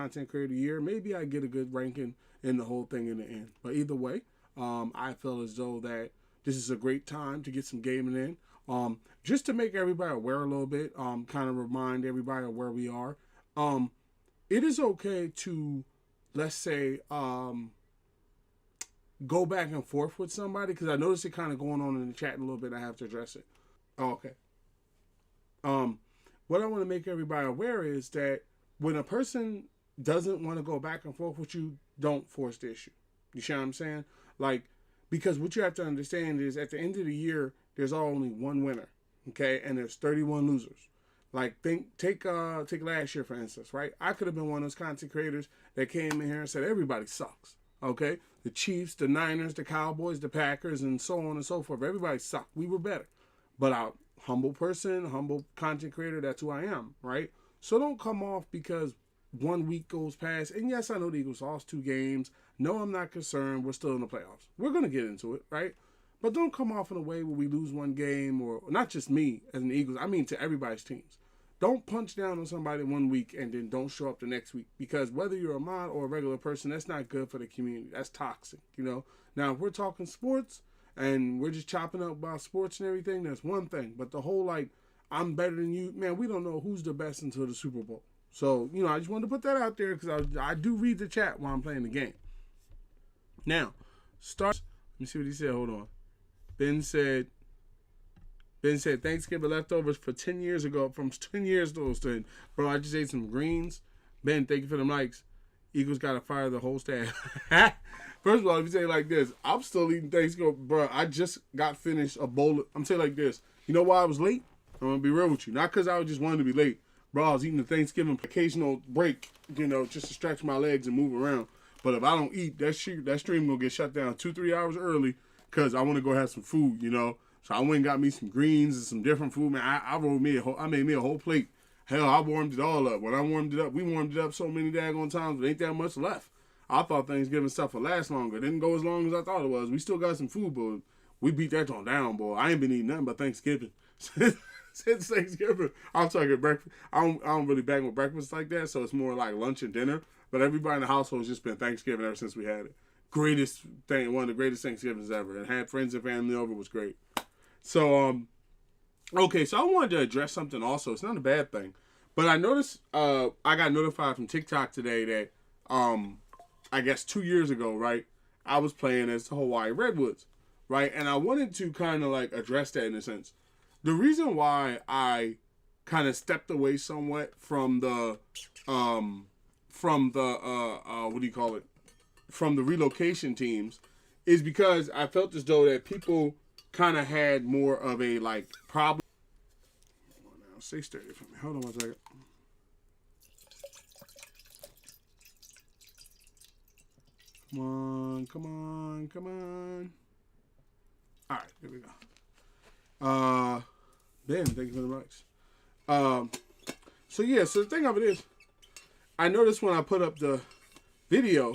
content creator of the year, maybe I get a good ranking in the whole thing in the end. But either way, I feel as though that this is a great time to get some gaming in. Just to make everybody aware a little bit, kind of remind everybody of where we are. It is okay to, let's say, go back and forth with somebody, because I noticed it kind of going on in the chat a little bit. I have to address it. Oh, okay. What I want to make everybody aware is that when a person doesn't want to go back and forth with you, don't force the issue. You see what I'm saying? Like, because what you have to understand is at the end of the year, there's only one winner, okay? And there's 31 losers. Like, take last year, for instance, right? I could have been one of those content creators that came in here and said, everybody sucks, okay? The Chiefs, the Niners, the Cowboys, the Packers, and so on and so forth. Everybody sucked. We were better. But I'm a humble person, humble content creator, that's who I am, right? So don't come off because 1 week goes past. And yes, I know the Eagles lost 2 games. No, I'm not concerned. We're still in the playoffs. We're going to get into it, right? But don't come off in a way where we lose 1 game, or not just me as an Eagles. I mean to everybody's teams. Don't punch down on somebody 1 week and then don't show up the next week. Because whether you're a mod or a regular person, that's not good for the community. That's toxic, you know? Now, if we're talking sports and we're just chopping up about sports and everything, that's one thing. But the whole, like, I'm better than you, man, we don't know who's the best until the Super Bowl. So, you know, I just wanted to put that out there because I do read the chat while I'm playing the game. Now, let me see what he said. Hold on. Ben said, Thanksgiving leftovers for 10 years ago, from 10 years ago. Bro, I just ate some greens. Ben, thank you for the mics. Eagles got to fire the whole staff. First of all, if you say it like this, I'm still eating Thanksgiving. Bro, I just got finished a bowl. I'm saying like this. You know why I was late? I'm going to be real with you. Not because I just wanted to be late. Bro, I was eating the Thanksgiving occasional break, you know, just to stretch my legs and move around. But if I don't eat, that stream going to get shut down 2-3 hours early because I want to go have some food, you know. So I went and got me some greens and some different food. Man, I made me a whole plate. Hell, I warmed it all up. When I warmed it up, we warmed it up so many daggone times, but ain't that much left. I thought Thanksgiving stuff would last longer. It didn't go as long as I thought it was. We still got some food, but we beat that joint down, boy. I ain't been eating nothing but Thanksgiving. Since Thanksgiving, I'm talking breakfast. I don't really bang with breakfast like that, so it's more like lunch and dinner. But everybody in the household has just been Thanksgiving ever since we had it. Greatest thing, one of the greatest Thanksgivings ever. And had friends and family over, was great. So, okay, so I wanted to address something also. It's not a bad thing. But I noticed, I got notified from TikTok today that, I guess 2 years ago, right, I was playing as the Hawaii Redwoods, right? And I wanted to kind of like address that in a sense. The reason why I kind of stepped away somewhat from the from the relocation teams is because I felt as though that people kind of had more of a like problem. Hold on now, 6:30 for me. Hold on one second. Come on. All right, here we go. Ben, thank you for the mics. So yeah, so the thing of it is, I noticed when I put up the video,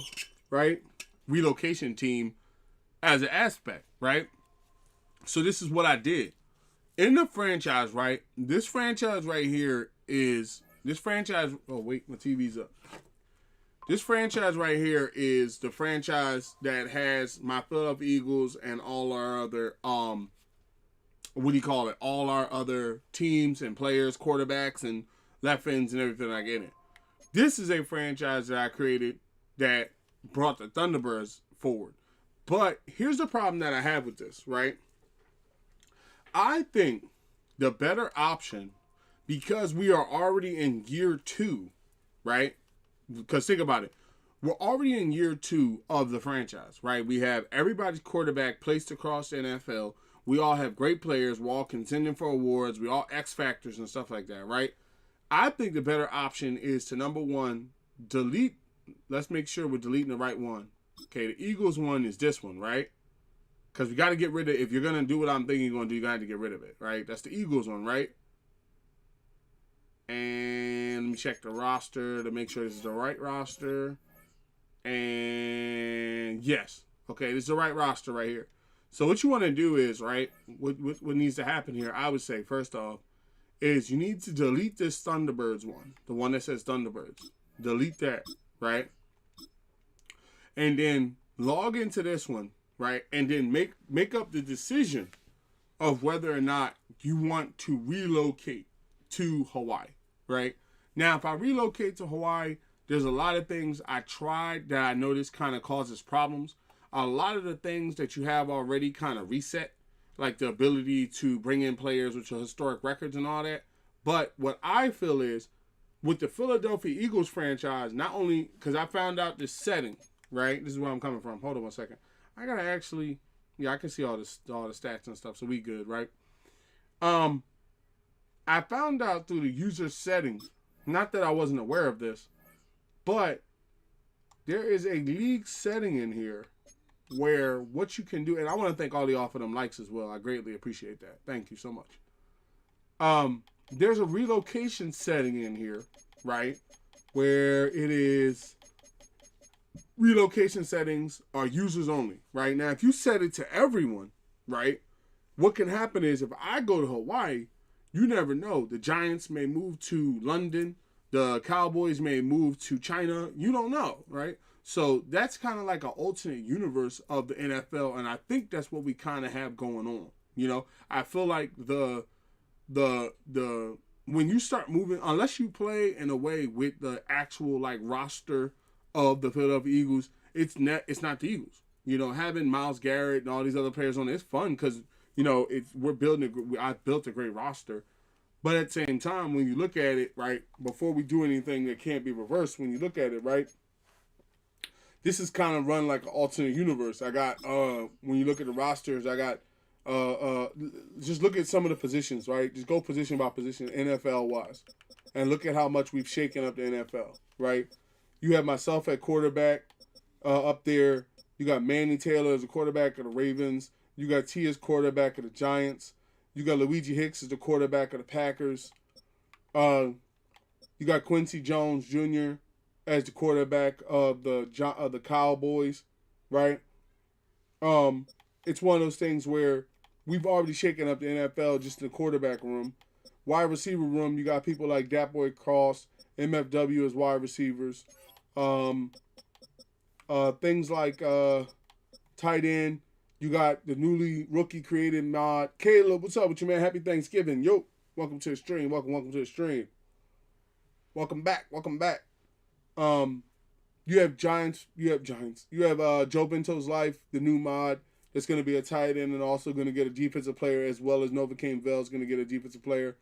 right, relocation team as an aspect, right? So this is what I did. In the franchise, right, this franchise right here is, oh wait, my TV's up. This franchise right here is the franchise that has my Philadelphia Eagles and all our other, all our other teams and players, quarterbacks and left ends and everything I get in. This is a franchise that I created that brought the Thunderbirds forward. But here's the problem that I have with this, right? I think the better option, because we are already in year 2, right? Because think about it. We're already in year 2 of the franchise, right? We have everybody's quarterback placed across the NFL. We all have great players. We're all contending for awards. We all X factors and stuff like that, right? I think the better option is to, number one, delete. Let's make sure we're deleting the right one. Okay, the Eagles one is this one, right? Because we got to get rid of, if you're going to do what I'm thinking you're going to do, you got to get rid of it, right? That's the Eagles one, right? And let me check the roster to make sure this is the right roster. And yes. Okay, this is the right roster right here. So what you want to do is, right, what needs to happen here, I would say, first off, is you need to delete this Thunderbirds one. The one that says Thunderbirds. delete that, right? And then log into this one, right? And then make up the decision of whether or not you want to relocate to Hawaii, right? Now, if I relocate to Hawaii, there's a lot of things I tried that I noticed kind of causes problems. A lot of the things that you have already kind of reset, like the ability to bring in players with your historic records and all that. But what I feel is with the Philadelphia Eagles franchise, not only because I found out this setting, right? This is where I'm coming from. Hold on 1 second. I gotta actually, yeah, I can see all the stats and stuff, so we good, right? I found out through the user settings, not that I wasn't aware of this, but there is a league setting in here where what you can do, and I want to thank all the off of them likes as well. I greatly appreciate that. Thank you so much. There's a relocation setting in here, right? Where it is relocation settings are users only, right? Now, if you set it to everyone, right, what can happen is if I go to Hawaii, you never know. The Giants may move to London. The Cowboys may move to China. You don't know, right? So that's kind of like an alternate universe of the NFL, and I think that's what we kind of have going on. You know, I feel like the when you start moving, unless you play in a way with the actual like roster of the Philadelphia Eagles, it's not the Eagles. You know, having Myles Garrett and all these other players on it's fun because you know I built a great roster. But at the same time, when you look at it, right, before we do anything that can't be reversed, when you look at it, right, this is kind of run like an alternate universe. I got when you look at the rosters, I got just look at some of the positions, right? Just go position by position, NFL wise, and look at how much we've shaken up the NFL, right? You have myself at quarterback up there. You got Manny Taylor as a quarterback of the Ravens. You got T as quarterback of the Giants. You got Luigi Hicks as the quarterback of the Packers. You got Quincy Jones Jr. as the quarterback of the Cowboys, right? It's one of those things where we've already shaken up the NFL just in the quarterback room. Wide receiver room, you got people like Dat Boy Cross, MFW as wide receivers. Things like tight end. You got the newly rookie created mod. Caleb, what's up with you, man? Happy Thanksgiving. Yo, welcome to the stream. Welcome to the stream. Welcome back. You have Giants. You have Joe Bento's Life, the new mod. That's going to be a tight end and also going to get a defensive player, as well as Novocaine Bell is going to get a defensive player.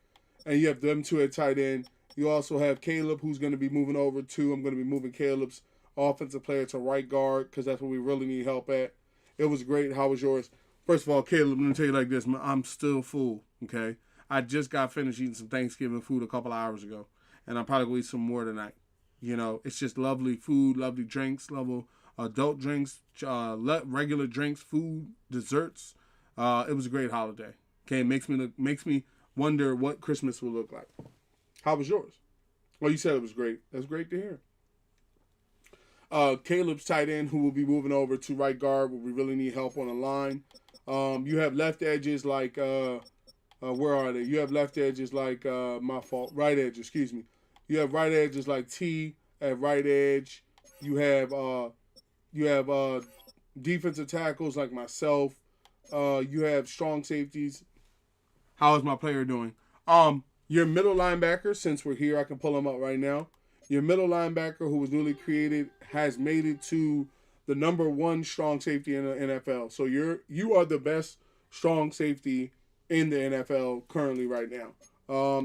And you have them two at tight end. You also have Caleb, who's going to be moving over to. I'm going to be moving Caleb's offensive player to right guard because that's what we really need help at. It was great. How was yours? First of all, Caleb, let me tell you like this. I'm still full, okay? I just got finished eating some Thanksgiving food a couple hours ago, and I'm probably going to eat some more tonight. You know, it's just lovely food, lovely drinks, level adult drinks, regular drinks, food, desserts. It was a great holiday. Okay, makes me wonder what Christmas will look like. How was yours? Well, you said it was great. That's great to hear. Caleb's tight end, who will be moving over to right guard, where we really need help on the line. You have left edges like where are they? You have left edges like right edge. Excuse me. You have right edges like T at right edge. You have defensive tackles like myself. You have strong safeties. How is my player doing? Your middle linebacker, since we're here, I can pull him up right now. Your middle linebacker, who was newly created, has made it to the number one strong safety in the NFL. So you are the best strong safety in the NFL currently right now.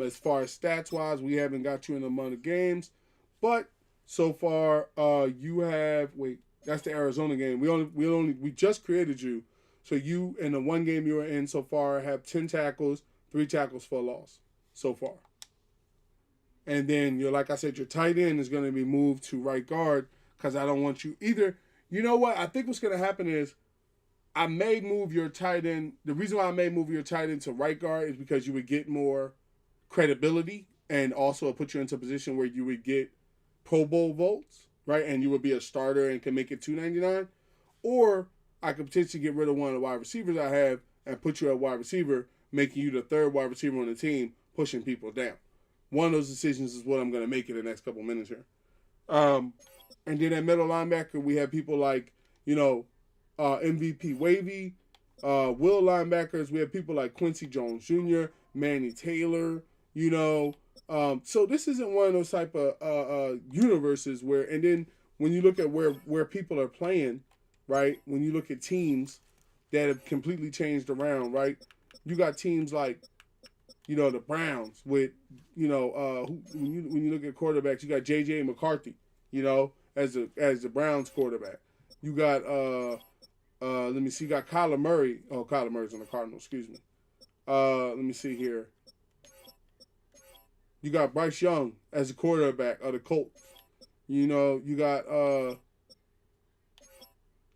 As far as stats wise, we haven't got you in the amount of games, but so far you have that's the Arizona game. We just created you, so you in the one game you were in so far have 10 tackles, 3 tackles for a loss so far. And then like I said, your tight end is going to be moved to right guard because I don't want you either. You know what? I think what's going to happen is I may move your tight end. The reason why I may move your tight end to right guard is because you would get more credibility and also put you into a position where you would get Pro Bowl votes, right? And you would be a starter and can make it $299. Or I could potentially get rid of one of the wide receivers I have and put you at wide receiver, making you the third wide receiver on the team, pushing people down. One of those decisions is what I'm going to make in the next couple minutes here. And then at middle linebacker, we have people like, MVP Wavy. Will linebackers, we have people like Quincy Jones Jr., Manny Taylor, So this isn't one of those type of universes where, and then when you look at where people are playing, right? When you look at teams that have completely changed around, right? You got teams like, the Browns with, when you look at quarterbacks, you got J.J. McCarthy, as the Browns quarterback. You got let me see, you got Kyler Murray. Oh, Kyler Murray's on the Cardinals, excuse me. Let me see here. You got Bryce Young as the quarterback of the Colts. You got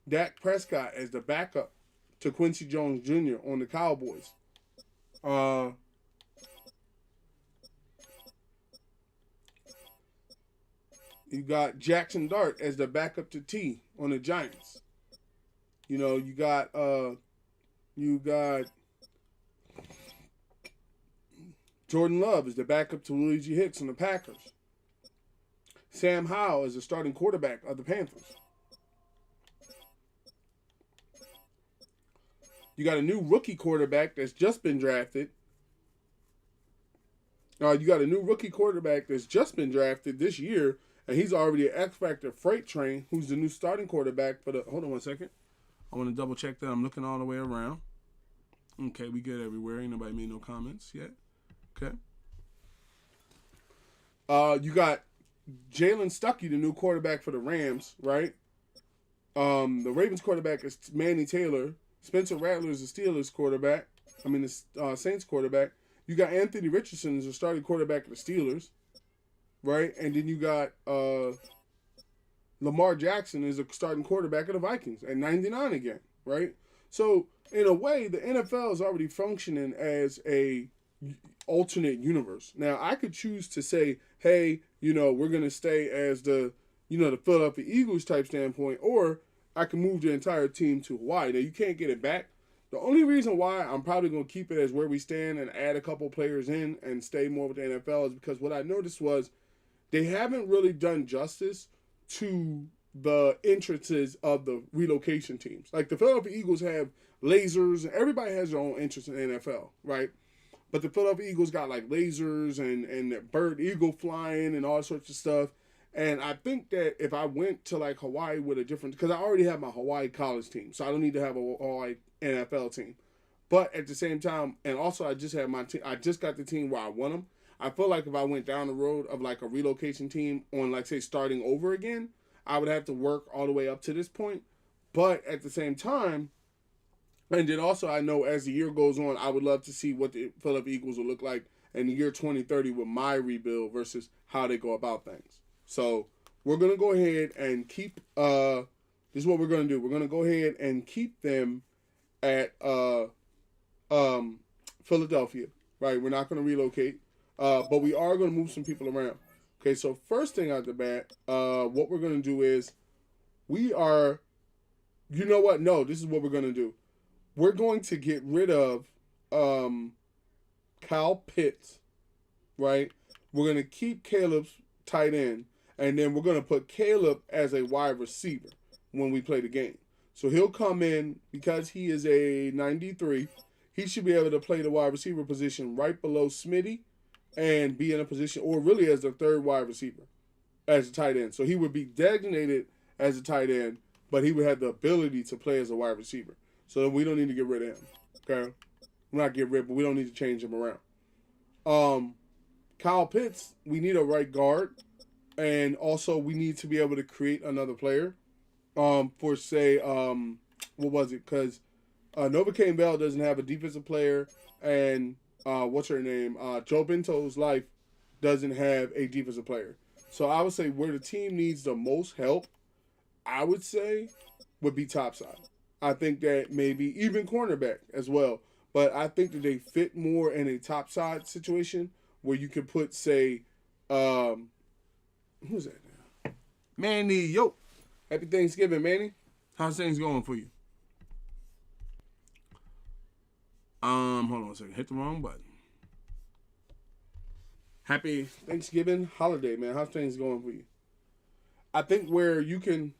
Dak Prescott as the backup to Quincy Jones Jr. on the Cowboys. You got Jackson Dart as the backup to T on the Giants. You got Jordan Love as the backup to Luigi Hicks on the Packers. Sam Howell as the starting quarterback of the Panthers. You got a new rookie quarterback that's just been drafted. You got a new rookie quarterback that's just been drafted this year, and he's already an X Factor freight train, who's the new starting quarterback for the... Hold on one second. I want to double check that. I'm looking all the way around. Okay, we good everywhere. Ain't nobody made no comments yet. Okay. You got Jalen Stuckey, the new quarterback for the Rams, right? The Ravens quarterback is Manny Taylor. Spencer Rattler is the Steelers quarterback. The Saints quarterback. You got Anthony Richardson as the starting quarterback of the Steelers, right? And then you got Lamar Jackson as the starting quarterback of the Vikings at 99 again, right? So in a way, the NFL is already functioning as a alternate universe. Now, I could choose to say, hey, we're going to stay as the Philadelphia Eagles type standpoint, or I can move the entire team to Hawaii. Now, you can't get it back. The only reason why I'm probably going to keep it as where we stand and add a couple players in and stay more with the NFL is because what I noticed was they haven't really done justice to the entrances of the relocation teams. Like the Philadelphia Eagles have lasers. Everybody has their own interest in the NFL, right? But the Philadelphia Eagles got like lasers and bird eagle flying and all sorts of stuff. And I think that if I went to like Hawaii with a different, because I already have my Hawaii college team, so I don't need to have a Hawaii NFL team. But at the same time, and also I just have my team, I just got the team where I want them. I feel like if I went down the road of like a relocation team on like say starting over again, I would have to work all the way up to this point. But at the same time, and then also I know as the year goes on, I would love to see what the Philadelphia Eagles will look like in the year 2030 with my rebuild versus how they go about things. So we're going to go ahead and keep, this is what we're going to do. We're going to go ahead and keep them at Philadelphia, right? We're not going to relocate, but we are going to move some people around. Okay, so first thing out the bat, what we're going to do is we are, you know what? No, this is what we're going to do. We're going to get rid of Kyle Pitts, right? We're going to keep Caleb's tight end, and then we're going to put Caleb as a wide receiver when we play the game. So he'll come in, because he is a 93, he should be able to play the wide receiver position right below Smitty and be in a position, or really as the third wide receiver, as a tight end. So he would be designated as a tight end, but he would have the ability to play as a wide receiver. So we don't need to get rid of him. Okay? We're not get rid, but we don't need to change him around. Kyle Pitts, we need a right guard. And also we need to be able to create another player. For say, what was it? Because Novocaine Bell doesn't have a defensive player, and what's her name? Joe Bento's Life doesn't have a defensive player. So I would say where the team needs the most help, I would say, would be topside. I think that maybe even cornerback as well. But I think that they fit more in a topside situation where you could put, say, who's that now? Manny, yo. Happy Thanksgiving, Manny. How's things going for you? Hold on a second. Hit the wrong button. Happy Thanksgiving holiday, man. How's things going for you? I think where you can.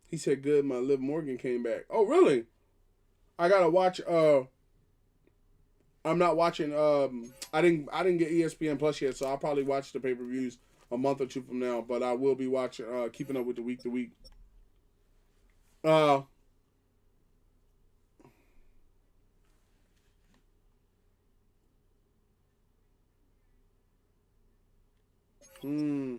He said, "Good, my Liv Morgan came back." Oh, really? I gotta watch. I'm not watching. I didn't get ESPN Plus yet, so I'll probably watch the pay-per-views a month or two from now. But I will be watching, keeping up with the week to week. Uh, hmm.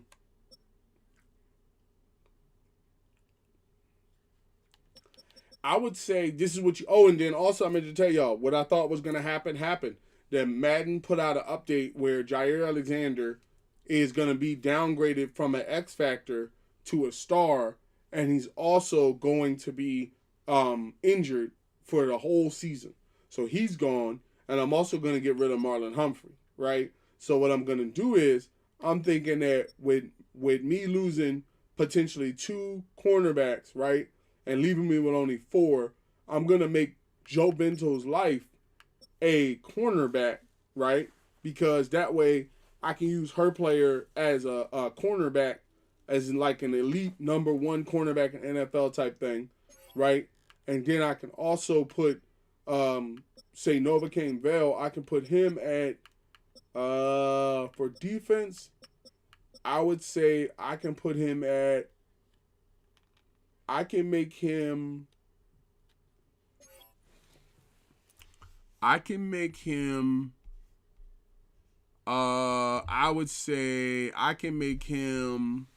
I would say this is what you. Oh, and then also I meant to tell y'all what I thought was gonna happen happened. Then Madden put out an update where Jair Alexander is gonna be downgraded from an X Factor to a star, and he's also going to be injured for the whole season. So he's gone, and I'm also gonna get rid of Marlon Humphrey, right? So what I'm gonna do is I'm thinking that with me losing potentially two cornerbacks, right? And leaving me with only four, I'm going to make Joe Bento's life a cornerback, right? Because that way I can use her player as a cornerback, as in like an elite number one cornerback in NFL type thing, right? And then I can also put, say, Novocaine Bell, I can put him at, for defense, I would say I can put him at, I can make him. I can make him. I would say I can make him.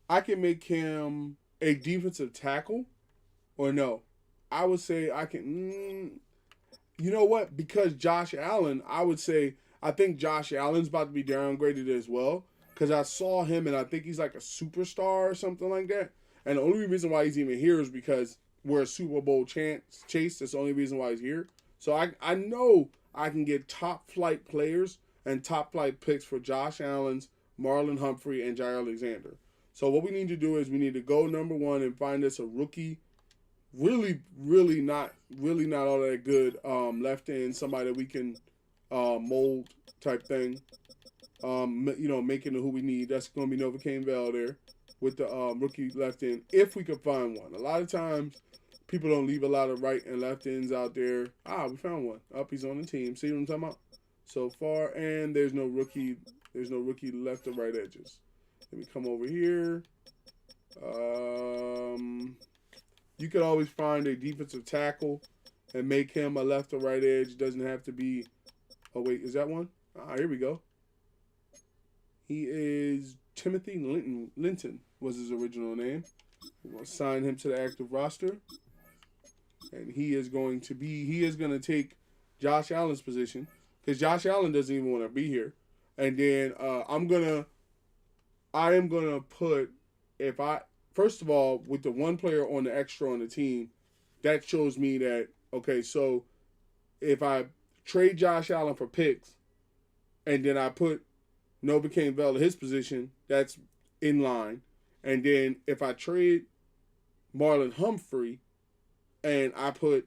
I can make him a defensive tackle, or no? I would say I can. You know what? Because Josh Allen, I would say I think Josh Allen's about to be downgraded as well. Because I saw him and I think he's like a superstar or something like that. And the only reason why he's even here is because we're a Super Bowl chase. That's the only reason why he's here. So I know I can get top flight players and top flight picks for Josh Allen's, Marlon Humphrey, and Jair Alexander. So what we need to do is we need to go number one and find us a rookie, really not all that good left end, somebody that we can mold type thing. Making who we need. That's going to be Novocaine Bell there with the rookie left end, if we could find one. A lot of times, people don't leave a lot of right and left ends out there. We found one. Up, he's on the team. See what I'm talking about? So far, and there's no rookie left or right edges. Let me come over here. You could always find a defensive tackle and make him a left or right edge. Doesn't have to be. Oh wait, is that one? Here we go. He is Timothy Linton was his original name. We're going to sign him to the active roster. And he is going to take Josh Allen's position. Because Josh Allen doesn't even want to be here. And then I am going to put, first of all, with the one player on the extra on the team, that shows me that, okay, so if I trade Josh Allen for picks, and then I put Novocaine Bell at his position, that's in line. And then if I trade Marlon Humphrey and I put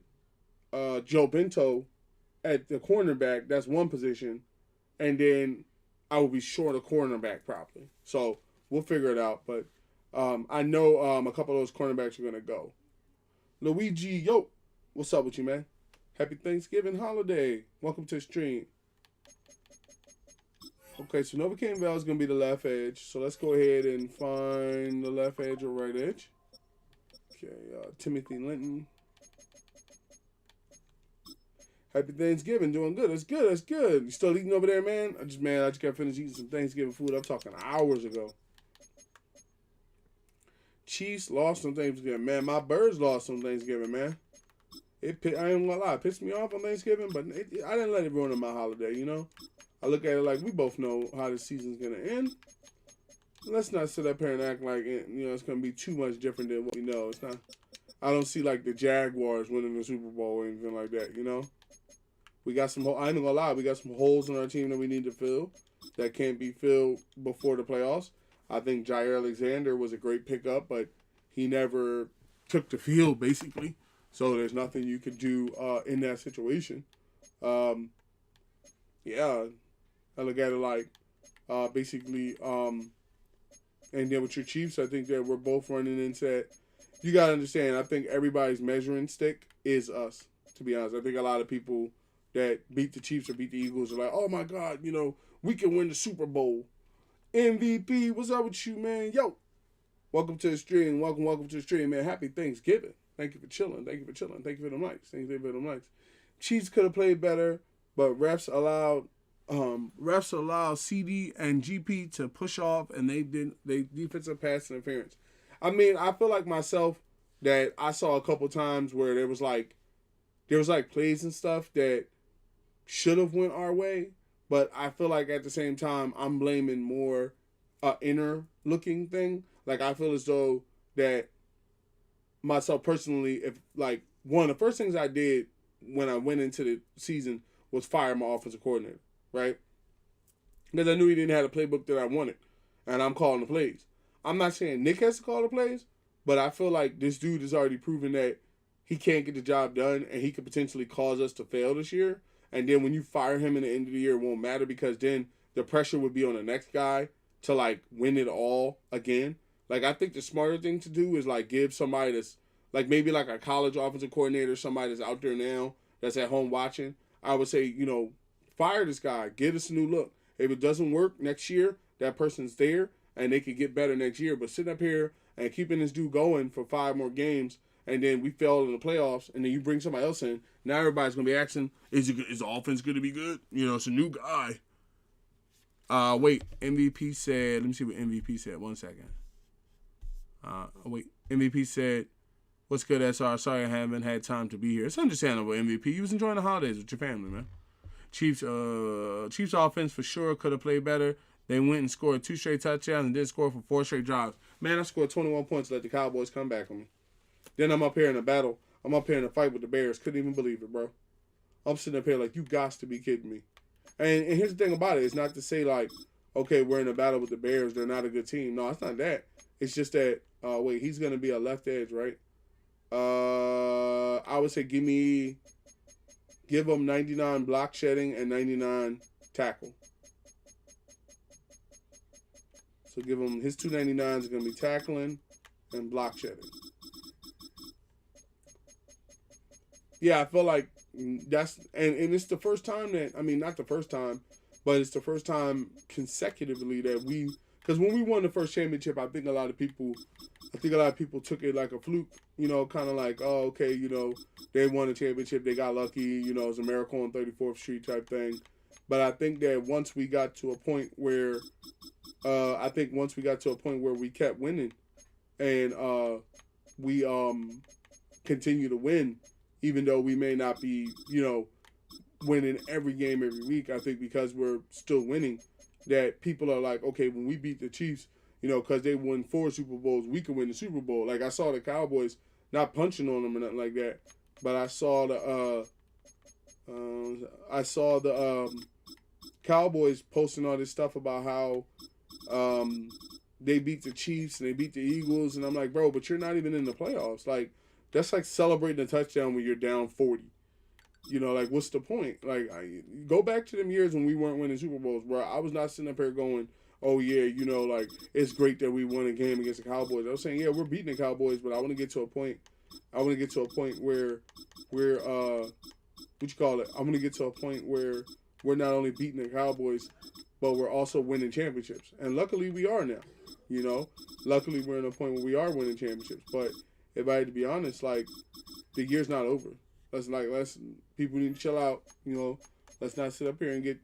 Joe Bento at the cornerback, that's one position. And then I will be short a cornerback probably. So we'll figure it out. But I know a couple of those cornerbacks are going to go. Luigi, yo, what's up with you, man? Happy Thanksgiving holiday. Welcome to the stream. Okay, so Novocaine Bell is going to be the left edge. So let's go ahead and find the left edge or right edge. Okay, Timothy Linton. Happy Thanksgiving. Doing good. That's good. That's good. You still eating over there, man? I just got finished eating some Thanksgiving food. I'm talking hours ago. Chiefs lost on Thanksgiving, man. My birds lost on Thanksgiving, man. I ain't gonna lie. It pissed me off on Thanksgiving, but I didn't let it ruin my holiday, you know? I look at it like we both know how the season's going to end. Let's not sit up here and act like it's going to be too much different than what we know. It's not. I don't see like the Jaguars winning the Super Bowl or anything like that, you know? We got some, I ain't gonna lie, we got some holes in our team that we need to fill that can't be filled before the playoffs. I think Jair Alexander was a great pickup, but he never took the field, basically. So there's nothing you could do in that situation. Yeah, I look at it like basically. And then with your Chiefs, I think that we're both running into that. You got to understand, I think everybody's measuring stick is us, to be honest. I think a lot of people that beat the Chiefs or beat the Eagles are like, oh my God, we can win the Super Bowl. MVP, what's up with you, man? Yo, welcome to the stream. Welcome to the stream, man. Happy Thanksgiving. Thank you for chilling. Thank you for the mics. Thank you for the mics. Chiefs could have played better, but refs allowed CD and GP to push off, and they defensive pass interference. I mean, I feel like myself that I saw a couple times where there was like plays and stuff that should have went our way, but I feel like at the same time I'm blaming more inner looking thing. Like I feel as though that myself personally, if like one of the first things I did when I went into the season was fire my offensive coordinator, right? Because I knew he didn't have the playbook that I wanted, and I'm calling the plays. I'm not saying Nick has to call the plays, but I feel like this dude has already proven that he can't get the job done, and he could potentially cause us to fail this year. And then when you fire him in the end of the year, it won't matter because then the pressure would be on the next guy to like win it all again. Like I think the smarter thing to do is like give somebody that's like maybe like a college offensive coordinator, somebody that's out there now that's at home watching. I would say, fire this guy, get us a new look. If it doesn't work next year, that person's there and they could get better next year. But sitting up here and keeping this dude going for 5 more games and then we failed in the playoffs and then you bring somebody else in, now everybody's going to be asking, is the offense going to be good? It's a new guy. Wait, MVP said, let me see what MVP said. 1 second. MVP said, what's good, SR? Sorry I haven't had time to be here. It's understandable, MVP. You was enjoying the holidays with your family, man. Chiefs offense for sure could have played better. They went and scored 2 straight touchdowns and did score for 4 straight drives. Man, I scored 21 points to let the Cowboys come back on me. Then I'm up here in a battle. I'm up here in a fight with the Bears. Couldn't even believe it, bro. I'm sitting up here like, you got to be kidding me. And here's the thing about it. It's not to say like, okay, we're in a battle with the Bears. They're not a good team. No, it's not that. It's just that, he's going to be a left edge, right? I would say give him 99 block shedding and 99 tackle. So give him his 299s are going to be tackling and block shedding. Yeah, I feel like that's and it's the first time that not the first time, but it's the first time consecutively that because when we won the first championship, I think a lot of people took it like a fluke, kind of like, oh, okay, they won a championship, they got lucky, it was a miracle on 34th Street type thing. But I think that once we got to a point where, we kept winning, and we continue to win, even though we may not be, winning every game every week. I think because we're still winning, that people are like, okay, when we beat the Chiefs, because they won 4 Super Bowls, we can win the Super Bowl. Like I saw the Cowboys not punching on them or nothing like that, but I saw the Cowboys posting all this stuff about how they beat the Chiefs and they beat the Eagles, and I'm like, bro, but you're not even in the playoffs. Like that's like celebrating a touchdown when you're down 40. Like what's the point? Like go back to them years when we weren't winning Super Bowls, bro. I was not sitting up here going, oh yeah, like it's great that we won a game against the Cowboys. I was saying, yeah, we're beating the Cowboys, but I want to get to a point. Where we're I want to get to a point where we're not only beating the Cowboys, but we're also winning championships. And luckily we are now. Luckily we're in a point where we are winning championships. But if I had to be honest, like the year's not over. Let's people need to chill out. Let's not sit up here and get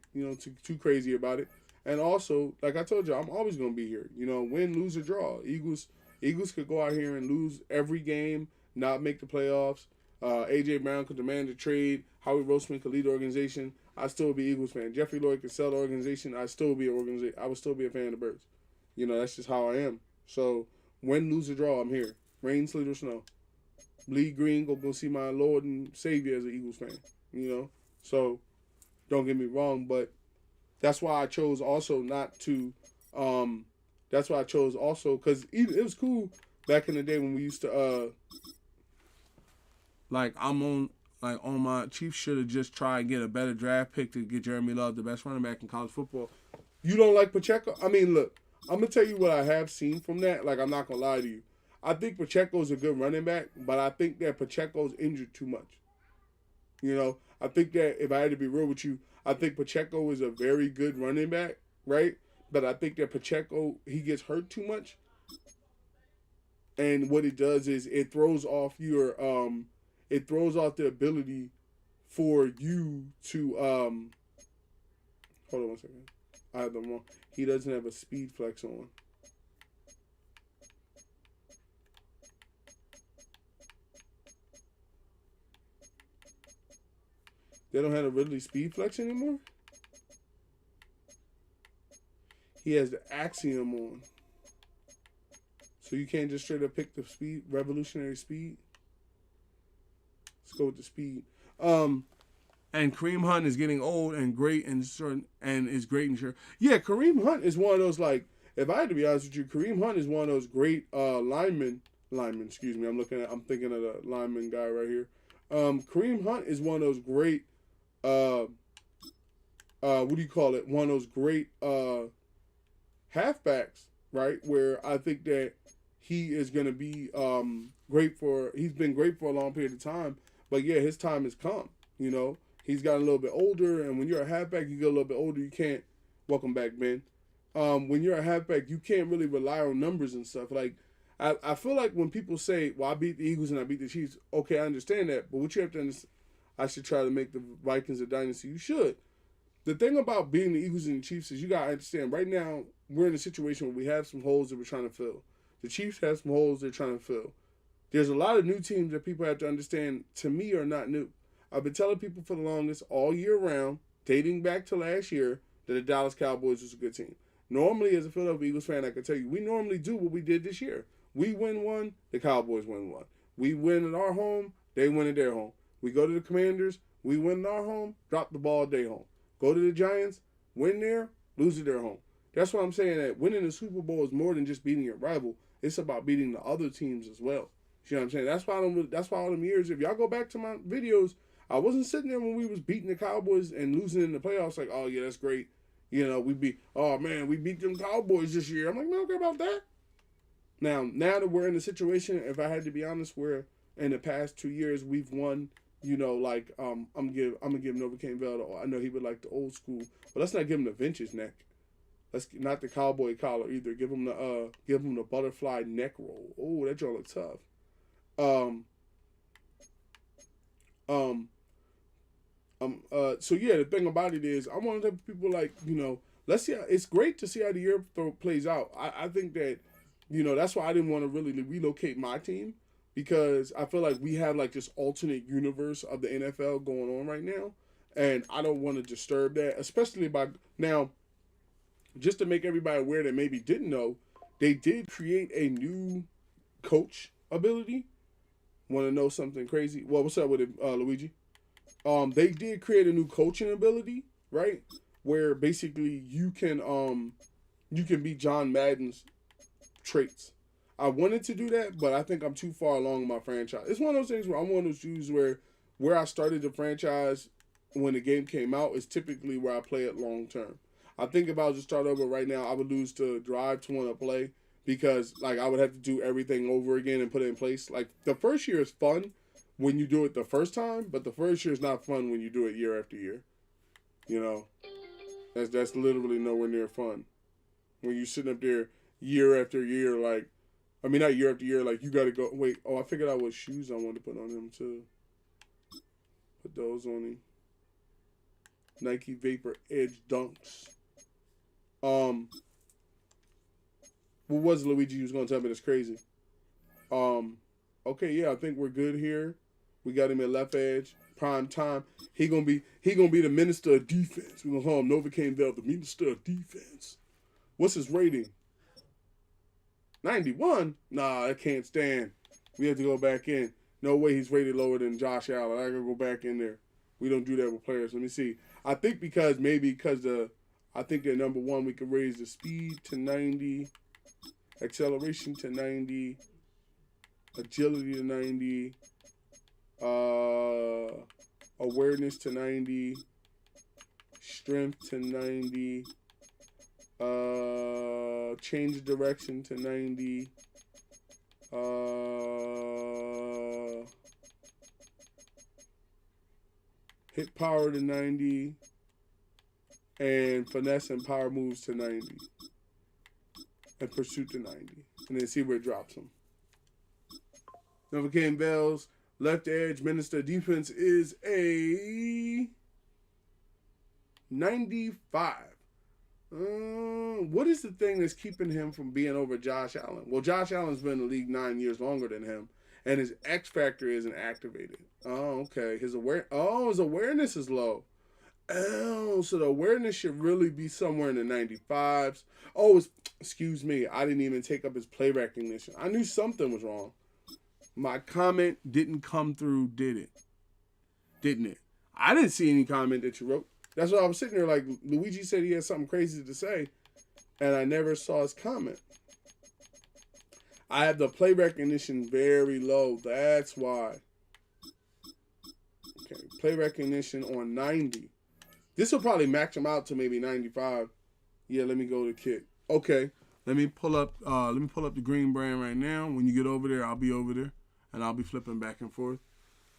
too crazy about it. And also, like I told you, I'm always gonna be here. Win, lose, or draw. Eagles could go out here and lose every game, not make the playoffs. AJ Brown could demand a trade. Howie Roseman could lead the organization. I still would be Eagles fan. Jeffrey Lloyd could sell the organization. I would still be a fan of the Birds. That's just how I am. So win, lose, or draw, I'm here. Rain, sleet, or snow. Bleed green, go see my Lord and Savior as an Eagles fan. So don't get me wrong, but that's why I chose also not to. That's why I chose also because it was cool back in the day when we used to. On my Chiefs should have just tried to get a better draft pick to get Jeremy Love, the best running back in college football. You don't like Pacheco? I mean, look, I'm gonna tell you what I have seen from that. Like, I'm not gonna lie to you. I think Pacheco's a good running back, but I think that Pacheco's injured too much. You know, I think that if I had to be real with you, I think Pacheco is a very good running back, right? But I think that Pacheco, he gets hurt too much. And what it does is it throws off it throws off the ability for you to hold on one second. I have them wrong. He doesn't have a speed flex on. They don't have a Ridley speed flex anymore? He has the Axiom on. So you can't just straight up pick the speed, revolutionary speed. Let's go with the speed. And Kareem Hunt is getting old and great and certain and is great and sure. Yeah, Kareem Hunt is one of those, like, if I had to be honest with you, Kareem Hunt is one of those great linemen, excuse me. I'm thinking of the lineman guy right here. Kareem Hunt is one of those great what do you call it? One of those great halfbacks, right? Where I think that he is going to be he's been great for a long period of time. But yeah, his time has come, you know. He's gotten a little bit older, and when you're a halfback, you get a little bit older, you can't, welcome back, Ben. When you're a halfback, you can't really rely on numbers and stuff. Like, I feel like when people say, well, I beat the Eagles and I beat the Chiefs, okay, I understand that. But what you have to understand, I should try to make the Vikings a dynasty. You should. The thing about beating the Eagles and the Chiefs is you got to understand, right now, we're in a situation where we have some holes that we're trying to fill. The Chiefs have some holes they're trying to fill. There's a lot of new teams that people have to understand, to me, are not new. I've been telling people for the longest, all year round, dating back to last year, that the Dallas Cowboys was a good team. Normally, as a Philadelphia Eagles fan, I can tell you, we normally do what we did this year. We win one, the Cowboys win one. We win at our home, they win at their home. We go to the Commanders, we win at our home, drop the ball at their home. Go to the Giants, win there, lose at their home. That's what I'm saying, that winning the Super Bowl is more than just beating your rival. It's about beating the other teams as well. You know what I'm saying? That's why all them years, if y'all go back to my videos, I wasn't sitting there when we was beating the Cowboys and losing in the playoffs like, oh, yeah, that's great. You know, we beat them Cowboys this year. I'm like, no, I don't care about that. Now that we're in a situation, if I had to be honest, where in the past 2 years we've won, you know, like, I'm gonna give Novocaine Bell, I know he would like the old school, but let's not give him the vintage neck. Let's not the cowboy collar either. Give him the butterfly neck roll. Oh, that joint look tough. So yeah, the thing about it is, I'm one of the people, like, you know, let's see. It's great to see how the year plays out. I think that, you know, that's why I didn't want to really relocate my team, because I feel like we have like this alternate universe of the NFL going on right now, and I don't want to disturb that, especially by now. Just to make everybody aware that maybe didn't know, they did create a new coach ability. Want to know something crazy? Well, what's up with it, Luigi? They did create a new coaching ability, right? Where basically you can be John Madden's traits. I wanted to do that, but I think I'm too far along in my franchise. It's one of those things where I'm one of those dudes where I started the franchise when the game came out is typically where I play it long term. I think if I was to start over right now, I would lose the drive to want to play, because like I would have to do everything over again and put it in place. Like, the first year is fun when you do it the first time, but the first year is not fun when you do it year after year. You know, that's literally nowhere near fun. When you're sitting up there year after year, like, I mean, not year after year, like, you got to go, wait, I figured out what shoes I wanted to put on him too. Put those on him. Nike Vapor Edge Dunks. What was Luigi you was gonna tell me that's crazy? Okay, yeah, I think we're good here. We got him at left edge, prime time. He gonna be the minister of defense. We're gonna call him Novocaine Bell, the minister of defense. What's his rating? 91? Nah, I can't stand. We have to go back in. No way he's rated lower than Josh Allen. I gotta go back in there. We don't do that with players. Let me see. I think because I think that number one, we can raise the speed to 90, acceleration to 90, agility to 90, awareness to 90, strength to 90, Change direction to 90. Hit power to 90. And finesse and power moves to 90. And pursuit to 90. And then see where it drops them. Novocaine Bells, left edge, minister defense is a 95. What is the thing that's keeping him from being over Josh Allen? Well, Josh Allen's been in the league 9 years longer than him, and his X factor isn't activated. Oh, okay. His awareness is low. Oh, so the awareness should really be somewhere in the 95s. Oh, excuse me. I didn't even take up his play recognition. I knew something was wrong. My comment didn't come through, did it? Didn't it? I didn't see any comment that you wrote. That's why I was sitting there like, Luigi said he had something crazy to say, and I never saw his comment. I have the play recognition very low. That's why. Okay, play recognition on 90. This will probably max him out to maybe 95. Yeah, let me go to kick. Okay, let me pull up the green brand right now. When you get over there, I'll be over there, and I'll be flipping back and forth.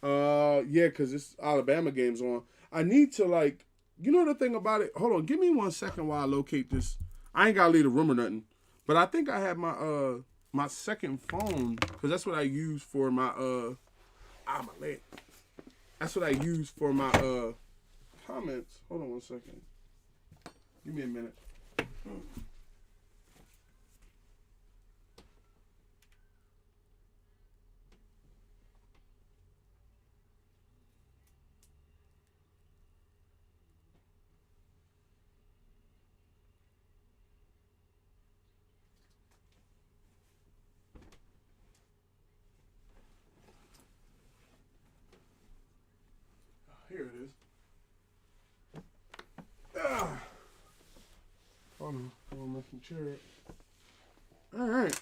Yeah, because this Alabama game's on. I need to, like, you know the thing about it? Hold on, give me 1 second while I locate this. I ain't got to leave the room or nothing. But I think I have my my second phone, because that's what I use for my, my leg. That's what I use for my, comments. Hold on 1 second. Give me a minute. Here it is. Hold on. I'm making sure. All right.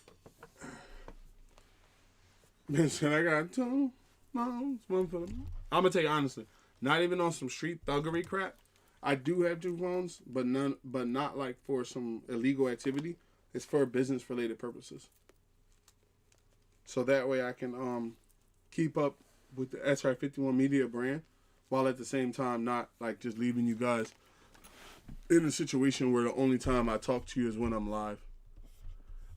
Listen, I got two. No, it's one for them. I'm gonna tell you honestly, not even on some street thuggery crap. I do have 2 phones, but not like for some illegal activity. It's for business related purposes. So that way I can keep up with the SR51 Media brand, while at the same time not like just leaving you guys in a situation where the only time I talk to you is when I'm live.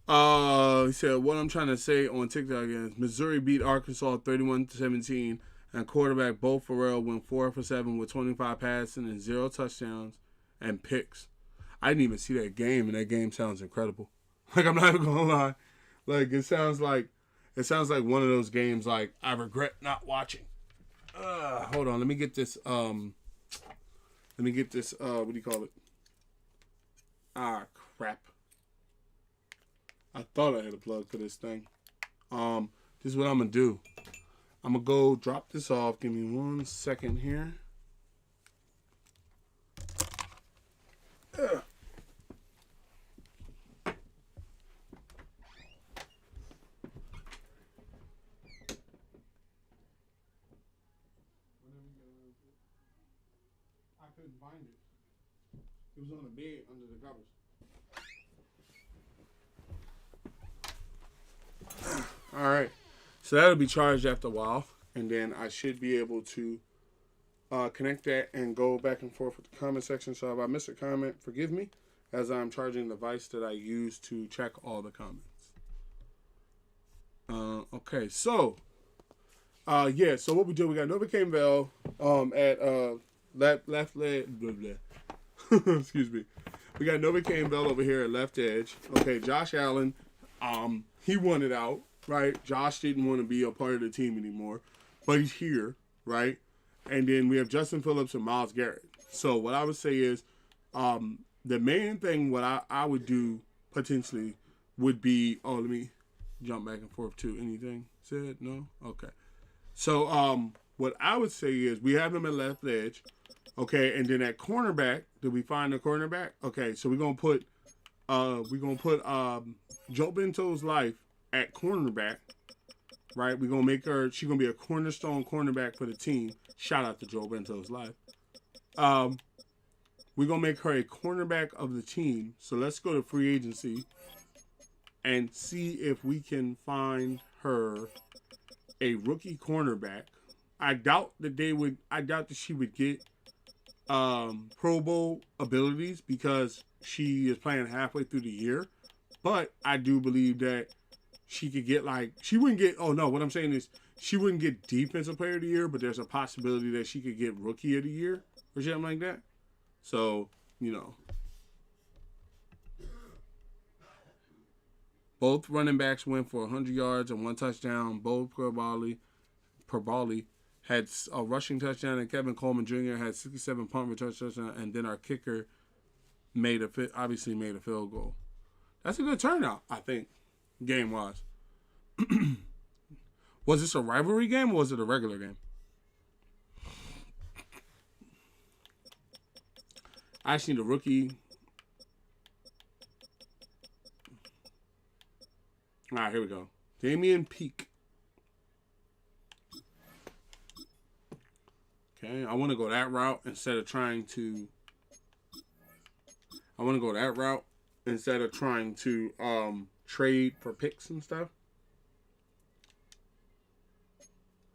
He said, what I'm trying to say on TikTok is Missouri beat Arkansas 31-17, and quarterback Bo Farrell went 4 for 7 with 25 passing and 0 touchdowns and picks. I didn't even see that game, and that game sounds incredible. Like, I'm not even gonna lie. Like, it sounds like one of those games like I regret not watching. Hold on, let me get this what do you call it? Ah, crap. I thought I had a plug for this thing. This is what I'm gonna do. I'm gonna go drop this off. Give me 1 second here. I couldn't find it. It was on the bed under the covers. All right. So that'll be charged after a while. And then I should be able to connect that and go back and forth with the comment section. So if I miss a comment, forgive me, as I'm charging the device that I use to check all the comments. Okay, so yeah, so what we do, we got Novocaine Bell at left leg, blah, blah. Excuse me. We got Novocaine Bell over here at left edge. Okay, Josh Allen, he wanted out, right? Josh didn't want to be a part of the team anymore, but he's here, right? And then we have Justin Phillips and Myles Garrett. So what I would say is, the main thing what I would do potentially would be, let me jump back and forth to anything said. No? Okay. So what I would say is we have him at left edge. Okay, and then at cornerback, did we find the cornerback? Okay, so we're gonna put Joe Bento's life at cornerback, right? We're gonna make her, she's gonna be a cornerstone cornerback for the team. Shout out to Joe Bento's life. We're We're going to make her a cornerback of the team. So let's go to free agency and see if we can find her a rookie cornerback. I doubt that she would get Pro Bowl abilities because she is playing halfway through the year. But I do believe that she could get she wouldn't get, what I'm saying is she wouldn't get defensive player of the year, but there's a possibility that she could get rookie of the year or something like that. So, both running backs went for 100 yards and 1 touchdown. Both per volley had a rushing touchdown, and Kevin Coleman Jr. had 67 punt return touchdown, and then our kicker obviously made a field goal. That's a good turnout, I think, game-wise. Was this a rivalry game or was it a regular game? I just need a rookie. All right, here we go. Damian Peak. Okay, I want to go that route instead of trying to trade for picks and stuff.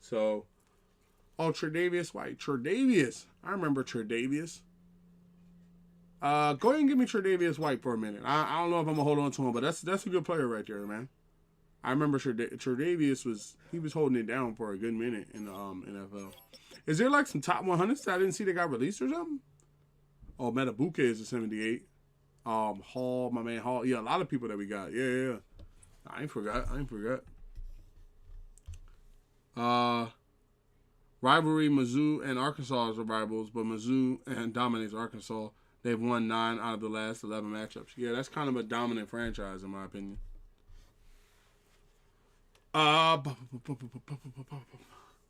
So, Tre'Davious White. Tre'Davious. I remember Tre'Davious. Go ahead and give me Tre'Davious White for a minute. I don't know if I'm going to hold on to him, but that's a good player right there, man. I remember Tre'Davious was holding it down for a good minute in the NFL. Is there some top 100s that I didn't see that got released or something? Oh, Metabuke is a 78. Hall, my man Hall. Yeah, a lot of people that we got. Yeah. I ain't forgot. Rivalry, Mizzou and Arkansas are rivals, but Mizzou dominates Arkansas. They've won 9 out of the last 11 matchups. Yeah, that's kind of a dominant franchise in my opinion.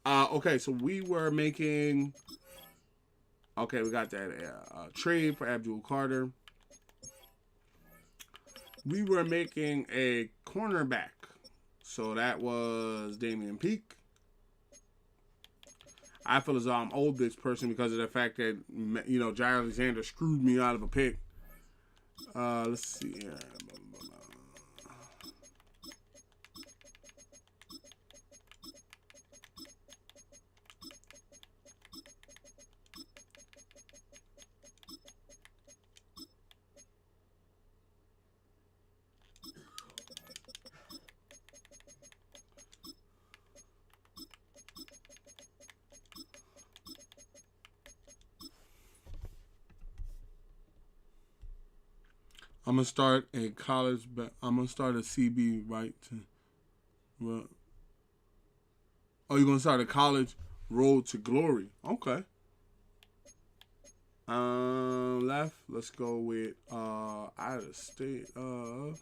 Okay, so we were making... Okay, we got that trade for Abdul Carter. We were making a cornerback. So that was Damian Peak. I feel as though I'm owed this person because of the fact that, Jair Alexander screwed me out of a pick. Let's see here. I'm gonna start a college, but I'm gonna start a CB right to. Well, you're gonna start a college road to glory. Okay. Left. Let's go with out of state of.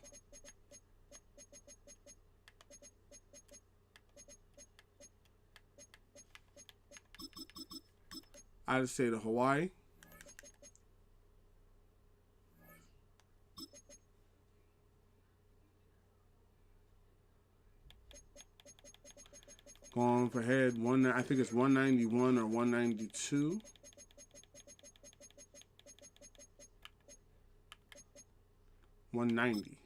Out of state of Hawaii. Going for head I think it's 191 or 192. $190.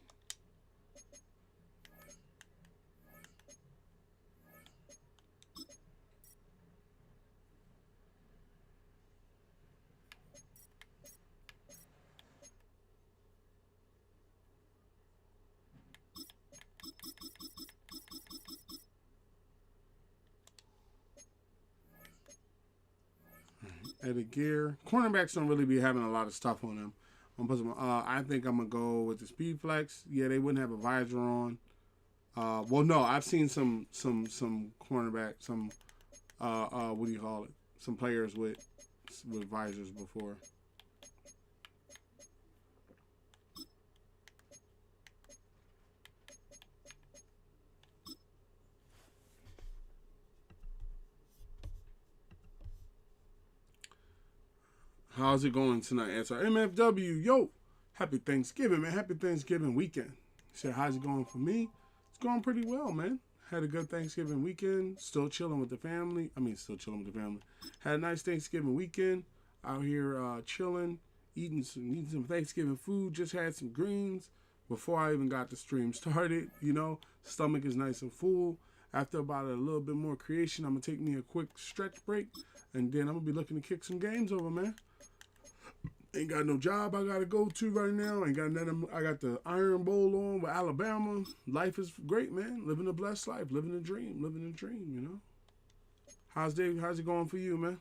Eddie Gear. Cornerbacks don't really be having a lot of stuff on them. I think I'm gonna go with the Speed Flex. Yeah, they wouldn't have a visor on. Well, no, I've seen some cornerback, what do you call it? Some players with visors before. How's it going tonight? Answer MFW. Yo, happy Thanksgiving, man. Happy Thanksgiving weekend. Said, how's it going for me? It's going pretty well, man. Had a good Thanksgiving weekend. Still chilling with the family. Had a nice Thanksgiving weekend. Out here chilling, eating some Thanksgiving food. Just had some greens before I even got the stream started. You know, stomach is nice and full. After about a little bit more creation, I'm gonna take me a quick stretch break, and then I'm gonna be looking to kick some games over, man. Ain't got no job I gotta go to right now. Ain't got nothing. I got the Iron Bowl on with Alabama. Life is great, man. Living a blessed life, living a dream, you know. How's it going for you, man?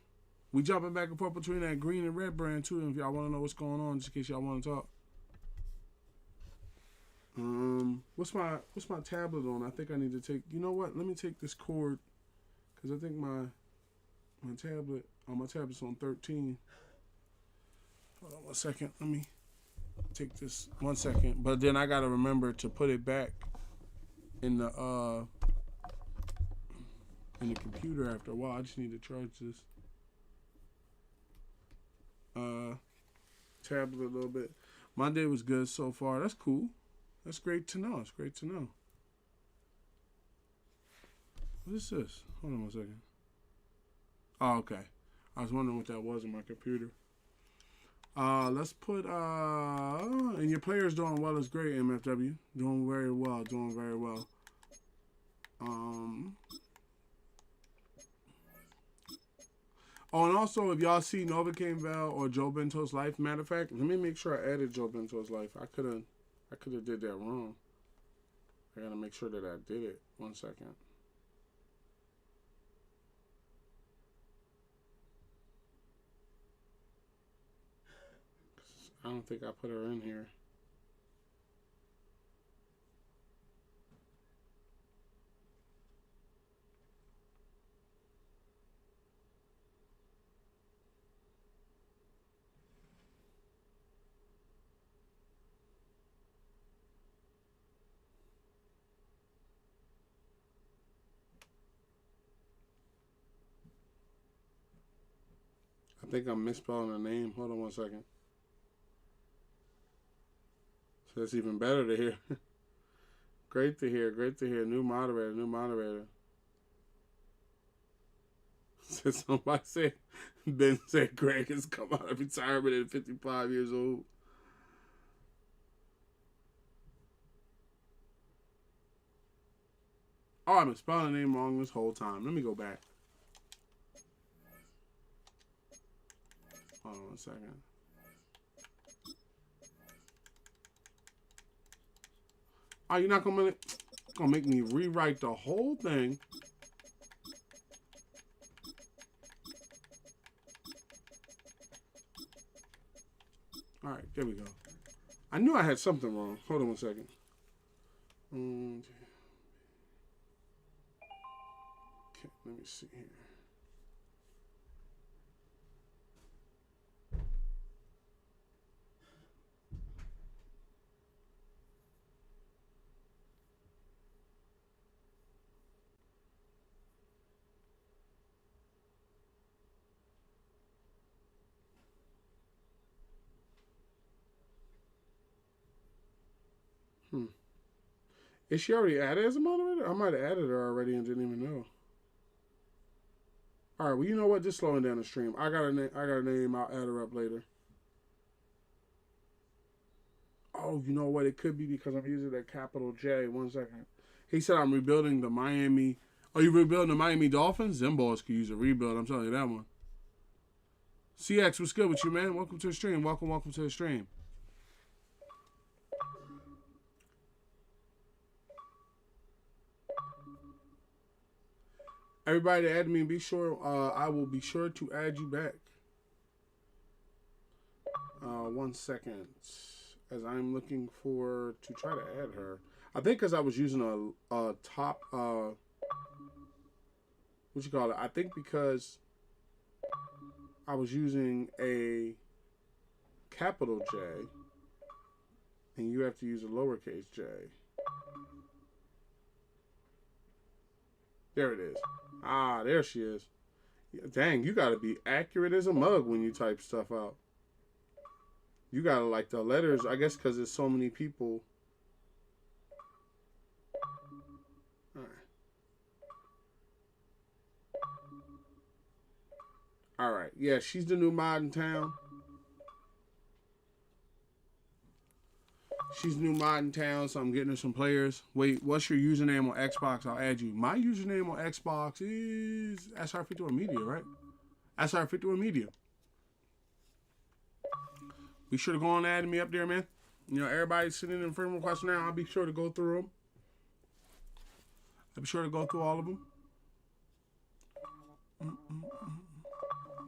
We jumping back and forth between that green and red brand too. If y'all want to know what's going on, just in case y'all want to talk. What's my tablet on? I think I need to take. You know what? Let me take this cord, cause I think my tablet's on 13. Hold on 1 second. Let me take this 1 second. But then I gotta remember to put it back in the computer after a while. I just need to charge this tablet a little bit. My day was good so far. That's cool. That's great to know. It's great to know. What is this? Hold on 1 second. Oh, okay. I was wondering what that was in my computer. Let's put and your player's doing well. Is great, MFW. Doing very well. Oh, and also, if y'all see Novocaine Val or Joe Bento's life, matter of fact, let me make sure I added Joe Bento's life. I could have did that wrong. I gotta make sure that I did it. 1 second. I don't think I put her in here. I think I'm misspelling the name. Hold on 1 second. So it's even better to hear. Great to hear. New moderator. So somebody said, Ben said Greg has come out of retirement at 55 years old. Oh, I've been spelling the name wrong this whole time. Let me go back. Hold on 1 second. Oh, you're not gonna make me rewrite the whole thing. All right, there we go. I knew I had something wrong. Hold on 1 second. Okay, let me see here. Is she already added as a moderator? I might have added her already and didn't even know. All right, well, you know what? Just slowing down the stream. I got a name. I'll add her up later. Oh, you know what? It could be because I'm using that capital J. 1 second. He said I'm rebuilding the Miami. Oh, you rebuilding the Miami Dolphins? Them boys could use a rebuild. I'm telling you that one. CX, what's good with you, man? Welcome to the stream. Welcome to the stream. Everybody that add me, be sure I will be sure to add you back. 1 second, as I'm looking to try to add her. I think because I was using a top what you call it? I think because I was using a capital J, and you have to use a lowercase j. There it is. Ah, there she is. Dang, you gotta be accurate as a mug when you type stuff out. You gotta like the letters, I guess, because there's so many people. All right. Yeah, she's the new mod in town. She's new mod in town, so I'm getting her some players. Wait, what's your username on Xbox? I'll add you. My username on Xbox is SR51 Media, right? SR51 Media. Be sure to go on and add me up there, man. You know, everybody's sitting in friend requests now. I'll be sure to go through them. I'll be sure to go through all of them.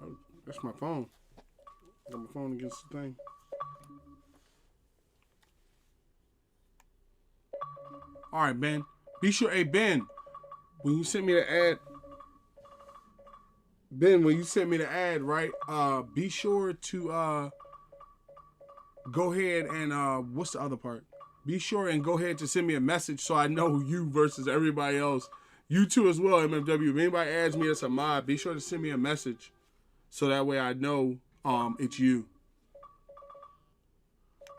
Oh, that's my phone. Got my phone against the thing. All right, Ben. Be sure, hey, Ben, when you send me the ad, right, be sure to go ahead and, what's the other part? Be sure and go ahead to send me a message so I know you versus everybody else. You too as well, MFW. If anybody adds me as a mod, be sure to send me a message so that way I know it's you.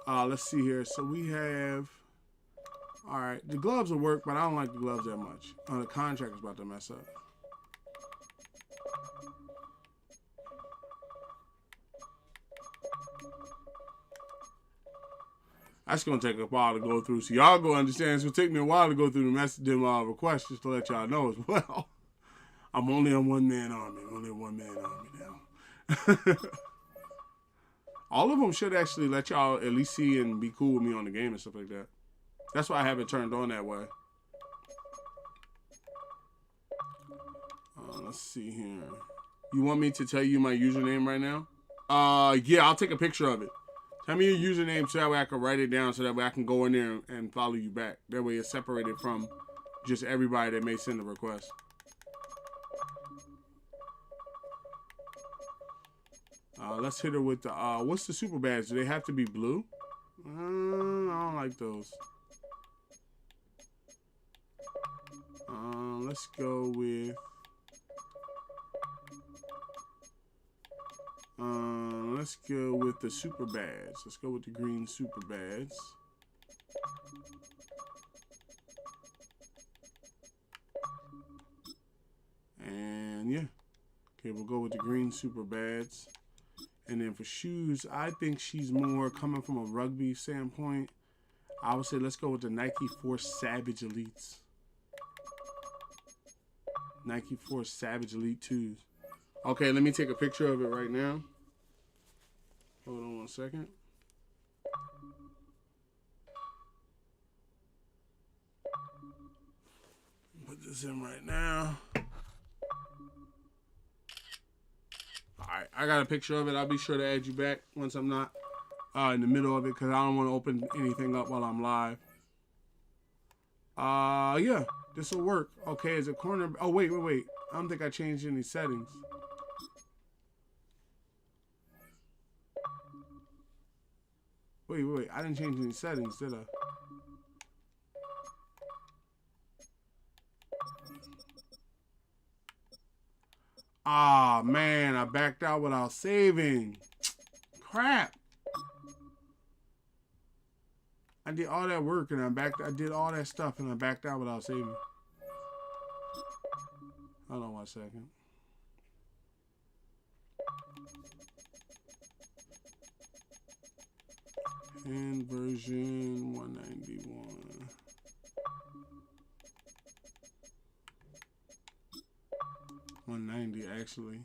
Let's see here. So we have... All right, the gloves will work, but I don't like the gloves that much. The contract is about to mess up. That's going to take a while to go through. So y'all go understand. It's going to take me a while to go through the message requests just to let y'all know as well. I'm only a one-man army. Now. All of them should actually let y'all at least see and be cool with me on the game and stuff like that. That's why I have it turned on that way. Let's see here. You want me to tell you my username right now? Yeah, I'll take a picture of it. Tell me your username so that way I can write it down so that way I can go in there and follow you back. That way it's separated from just everybody that may send a request. Let's hit her with the, what's the super badge? Do they have to be blue? I don't like those. Let's go with the super badge. Let's go with the green super badge. And yeah. Okay, we'll go with the green super badge. And then for shoes, I think she's more coming from a rugby standpoint. I would say let's go with the Nike Force Savage Elites. Nike Force Savage Elite 2s. Okay, let me take a picture of it right now. Hold on 1 second. Put this in right now. Alright, I got a picture of it. I'll be sure to add you back once I'm not in the middle of it because I don't want to open anything up while I'm live. Yeah, this will work. Okay, is it corner? Oh, wait. I don't think I changed any settings. Wait. I didn't change any settings, did I? Ah, man, I backed out without saving. Crap. I did all that work and I did all that stuff and I backed out without saving. Hold on 1 second. And version 191. $190 actually.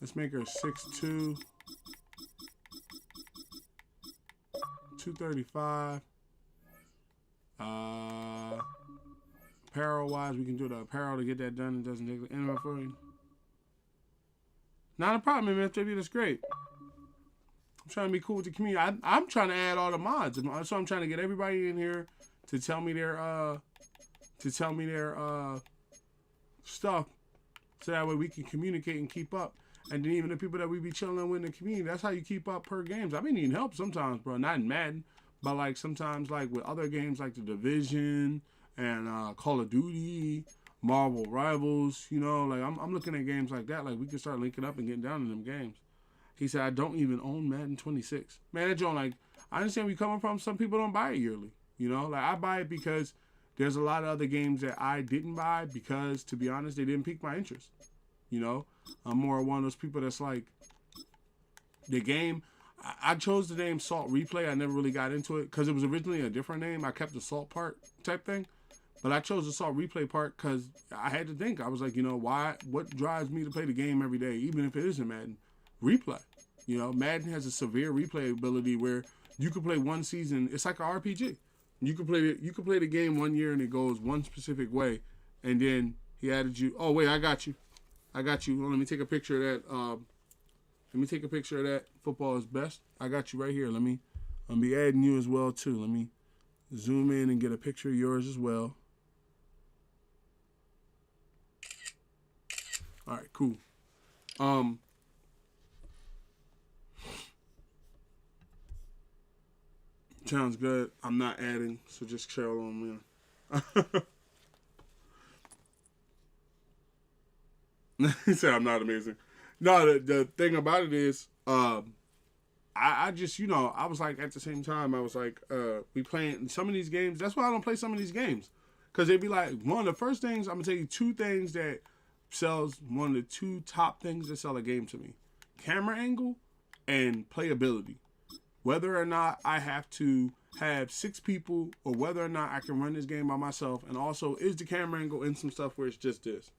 Let's make her 6'2", 235. Apparel wise, we can do the apparel to get that done. It doesn't take anyone for you. Not a problem, MFW. That's great. I'm trying to be cool with the community. I'm trying to add all the mods, so I'm trying to get everybody in here to tell me their stuff, so that way we can communicate and keep up. And then even the people that we be chilling with in the community, that's how you keep up per games. I've been needing help sometimes, bro. Not in Madden, but like sometimes like with other games like The Division and Call of Duty, Marvel Rivals, you know, like I'm looking at games like that. Like we can start linking up and getting down in them games. He said, I don't even own Madden 26. Man, that joint, like, I understand where you're coming from. Some people don't buy it yearly. You know, like I buy it because there's a lot of other games that I didn't buy because, to be honest, they didn't pique my interest. You know, I'm more one of those people that's like, the game, I chose the name Salt Replay. I never really got into it because it was originally a different name. I kept the Salt part type thing. But I chose the Salt Replay part because I had to think. I was like, you know, what drives me to play the game every day, even if it isn't Madden? Replay. You know, Madden has a severe replay ability where you could play one season. It's like an RPG. You could play the game 1 year and it goes one specific way, and then he added you. Oh wait, I got you. Well, let me take a picture of that. Football is best. I got you right here. I'll be adding you as well too. Let me zoom in and get a picture of yours as well. All right, cool. Sounds good. I'm not adding, so just chill on me. He said I'm not amazing. No, the thing about it is, I just, you know, I was like, at the same time, I was like, we playing some of these games. That's why I don't play some of these games. Because they'd be like, one of the first things, I'm going to tell you two things that sells, one of the two top things that sell a game to me. Camera angle and playability. Whether or not I have to have 6 people or whether or not I can run this game by myself. And also, is the camera angle in some stuff where it's just this?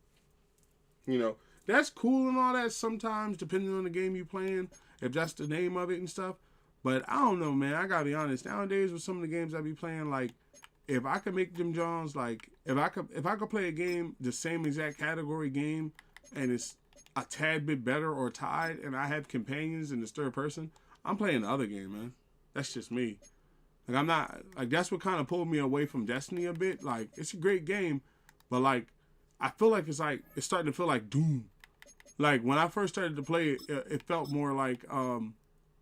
You know, that's cool and all that sometimes, depending on the game you're playing, if that's the name of it and stuff. But I don't know, man. I gotta be honest. Nowadays, with some of the games I be playing, like, if I could make them Johns, like, if I could play a game, the same exact category game, and it's a tad bit better or tied, and I have companions in this third person, I'm playing the other game, man. That's just me. Like, I'm not, like, that's what kind of pulled me away from Destiny a bit. Like, it's a great game, but, like, I feel like it's starting to feel like Doom. Like, when I first started to play it, it felt more like,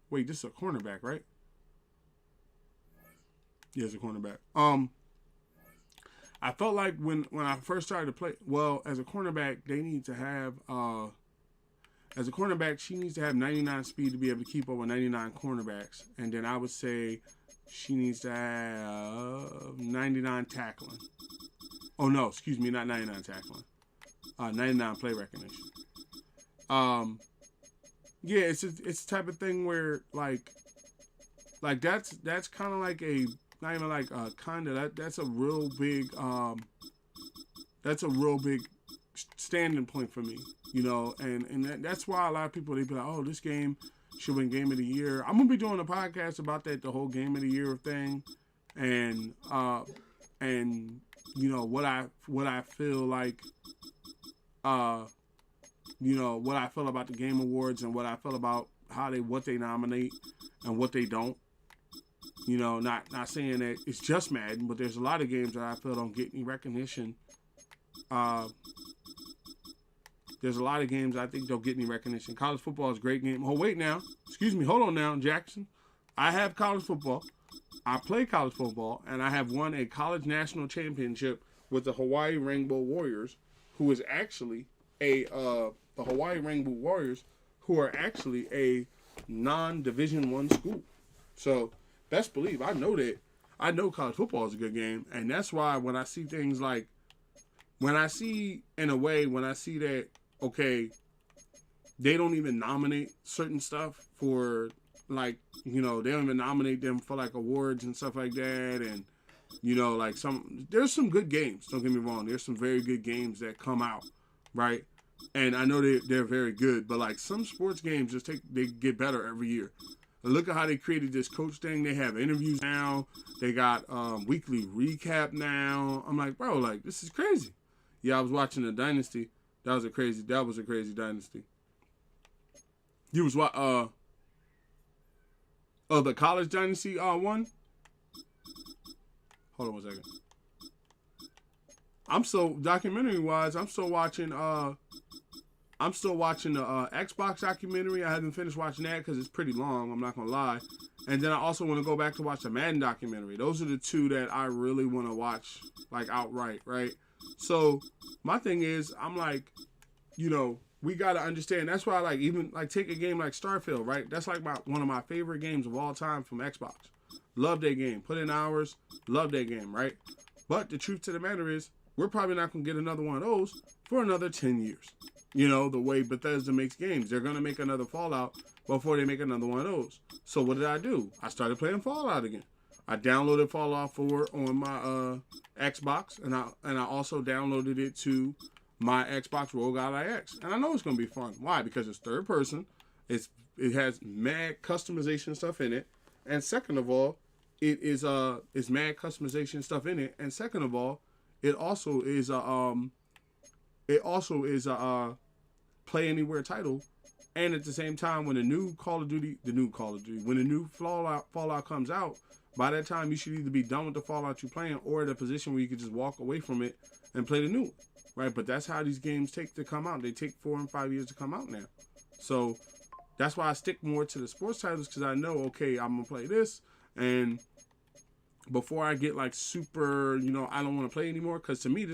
wait, this is a cornerback, right? Yeah, it's a cornerback. I felt like when I first started to play, well, as a cornerback, they need to have, as a cornerback, she needs to have 99 speed to be able to keep up with 99 cornerbacks. And then I would say she needs to have 99 tackling. Oh, no, excuse me, not 99 tackling. 99 play recognition. Yeah, it's a type of thing where, like that's kind of like a, not even like kind of, that's a real big standing point for me, you know, and that's why a lot of people, they be like, oh, this game should win Game of the Year. I'm gonna be doing a podcast about that, the whole Game of the Year thing, and you know what I feel like, you know what I feel about the Game Awards and what I feel about what they nominate and what they don't. You know, not saying that it's just Madden, but there's a lot of games that I feel don't get any recognition. There's a lot of games I think don't get any recognition. College football is a great game. Oh, wait now. Excuse me. Hold on now, Jackson. I have college football. I play college football, and I have won a college national championship with the Hawaii Rainbow Warriors, who is actually the Hawaii Rainbow Warriors, who are actually a non-Division I school. So, best believe, I know college football is a good game, and that's why when I see things like, when I see that, okay, they don't even nominate certain stuff for, like, you know, they don't even nominate them for, like, awards and stuff like that, and, you know, like, there's some good games, don't get me wrong, there's some very good games that come out, right, and I know they're very good, but, like, some sports games they get better every year. And look at how they created this coach thing. They have interviews now. They got weekly recap now. I'm like, bro, like, this is crazy. Yeah, I was watching the Dynasty. That was a crazy Dynasty. You was what? The College Dynasty one. Hold on 1 second. Documentary wise, I'm still watching the Xbox documentary. I haven't finished watching that because it's pretty long. I'm not gonna lie. And then I also want to go back to watch the Madden documentary. Those are the two that I really want to watch, like, outright, right? So my thing is, I'm like, you know, we got to understand. That's why I like, even like, take a game like Starfield, right? That's like one of my favorite games of all time from Xbox. Love that game. Put in hours. Love that game, right? But the truth to the matter is, we're probably not going to get another one of those for another 10 years. You know, the way Bethesda makes games. They're going to make another Fallout before they make another one of those. So what did I do? I started playing Fallout again. I downloaded Fallout 4 on my Xbox, and I also downloaded it to my Xbox Rogue Ally X. And I know it's going to be fun. Why? Because it's third person. It has mad customization stuff in it. And second of all, it's mad customization stuff in it. And second of all, it also is a play anywhere title. And at the same time, when the new when the new Fallout comes out, by that time you should either be done with the Fallout you're playing or at a position where you could just walk away from it and play the new one, right? But that's how these games take to come out. They take 4 and 5 years to come out now. So that's why I stick more to the sports titles, because I know, okay, I'm gonna play this, and before I get like super, I don't want to play anymore. Because to me,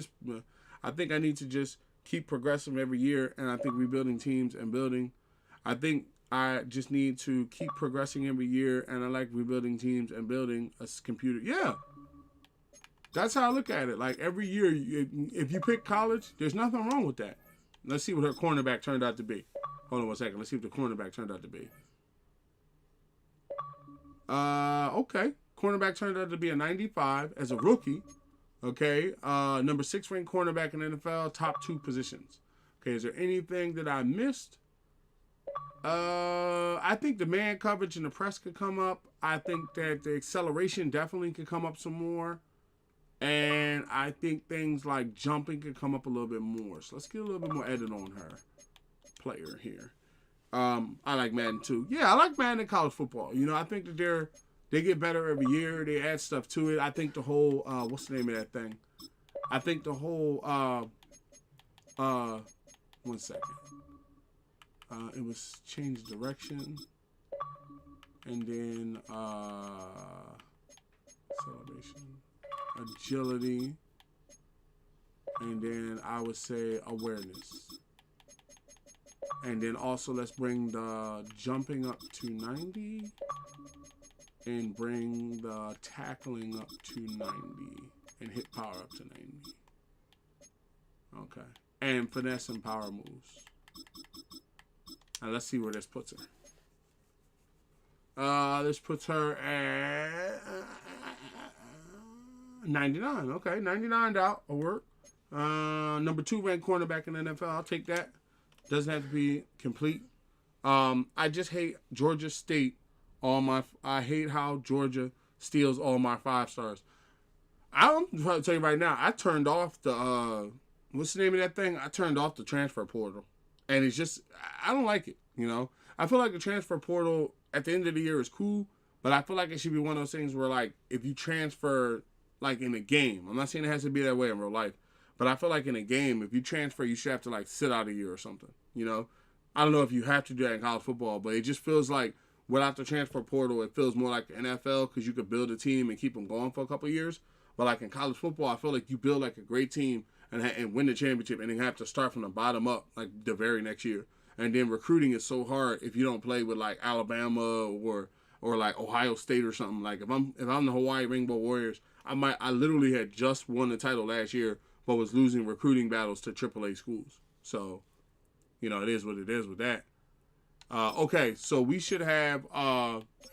I think I need to just keep progressing every year, and I think rebuilding teams and building. I think I just need to keep progressing every year, and I like rebuilding teams and building a computer. Yeah, that's how I look at it. Like every year, if you pick college, there's nothing wrong with that. Let's see what her cornerback turned out to be. Hold on one second. Let's see what the cornerback turned out to be. Okay. Cornerback turned out to be a 95 as a rookie. Okay. Number 6 ranked cornerback in the NFL, top 2 positions. Okay. Is there anything that I missed? I think the man coverage and the press could come up. I think that the acceleration definitely could come up some more. And I think things like jumping could come up a little bit more. So let's get a little bit more edit on her player here. I like Madden too. Yeah, I like Madden in college football. I think that they get better every year. They add stuff to it. I think the whole what's the name of that thing? I think the whole 1 second. It was change direction, and then acceleration, agility, and then I would say awareness. And then also let's bring the jumping up to 90 and bring the tackling up to 90 and hit power up to 90. Okay. And finesse and power moves. And let's see where this puts her. This puts her at 99. Okay, 99 out of work. Number 2 ranked cornerback in the NFL. I'll take that. Doesn't have to be complete. I just hate Georgia State. I hate how Georgia steals all my 5 stars. I'm trying to tell you right now, I turned off the what's the name of that thing? I turned off the transfer portal. And it's just, I don't like it, I feel like the transfer portal at the end of the year is cool, but I feel like it should be one of those things where, like, if you transfer, like, in a game, I'm not saying it has to be that way in real life, but I feel like in a game, if you transfer, you should have to, like, sit out a year or something, I don't know if you have to do that in college football, but it just feels like without the transfer portal, it feels more like the NFL, because you could build a team and keep them going for a couple of years. But, like, in college football, I feel like you build, like, a great team and win the championship, and then have to start from the bottom up, like, the very next year. And then recruiting is so hard if you don't play with, like, Alabama or like Ohio State or something. Like, if I'm the Hawaii Rainbow Warriors, I literally had just won the title last year, but was losing recruiting battles to AAA schools. So, it is what it is with that. Okay, so we should have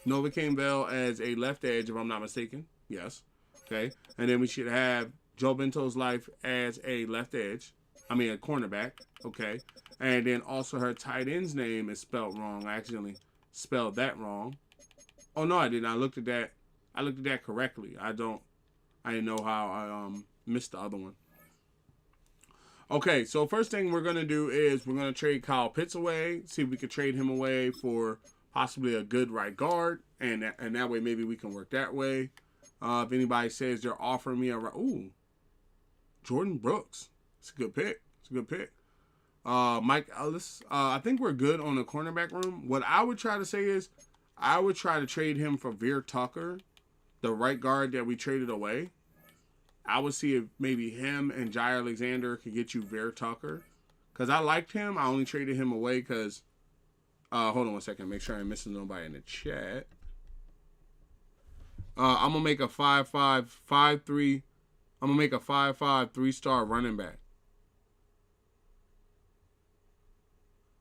Nova Campbell as a left edge, if I'm not mistaken. Yes. Okay. And then we should have Joe Bento's life as a left edge. I mean, a cornerback. Okay. And then also her tight end's name is spelled wrong. I accidentally spelled that wrong. Oh, no, I didn't. I looked at that correctly. I didn't know how I missed the other one. Okay, so first thing we're going to do is we're going to trade Kyle Pitts away. See if we can trade him away for possibly a good right guard. And that way maybe we can work that way. If anybody says they're offering me Jordan Brooks. It's a good pick. Mike Ellis. I think we're good on the cornerback room. What I would try to say is I would try to trade him for Veer Tucker, the right guard that we traded away. I would see if maybe him and Jair Alexander could get you Veer Tucker. Because I liked him. I only traded him away because... hold on one second. Make sure I'm missing nobody in the chat. I'm going to make a 5-5, 5-3 I'm going to make a 5'5", 3-star running back.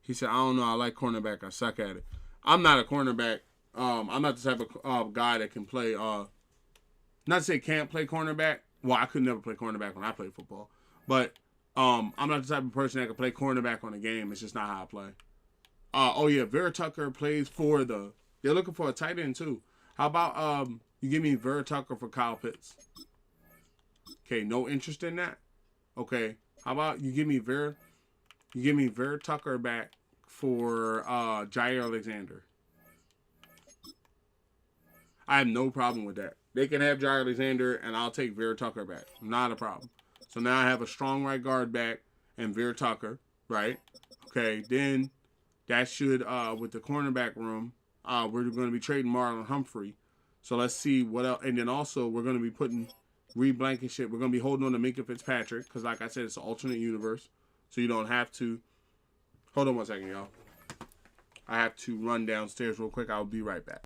He said, I don't know. I like cornerback. I suck at it. I'm not a cornerback. I'm not the type of guy that can play. Not to say can't play cornerback. Well, I could never play cornerback when I played football. But I'm not the type of person that can play cornerback on a game. It's just not how I play. Oh, yeah. Vera Tucker plays for the... They're looking for a tight end, too. How about you give me Vera Tucker for Kyle Pitts? Okay, no interest in that? Okay. How about you give me Vera Tucker back for Jair Alexander? I have no problem with that. They can have Jair Alexander, and I'll take Vera Tucker back. Not a problem. So now I have a strong right guard back and Vera Tucker, right? Okay, then that should, with the cornerback room, we're going to be trading Marlon Humphrey. So let's see what else. And then also, we're going to be putting Reed Blankenship. We're going to be holding on to Minka Fitzpatrick because, like I said, it's an alternate universe. So you don't have to. Hold on one second, y'all. I have to run downstairs real quick. I'll be right back.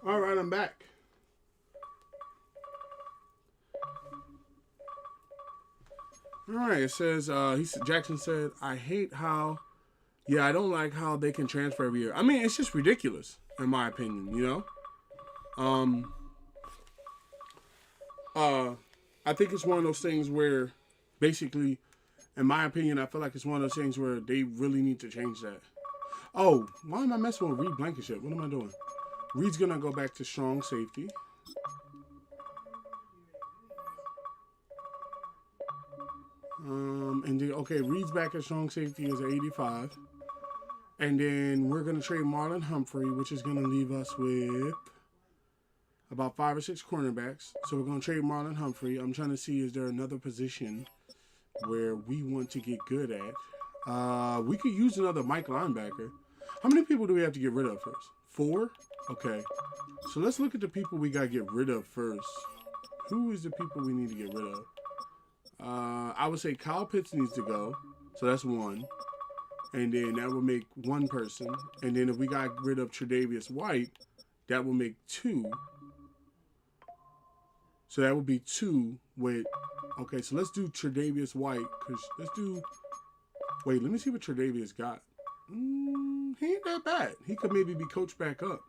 All right, I'm back. All right, it says, Jackson said, I hate how, yeah, I don't like how they can transfer every year. I mean, it's just ridiculous, in my opinion, you know? I think it's one of those things where, basically, in my opinion, I feel like it's one of those things where they really need to change that. Oh, why am I messing with Reed Blankenship? What am I doing? Reed's going to go back to strong safety. And then, okay, Reed's back at strong safety is 85. And then we're going to trade Marlon Humphrey, which is going to leave us with about 5 or 6 cornerbacks. So we're going to trade Marlon Humphrey. I'm trying to see, is there another position where we want to get good at? We could use another Mike linebacker. How many people do we have to get rid of first? 4? Okay. So let's look at the people we got to get rid of first. Who is the people we need to get rid of? I would say Kyle Pitts needs to go. So that's 1. And then that would make 1 person. And then if we got rid of Tre'Davious White, that would make 2. So that would be 2 with... Okay, so let's do Tre'Davious White. Because let's do... Wait, let me see what Tre'Davious got. He ain't that bad. He could maybe be coached back up.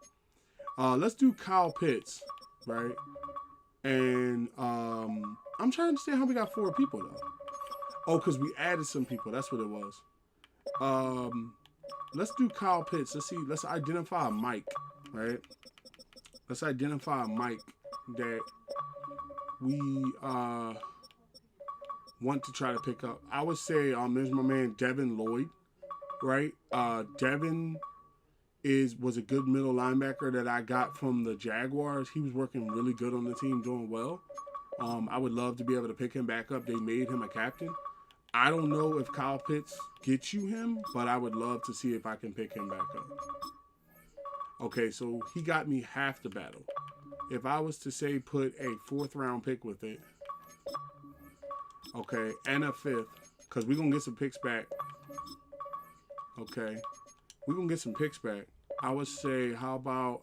Let's do Kyle Pitts, right? And I'm trying to see how we got 4 people, though. Oh, because we added some people. That's what it was. Let's do Kyle Pitts. Let's see. Let's identify a Mike, right? Let's identify a Mike that we want to try to pick up. I would say there's my man Devin Lloyd, right? Devin was a good middle linebacker that I got from the Jaguars. He was working really good on the team, doing well. I would love to be able to pick him back up. They made him a captain. I don't know if Kyle Pitts gets you him, but I would love to see if I can pick him back up. Okay, so he got me half the battle. If I was to say put a 4th round pick with it, okay, and a 5th, because we're going to get some picks back. Okay, we're going to get some picks back. I would say, how about,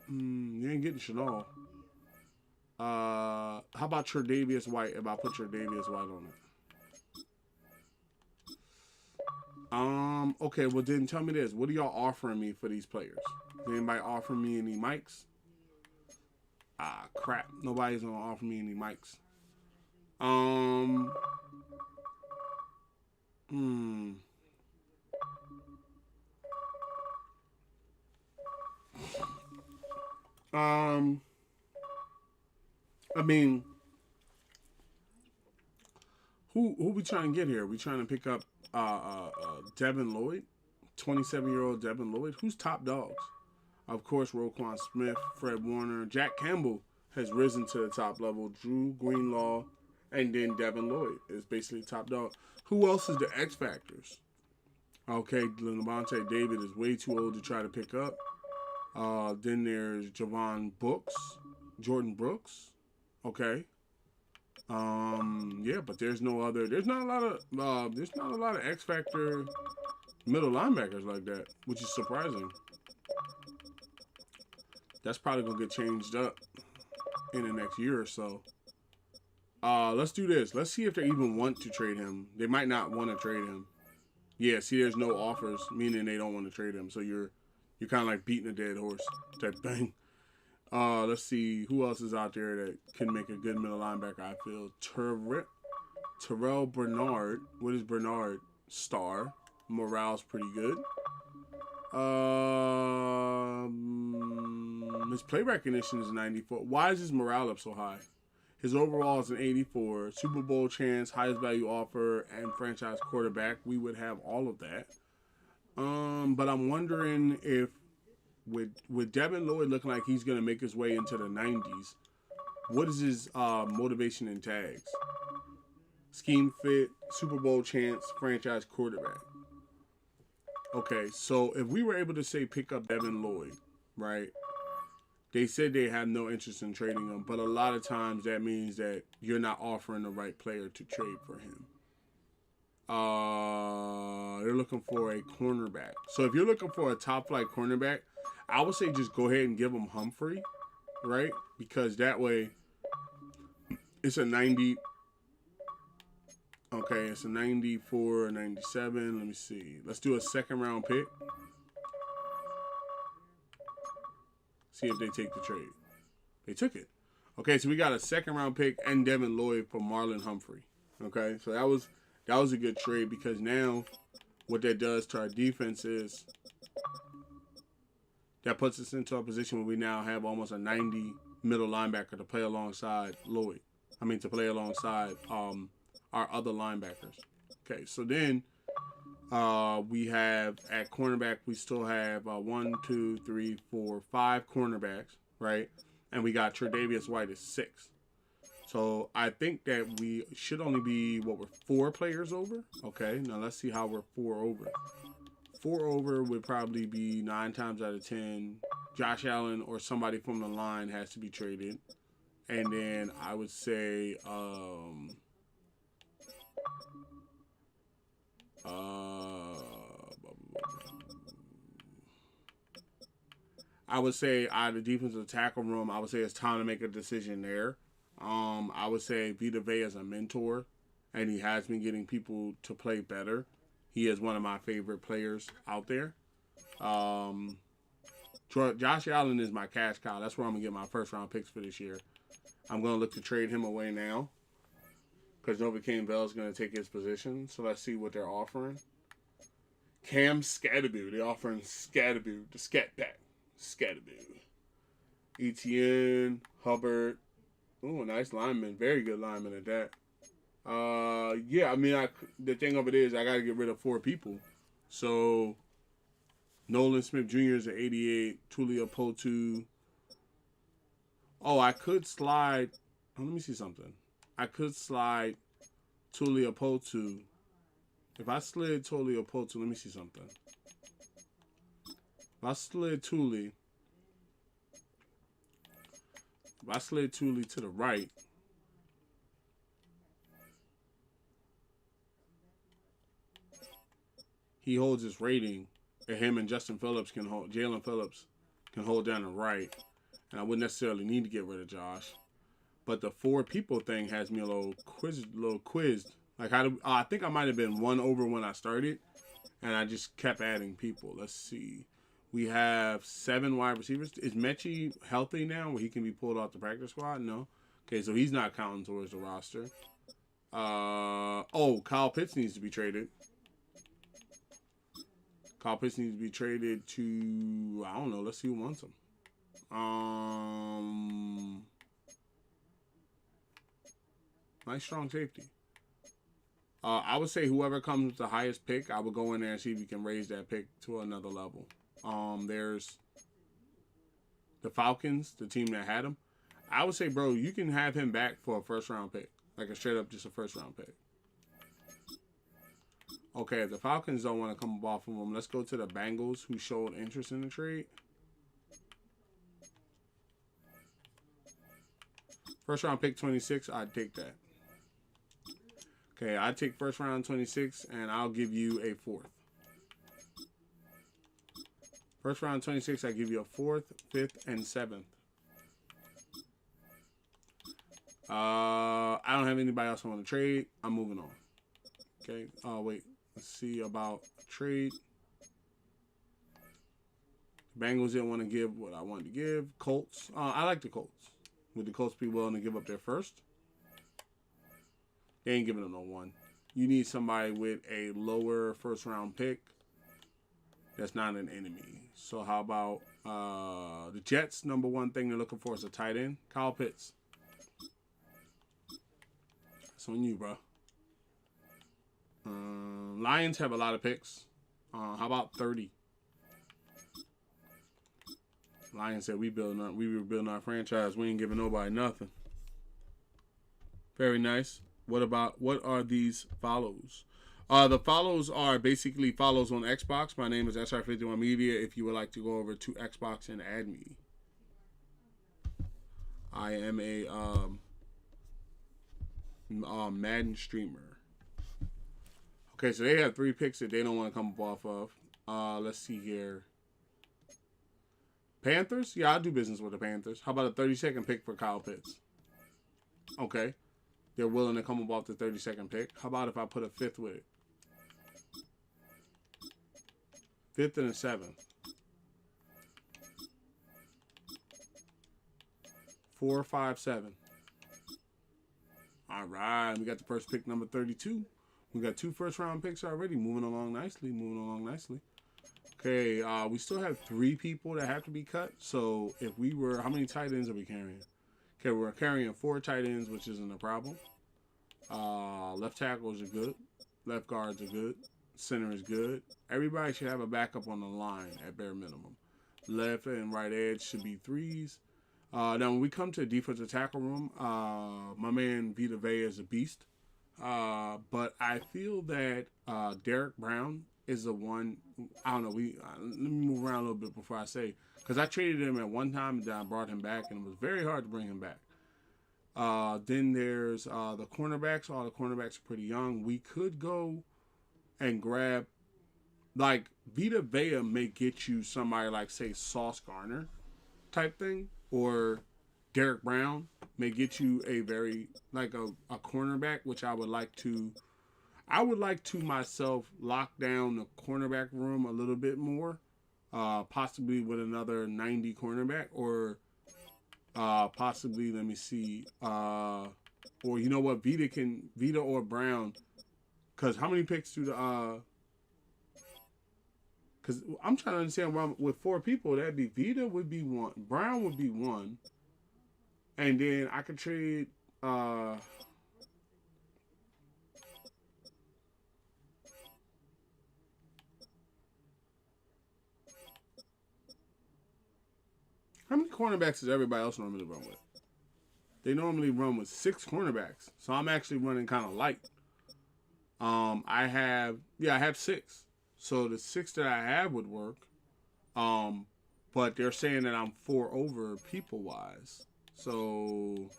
you ain't getting Chanel. How about Tre'Davious White if I put Tre'Davious White on it? Okay, well then tell me this. What are y'all offering me for these players? Is anybody offering me any mics? Ah, crap. Nobody's gonna offer me any mics. I mean, who we trying to get here? We trying to pick up Devin Lloyd, 27-year-old Devin Lloyd. Who's top dogs? Of course, Roquan Smith, Fred Warner, Jack Campbell has risen to the top level. Drew Greenlaw, and then Devin Lloyd is basically top dog. Who else is the X Factors? Okay, Levante David is way too old to try to pick up. Then there's Jordan Brooks. Okay. Yeah, but there's not a lot of X Factor middle linebackers like that, which is surprising. That's probably gonna get changed up in the next year or so. Let's do this. Let's see if they even want to trade him. They might not want to trade him. Yeah, see, there's no offers, meaning they don't want to trade him. So you're kind of like beating a dead horse type thing. Let's see who else is out there that can make a good middle linebacker. I feel Terrell Bernard. What is Bernard? Star. Morale's pretty good. His play recognition is 94. Why is his morale up so high? His overall is an 84. Super Bowl chance, highest value offer, and franchise quarterback. We would have all of that. But I'm wondering if with Devin Lloyd looking like he's going to make his way into the 90s, what is his motivation and tags? Scheme fit, Super Bowl chance, franchise quarterback. Okay, so if we were able to say pick up Devin Lloyd, right? They said they have no interest in trading him, but a lot of times that means that you're not offering the right player to trade for him. They're looking for a cornerback. So if you're looking for a top flight cornerback, I would say just go ahead and give him Humphrey, right? Because that way it's a 90. Okay, it's a 94, 97. Let me see. Let's do a 2nd round pick. See if they take the trade. They took it. Okay, so we got a 2nd round pick and Devin Lloyd for Marlon Humphrey. Okay, so that was a good trade because now what that does to our defense is that puts us into a position where we now have almost a 90 middle linebacker to play alongside Lloyd. I mean, to play alongside our other linebackers. Okay, so then we have at cornerback, we still have 5 cornerbacks, right? And we got Tre'Davious White at 6. So I think that we should only be, we're 4 players over? Okay, now let's see how we're 4 over. 4 over would probably be 9 times out of 10. Josh Allen or somebody from the line has to be traded. And then I would say, out of the defensive tackle room, I would say it's time to make a decision there. I would say Vita Vea is a mentor, and he has been getting people to play better. He is one of my favorite players out there. Josh Allen is my cash cow. That's where I'm going to get my 1st round picks for this year. I'm going to look to trade him away now because Nova Kane Bell is going to take his position. So let's see what they're offering. Cam Scatterboo. They're offering Scatterboo, the Scat Pack. Scatterboo. Etienne, Hubbard. Ooh, nice lineman. Very good lineman at that. Yeah, I mean, the thing of it is I got to get rid of 4 people. So, Nolan Smith Jr. is an 88. Tulia Potu. Oh, I could slide. Oh, let me see something. I could slide Tuliapotu. If I slid Tuliapotu, let me see something. If I slid Tuli to the right, he holds his rating, and him and Jalen Phillips can hold down the right, and I wouldn't necessarily need to get rid of Josh. But the 4 people thing has me a little quizzed. Like, I think I might have been 1 over when I started, and I just kept adding people. Let's see. We have 7 wide receivers. Is Mechie healthy now where he can be pulled off the practice squad? No. Okay, so he's not counting towards the roster. Kyle Pitts needs to be traded. Kyle Pitts needs to be traded to, I don't know. Let's see who wants him. Nice strong safety. I would say whoever comes with the highest pick, I would go in there and see if you can raise that pick to another level. There's the Falcons, the team that had him. I would say, bro, you can have him back for a first-round pick. Like a straight-up just a first-round pick. Okay, if the Falcons don't want to come off of him, let's go to the Bengals, who showed interest in the trade. First-round pick 26, I'd take that. Okay, I take first round 26, and I'll give you a 4th. First round 26, I give you a 4th, 5th, and 7th. I don't have anybody else I want to trade. I'm moving on. Okay. Oh wait, let's see about trade. Bengals didn't want to give what I wanted to give. Colts. I like the Colts. Would the Colts be willing to give up their first? They ain't giving them no 1. You need somebody with a lower first round pick that's not an enemy. So how about the Jets? Number 1 thing they're looking for is a tight end. Kyle Pitts. That's on you, bro. Lions have a lot of picks. How about 30? Lions said we were building our franchise. We ain't giving nobody nothing. Very nice. What are these follows? The follows are basically follows on Xbox. My name is SR51 Media. If you would like to go over to Xbox and add me. I am a Madden streamer. Okay, so they have 3 picks that they don't want to come off of. Let's see here. Panthers? Yeah, I'll do business with the Panthers. How about a 32nd pick for Kyle Pitts? Okay. They're willing to come off the 32nd pick. How about if I put a 5th with it? 5th and a 7th. 4, 5, 7. All right. We got the first pick, number 32. We got 2 first-round picks already. Moving along nicely. Okay, we still have 3 people that have to be cut. So if we were, how many tight ends are we carrying? Okay, we're carrying 4 tight ends, which isn't a problem. Left tackles are good. Left guards are good. Center is good. Everybody should have a backup on the line at bare minimum. Left and right edge should be 3s. Now, when we come to the defensive tackle room, my man Vita Vea is a beast. But I feel that Derek Brown is the one. I don't know. Let me move around a little bit before I say, because I traded him at one time and then I brought him back, and it was very hard to bring him back. Then there's the cornerbacks. All the cornerbacks are pretty young. We could go and grab, like, Vita Vea may get you somebody like, say, Sauce Garner type thing, or Derek Brown may get you a very, like, a cornerback, which I would like to myself lock down the cornerback room a little bit more, possibly with another 90 cornerback, or possibly, let me see, or you know what, Vita or Brown, because how many picks do the, because I'm trying to understand, with 4 people, that'd be Vita would be 1, Brown would be 1, and then I could trade, how many cornerbacks does everybody else normally run with? They normally run with 6 cornerbacks, so I'm actually running kind of light. I have 6, so the 6 that I have would work. But they're saying that I'm 4 over people wise. So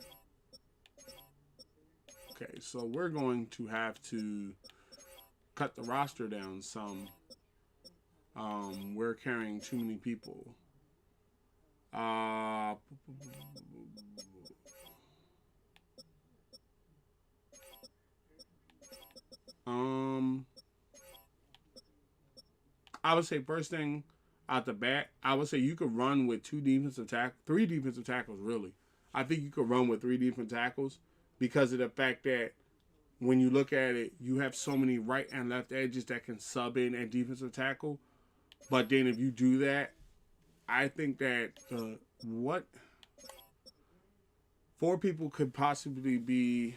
okay, so we're going to have to cut the roster down some. We're carrying too many people. I would say first thing out the bat, I would say you could run with 3 defensive tackles, really. I think you could run with 3 defensive tackles because of the fact that when you look at it, you have so many right and left edges that can sub in at defensive tackle. But then if you do that, I think that 4 people could possibly be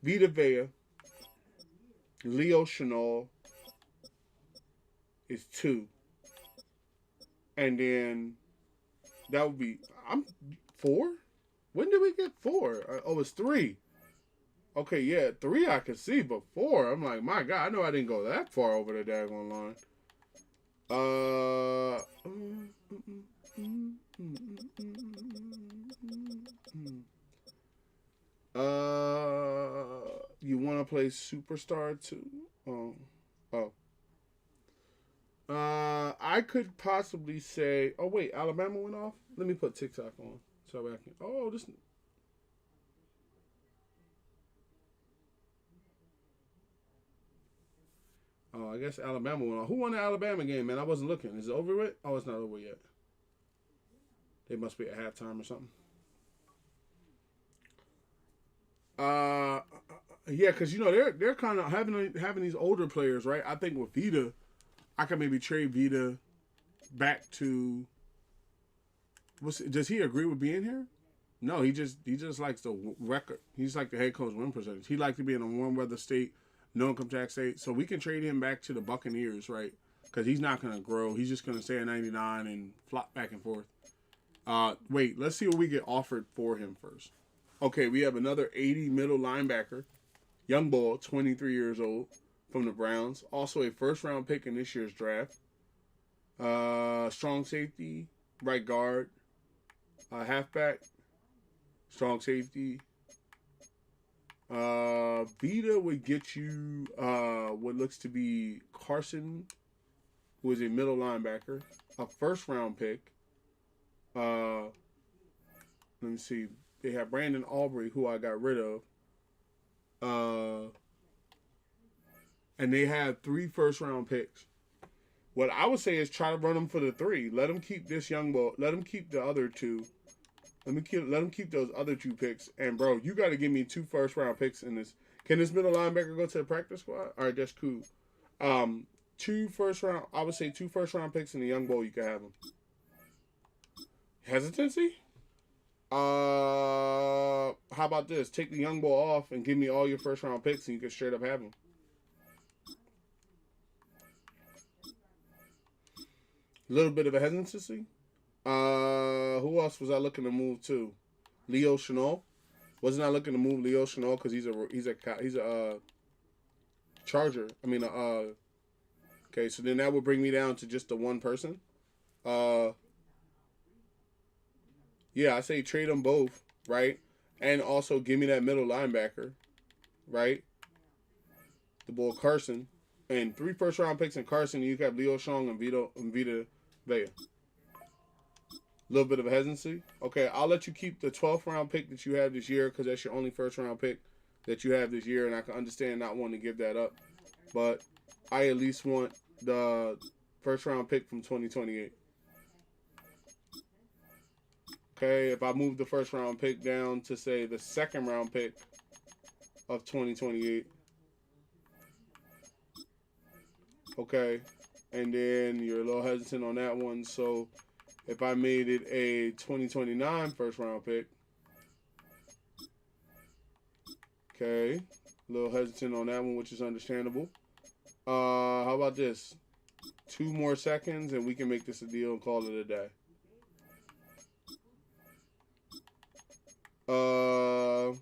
Vita Vea, Leo Chenal is 2. And then that would be 4? When did we get 4? It's 3. Okay, yeah, 3 I could see, but 4, I'm like, my God, I know I didn't go that far over the daggone line. You want to play Superstar too? I could possibly say. Oh wait, Alabama went off. Let me put TikTok on so I can. Oh, this. Oh, I guess Alabama went off. Who won the Alabama game, man? I wasn't looking. Is it over with? Oh, it's not over yet. They must be at halftime or something. Yeah, because they're kind of having these older players, right? I think with Vita, I could maybe trade Vita back to. Does he agree with being here? No, he just likes the record. He's like the head coach win percentage. He likes to be in a warm weather state, no income tax state. So we can trade him back to the Buccaneers, right? Because he's not going to grow. He's just going to stay at 99 and flop back and forth. Wait, let's see what we get offered for him first. Okay, we have another 80 middle linebacker, young ball, 23 years old, from the Browns. Also a first-round pick in this year's draft. Strong safety, right guard, halfback, strong safety. Vita would get you what looks to be Carson, who is a middle linebacker, a first-round pick. Let me see. They have Brandon Aubrey, who I got rid of. And they have 3 first-round picks. What I would say is try to run them for the 3. Let them keep this young ball. Let them keep the other 2. Let them keep those other 2 picks. And, bro, you got to give me 2 first-round picks in this. Can this middle linebacker go to the practice squad? All right, that's cool. 2 first-round. I would say 2 first-round picks in the young bowl. You can have them. Hesitancy? How about this? Take the young ball off and give me all your first-round picks, and you can straight up have them. A little bit of a hesitancy. Who else was I looking to move to? Leo Chenal. Wasn't I looking to move Leo Chenal because he's a Charger. I mean, okay. So then that would bring me down to just the one person. Yeah, I say trade them both, right? And also give me that middle linebacker, right? The boy Carson. And 3 first-round picks in Carson. You have Leo Shong and Vita Vea. A little bit of a hesitancy. Okay, I'll let you keep the 12th round pick that you have this year because that's your only first-round pick that you have this year, and I can understand not wanting to give that up. But I at least want the first-round pick from 2028. Okay, if I move the first-round pick down to, say, the second-round pick of 2028. Okay, and then you're a little hesitant on that one. So if I made it a 2029 first-round pick. Okay, a little hesitant on that one, which is understandable. How about this? 2 more seconds, and we can make this a deal and call it a day. Uh,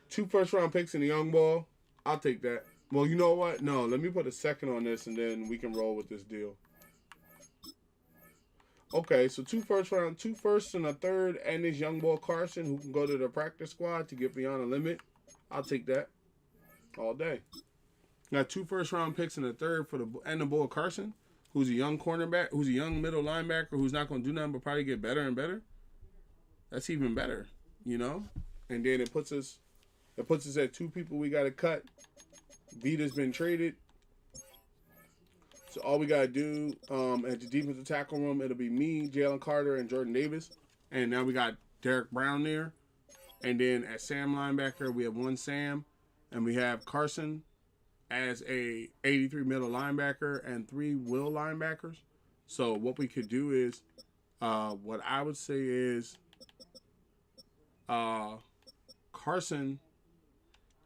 2 first-round picks in the young ball. I'll take that. Well, you know what? No, let me put a second on this, and then we can roll with this deal. Okay, so 2 firsts and a third, and this young boy Carson who can go to the practice squad to get beyond the limit. I'll take that all day. Got 2 first-round picks and a third for the boy Carson, who's a young cornerback, who's a young middle linebacker, who's not going to do nothing but probably get better and better. That's even better, you know. And then it puts us at 2 people we got to cut. Vita's been traded. So all we got to do at the defensive tackle room, it'll be me, Jalen Carter, and Jordan Davis. And now we got Derek Brown there. And then at Sam linebacker, we have 1 Sam. And we have Carson as a 83 middle linebacker and 3 will linebackers. So what we could do is, what I would say is, Carson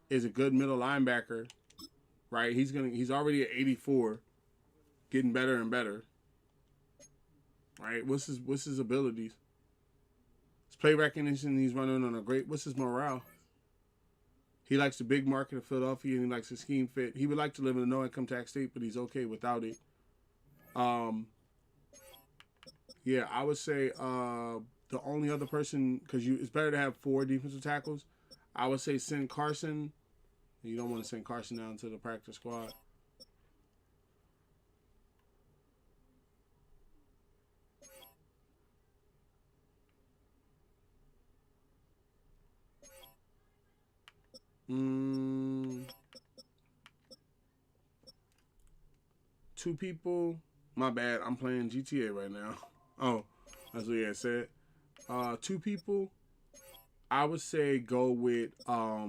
is a good middle linebacker, right? He's already at 84. Getting better and better. Right? What's his abilities? His play recognition, he's running on a great. What's his morale? He likes the big market of Philadelphia and he likes the scheme fit. He would like to live in a no income tax state, but he's okay without it. Yeah, I would say the only other person, because it's better to have 4 defensive tackles. I would say send Carson. You don't want to send Carson down to the practice squad. Two people. My bad. I'm playing GTA right now. Oh, that's what he had said. 2 people. I would say go with I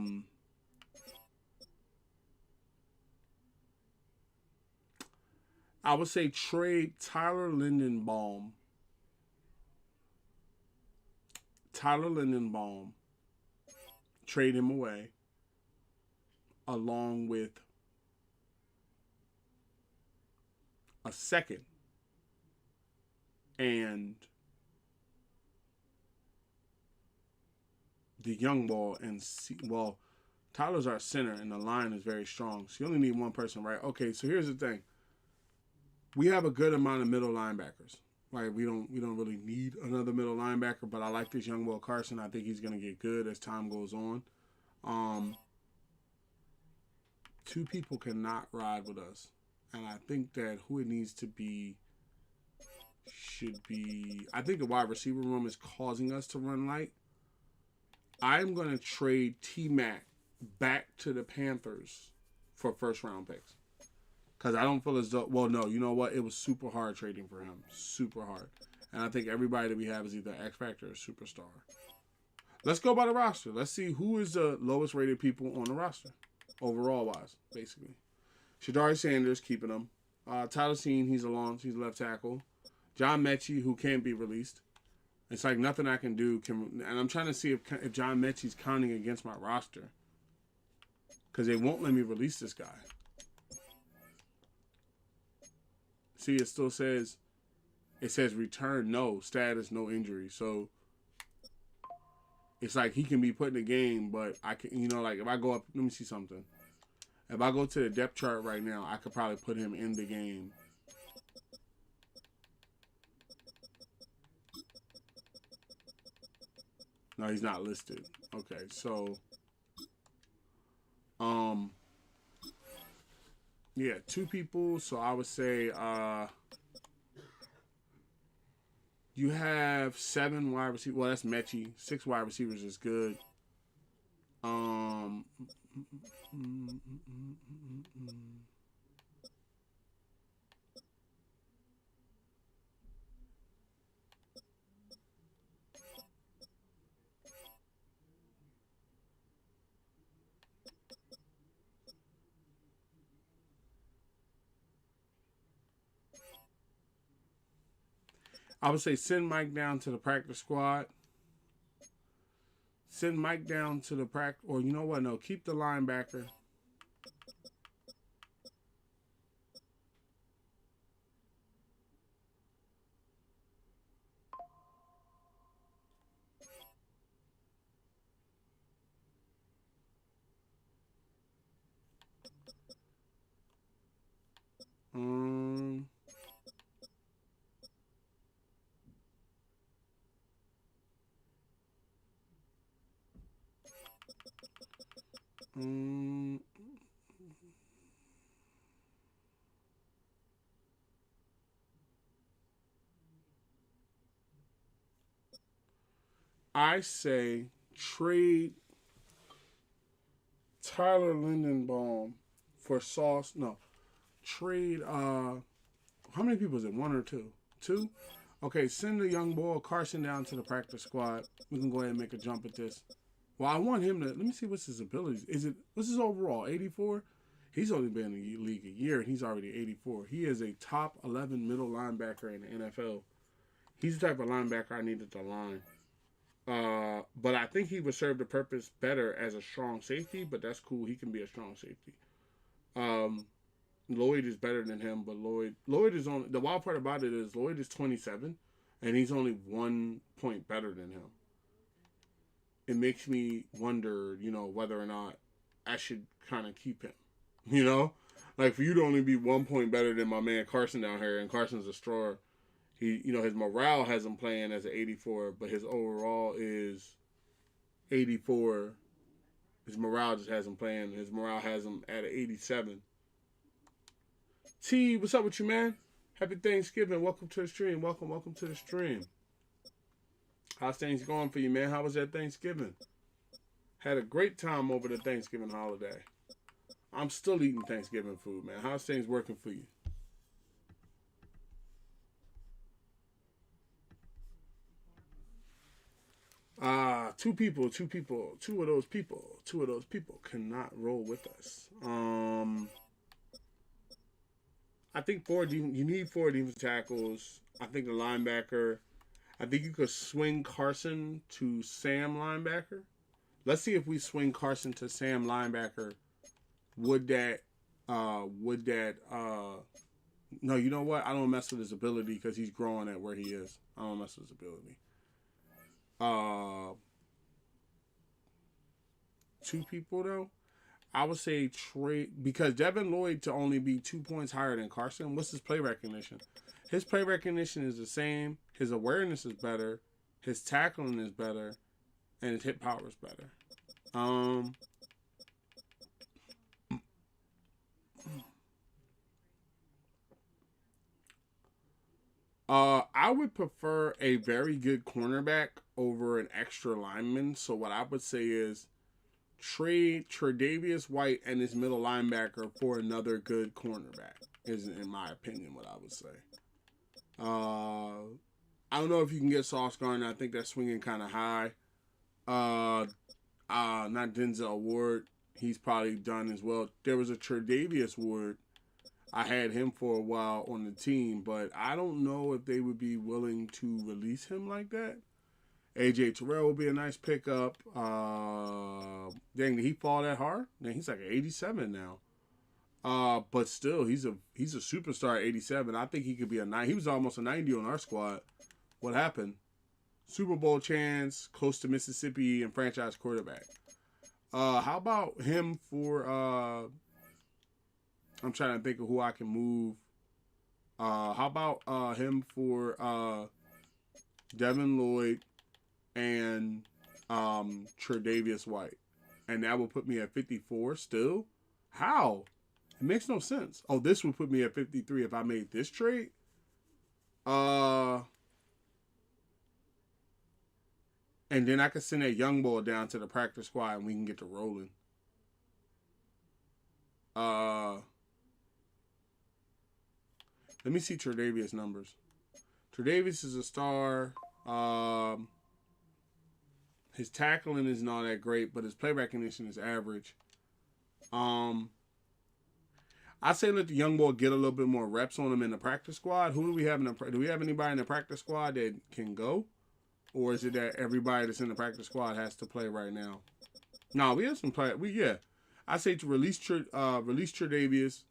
would say trade Tyler Lindenbaum. Trade him away. Along with a second and the young ball and Tyler's our center and the line is very strong. So you only need 1 person, right? Okay, so here's the thing. We have a good amount of middle linebackers. Right? We don't really need another middle linebacker, but I like this young Will Carson. I think he's gonna get good as time goes on. 2 people cannot ride with us. And I think that who it needs to be should be... I think the wide receiver room is causing us to run light. I'm going to trade T-Mac back to the Panthers for first-round picks. Because I don't feel as though... Well, no, you know what? It was super hard trading for him. Super hard. And I think everybody that we have is either X-Factor or Superstar. Let's go by the roster. Let's see who is the lowest rated people on the roster. Overall-wise, basically. Shadari Sanders, keeping him. Tyler Seen, he's a left tackle. John Mechie, who can't be released. It's like nothing I can do. And I'm trying to see if John Mechie's counting against my roster. Because they won't let me release this guy. See, it still says, return, no, status, no injury. So, it's like he can be put in the game, but I can, like if I go up, let me see something. If I go to the depth chart right now, I could probably put him in the game. No, he's not listed. Okay, so yeah, 2 people. So I would say you have 7 wide receivers. Well, that's Mechie. 6 wide receivers is good. I would say send Mike down to the practice squad. Send Mike down to the practice, or you know what? No, keep the linebacker. Um, um, I say trade Tyler Lindenbaum for Sauce. No, trade. How many people is it? One or two? Two. Okay, send the young boy Carson down to the practice squad. We can go ahead and make a jump at this. Well, I want him to. Let me see what's his abilities. What's his overall? 84. He's only been in the league a year and he's already 84. He is a top 11 middle linebacker in the NFL. He's the type of linebacker I needed to line. But I think he would serve the purpose better as a strong safety. But that's cool. He can be a strong safety. Um, Lloyd is better than him, but Lloyd is on. The wild part about it is Lloyd is 27, and he's only 1 point better than him. It makes me wonder, whether or not I should kind of keep him. You know, like for you to only be 1 point better than my man Carson down here, and Carson's a straw. His morale has him playing as an 84, but his overall is 84. His morale just has him playing. His morale has him at an 87. T, what's up with you, man? Happy Thanksgiving. Welcome to the stream. Welcome to the stream. How's things going for you, man? How was that Thanksgiving? Had a great time over the Thanksgiving holiday. I'm still eating Thanksgiving food, man. How's things working for you? Two of those people cannot roll with us. I think you need four defensive tackles. I think the linebacker. I think you could swing Carson to Sam linebacker. Let's see if we swing Carson to Sam linebacker. Would that? No, you know what? I don't mess with his ability because he's growing at where he is. I don't mess with his ability. Two people though. I would say trade because Devin Lloyd to only be 2 points higher than Carson. What's his play recognition? His play recognition is the same. His awareness is better. His tackling is better, and his hit power is better. I would prefer a very good cornerback over an extra lineman. So what I would say is trade Tre'Davious White and his middle linebacker for another good cornerback. Is in my opinion what I would say. I don't know if you can get Sauce Gardner. I think that's swinging kind of high. Not Denzel Ward. He's probably done as well. There was a Tre'Davious Ward. I had him for a while on the team, but I don't know if they would be willing to release him like that. AJ Terrell would be a nice pickup. Dang, did he fall that hard? Man, he's like an 87 now. But still, he's a superstar at 87. I think he could be a 90. He was almost a 90 on our squad. What happened? Super Bowl chance, close to Mississippi, and franchise quarterback. How about him for? I'm trying to think of who I can move. How about him for Devin Lloyd and Tre'Davious White, and that would put me at 54 still. How? It makes no sense. Oh, this would put me at 53 if I made this trade. And then I could send that young boy down to the practice squad and we can get to rolling. Let me see Tre'Davious numbers. Tre'Davious is a star. His tackling isn't all that great, but his play recognition is average. I say let the young boy get a little bit more reps on him in the practice squad. Who do we have do we have anybody in the practice squad that can go? Or is it that everybody that's in the practice squad has to play right now? No, we have some play. I say to release Tre'Davious,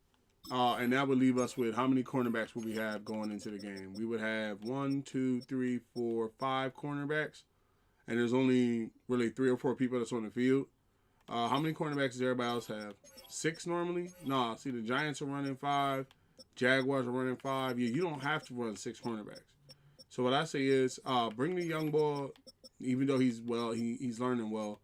and that would leave us with how many cornerbacks would we have going into the game? We would have 1, 2, 3, 4, 5 cornerbacks, and there's only really 3 or 4 people that's on the field. How many cornerbacks does everybody else have? 6 normally? No, see the Giants are running 5. Jaguars are running 5. Yeah, you don't have to run 6 cornerbacks. So what I say is, bring the young boy, even though he's learning well.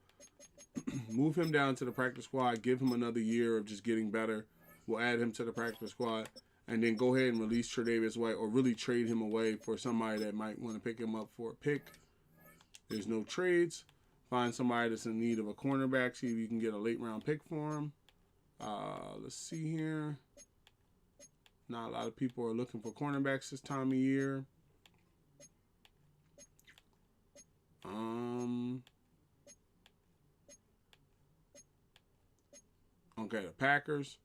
Move him down to the practice squad. Give him another year of just getting better. We'll add him to the practice squad, and then go ahead and release Tre'Davious White, or really trade him away for somebody that might want to pick him up for a pick. There's no trades. Find somebody that's in need of a cornerback. See if you can get a late round pick for him. Let's see here. Not a lot of people are looking for cornerbacks this time of year. Okay, the Packers.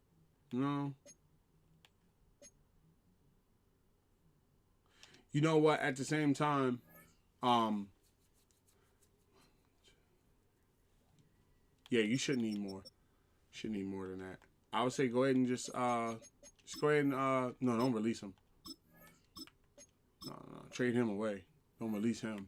No. You know what? At the same time, yeah, you shouldn't need more. Shouldn't need more than that. I would say go ahead and just go ahead and no, don't release him. No, trade him away. Don't release him.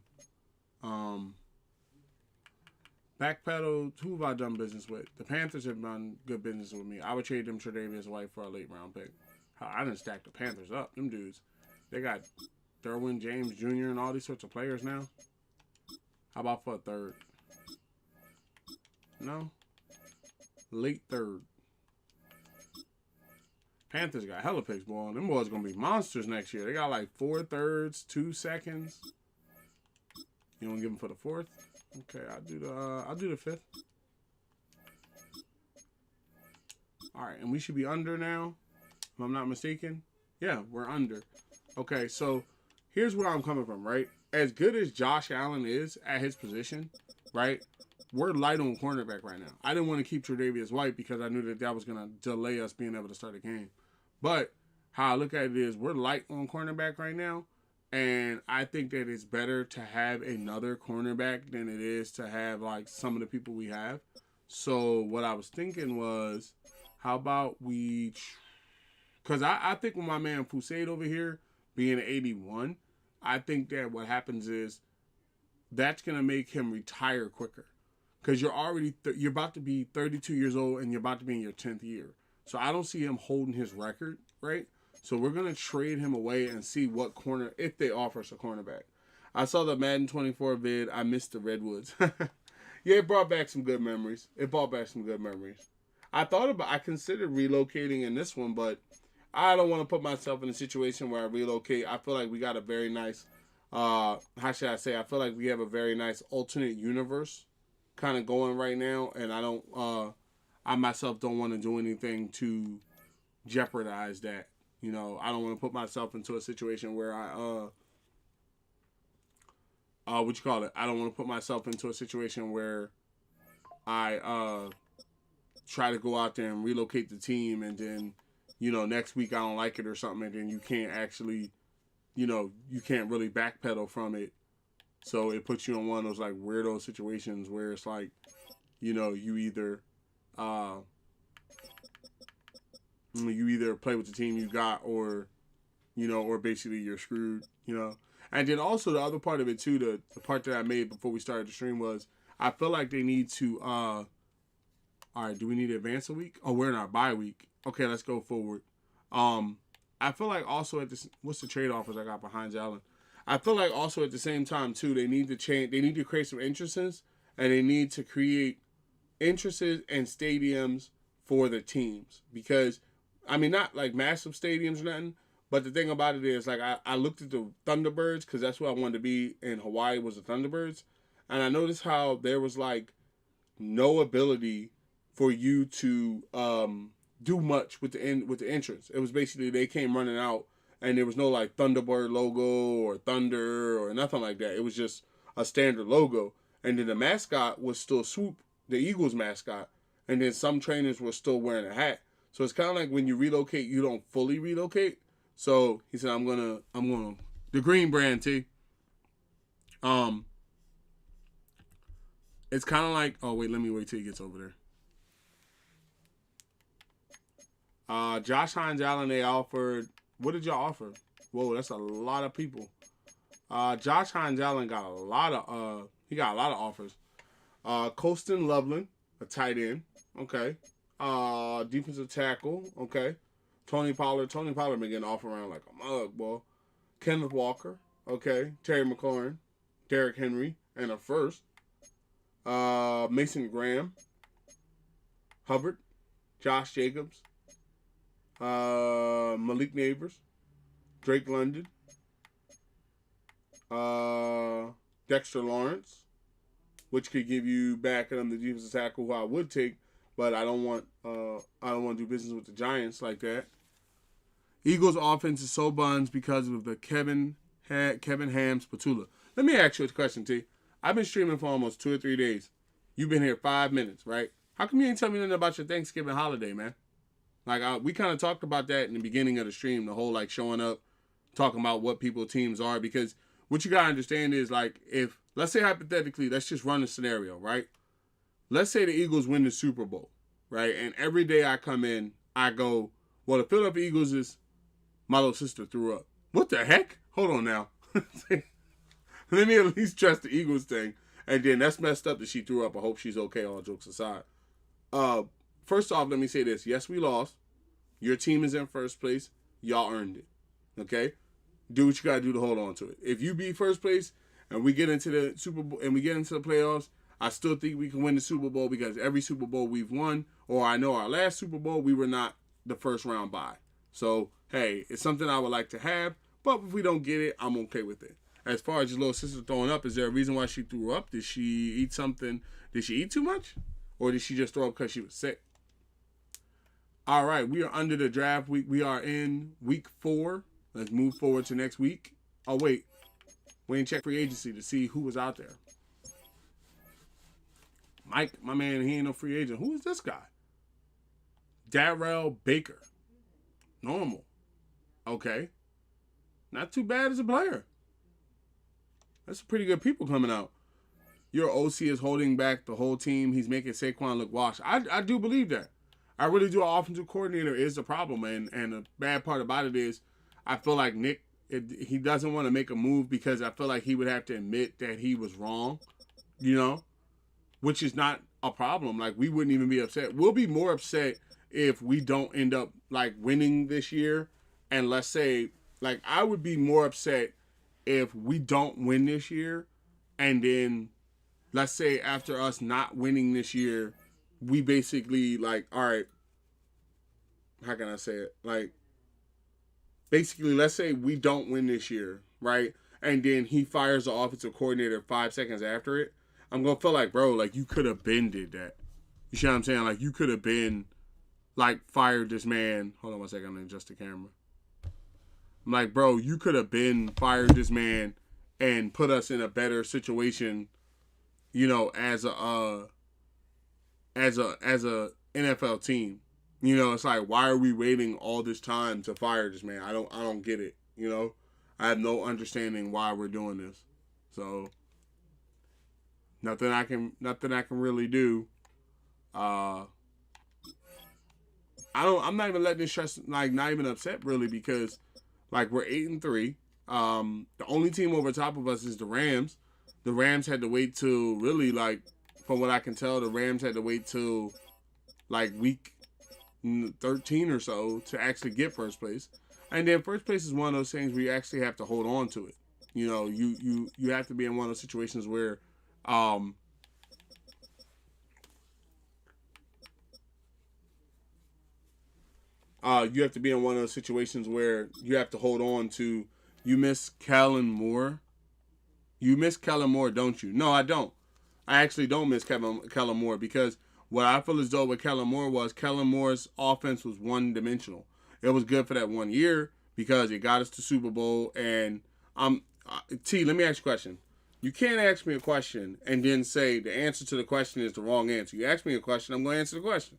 Backpedal, who have I done business with? The Panthers have done good business with me. I would trade them Tre'Davious White for a late round pick. I didn't stack the Panthers up. Them dudes, they got Derwin James Jr. and all these sorts of players now. How about for a third? No? Late third. Panthers got hella picks, boy. Them boys gonna be monsters next year. They got like 4 thirds, 2 seconds. You want to give them for the 4th? Okay, I'll do the 5th. All right, and we should be under now, if I'm not mistaken. Yeah, we're under. Okay, so here's where I'm coming from, right? As good as Josh Allen is at his position, right? We're light on cornerback right now. I didn't want to keep Tre'Davious White because I knew that was going to delay us being able to start a game. But how I look at it is we're light on cornerback right now. And I think that it's better to have another cornerback than it is to have like some of the people we have. So what I was thinking was, how about we, because I think with my man Fusade over here being an 81, I think that what happens is that's going to make him retire quicker. Because you're about to be 32 years old and you're about to be in your 10th year. So I don't see him holding his record, right? So we're going to trade him away and see what corner, if they offer us a cornerback. I saw the Madden 24 vid. I missed the Redwoods. Yeah, it brought back some good memories. I considered relocating in this one, but I don't want to put myself in a situation where I relocate. I feel like we got a very nice, how should I say? I feel like we have a very nice alternate universe kind of going right now. And I myself don't want to do anything to jeopardize that. You know, I don't want to put myself into a situation where I don't want to put myself into a situation where I try to go out there and relocate the team, and then, you know, next week I don't like it or something, and then you can't actually, you know, you can't really backpedal from it. So it puts you in one of those like weirdo situations where it's like, you know, you either play with the team you got, or, you know, or basically you're screwed, you know. And then also the other part of it too, the part that I made before we started the stream was, I feel like they need to, all right, do we need to advance a week? Oh, we're in our bye week. Okay, let's go forward. I feel like also at this, what's the trade offers I got behind Allen? I feel like also at the same time too, they need to create some interests, and they need to create interests and stadiums for the teams, because, I mean, not like massive stadiums or nothing, but the thing about it is, like, I looked at the Thunderbirds, because that's what I wanted to be in Hawaii, was the Thunderbirds, and I noticed how there was, like, no ability for you to do much with the entrance. It was basically, they came running out, and there was no, like, Thunderbird logo or Thunder or nothing like that. It was just a standard logo, and then the mascot was still Swoop, the Eagles mascot, and then some trainers were still wearing a hat. So it's kind of like when you relocate, you don't fully relocate. So he said, I'm gonna the green brand T. It's kind of like, oh wait, let me wait till he gets over there. Josh Hines Allen, they offered, what did y'all offer? Whoa, that's a lot of people. Josh Hines Allen got a lot of offers. Colston Loveland, a tight end, okay. Defensive tackle, okay. Tony Pollard been getting off around like a mug, boy. Kenneth Walker, okay. Terry McLaurin, Derrick Henry, and a first. Mason Graham, Hubbard, Josh Jacobs, Malik Neighbors, Drake London, Dexter Lawrence, which could give you back on the defensive tackle who I would take, but I don't want to do business with the Giants like that. Eagles offense is so buns because of the Kevin Ham Spatula. Let me ask you a question, T. I've been streaming for almost 2 or 3 days. You've been here 5 minutes, right? How come you ain't tell me nothing about your Thanksgiving holiday, man? Like, we kind of talked about that in the beginning of the stream, the whole, like, showing up, talking about what people's teams are, because what you got to understand is, like, if, let's say hypothetically, let's just run a scenario, right? Let's say the Eagles win the Super Bowl, right? And every day I come in, I go, well, the Philadelphia Eagles is, my little sister threw up. What the heck? Hold on now. Let me at least trust the Eagles thing. And then that's messed up that she threw up. I hope she's okay, all jokes aside. First off, let me say this. Yes, we lost. Your team is in first place. Y'all earned it. Okay? Do what you got to do to hold on to it. If you be first place and we get into the Super Bowl and we get into the playoffs, I still think we can win the Super Bowl because every Super Bowl we've won, or I know our last Super Bowl, we were not the first round bye. So, hey, it's something I would like to have, but if we don't get it, I'm okay with it. As far as your little sister throwing up, is there a reason why she threw up? Did she eat something? Did she eat too much? Or did she just throw up because she was sick? All right, we are under the draft week. We are in week 4. Let's move forward to next week. Oh, wait. We ain't check free agency to see who was out there. Mike, my man, he ain't no free agent. Who is this guy? Darrell Baker. Normal. Okay. Not too bad as a player. That's some pretty good people coming out. Your OC is holding back the whole team. He's making Saquon look washed. I do believe that. I really do. Our offensive coordinator is the problem. And the bad part about it is I feel like Nick, he doesn't want to make a move because I feel like he would have to admit that he was wrong, you know, which is not a problem. Like, we wouldn't even be upset. We'll be more upset if we don't end up, like, winning this year. And let's say, like, I would be more upset if we don't win this year, and then let's say after us not winning this year, we basically, like, all right, how can I say it? Like, basically, let's say we don't win this year, right? And then he fires the offensive coordinator 5 seconds after it. I'm going to feel like, bro, like, you could have been did that. You see what I'm saying? Like, you could have been, like, fired this man. Hold on 1 second. I'm going to adjust the camera. I'm like, bro, you could have been fired this man and put us in a better situation, you know, as a NFL team. You know, it's like, why are we waiting all this time to fire this man? I don't get it. You know, I have no understanding why we're doing this. So nothing I can really do. I'm not even letting this stress, like, not even upset really, because, like, we're 8-3. The only team over top of us is the Rams. The Rams had to wait till, really, like, from what I can tell, the Rams had to wait till, like, week 13 or so to actually get first place. And then first place is one of those things where you actually have to hold on to it. You know, you have to be in one of those situations where you have to be in one of those situations where you have to hold on to. You miss Kellen Moore. You miss Kellen Moore, don't you? No, I don't. I actually don't miss Kellen Moore, because what I feel as though with Kellen Moore was Kellen Moore's offense was one-dimensional. It was good for that 1 year because it got us to Super Bowl. And T, let me ask you a question. You can't ask me a question and then say the answer to the question is the wrong answer. You ask me a question, I'm going to answer the question.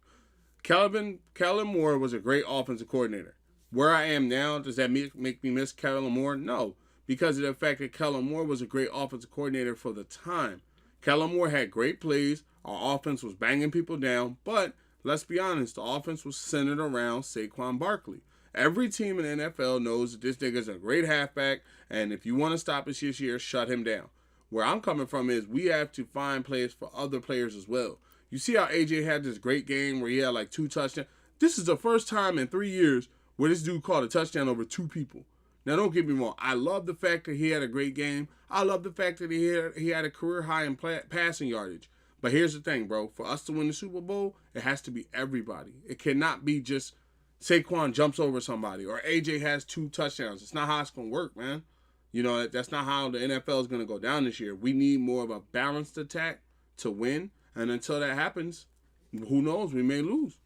Kellen Moore was a great offensive coordinator. Where I am now, does that make me miss Kellen Moore? No, because of the fact that Kellen Moore was a great offensive coordinator for the time. Kellen Moore had great plays. Our offense was banging people down, but let's be honest, the offense was centered around Saquon Barkley. Every team in the NFL knows that this nigga's a great halfback, and if you want to stop us this year, shut him down. Where I'm coming from is we have to find plays for other players as well. You see how AJ had this great game where he had like 2 touchdowns? This is the first time in 3 years where this dude caught a touchdown over 2 people. Now, don't get me wrong. I love the fact that he had a great game. I love the fact that he had a career high in passing yardage. But here's the thing, bro. For us to win the Super Bowl, it has to be everybody. It cannot be just Saquon jumps over somebody or AJ has 2 touchdowns. It's not how it's going to work, man. You know, that's not how the NFL is going to go down this year. We need more of a balanced attack to win. And until that happens, who knows? We may lose.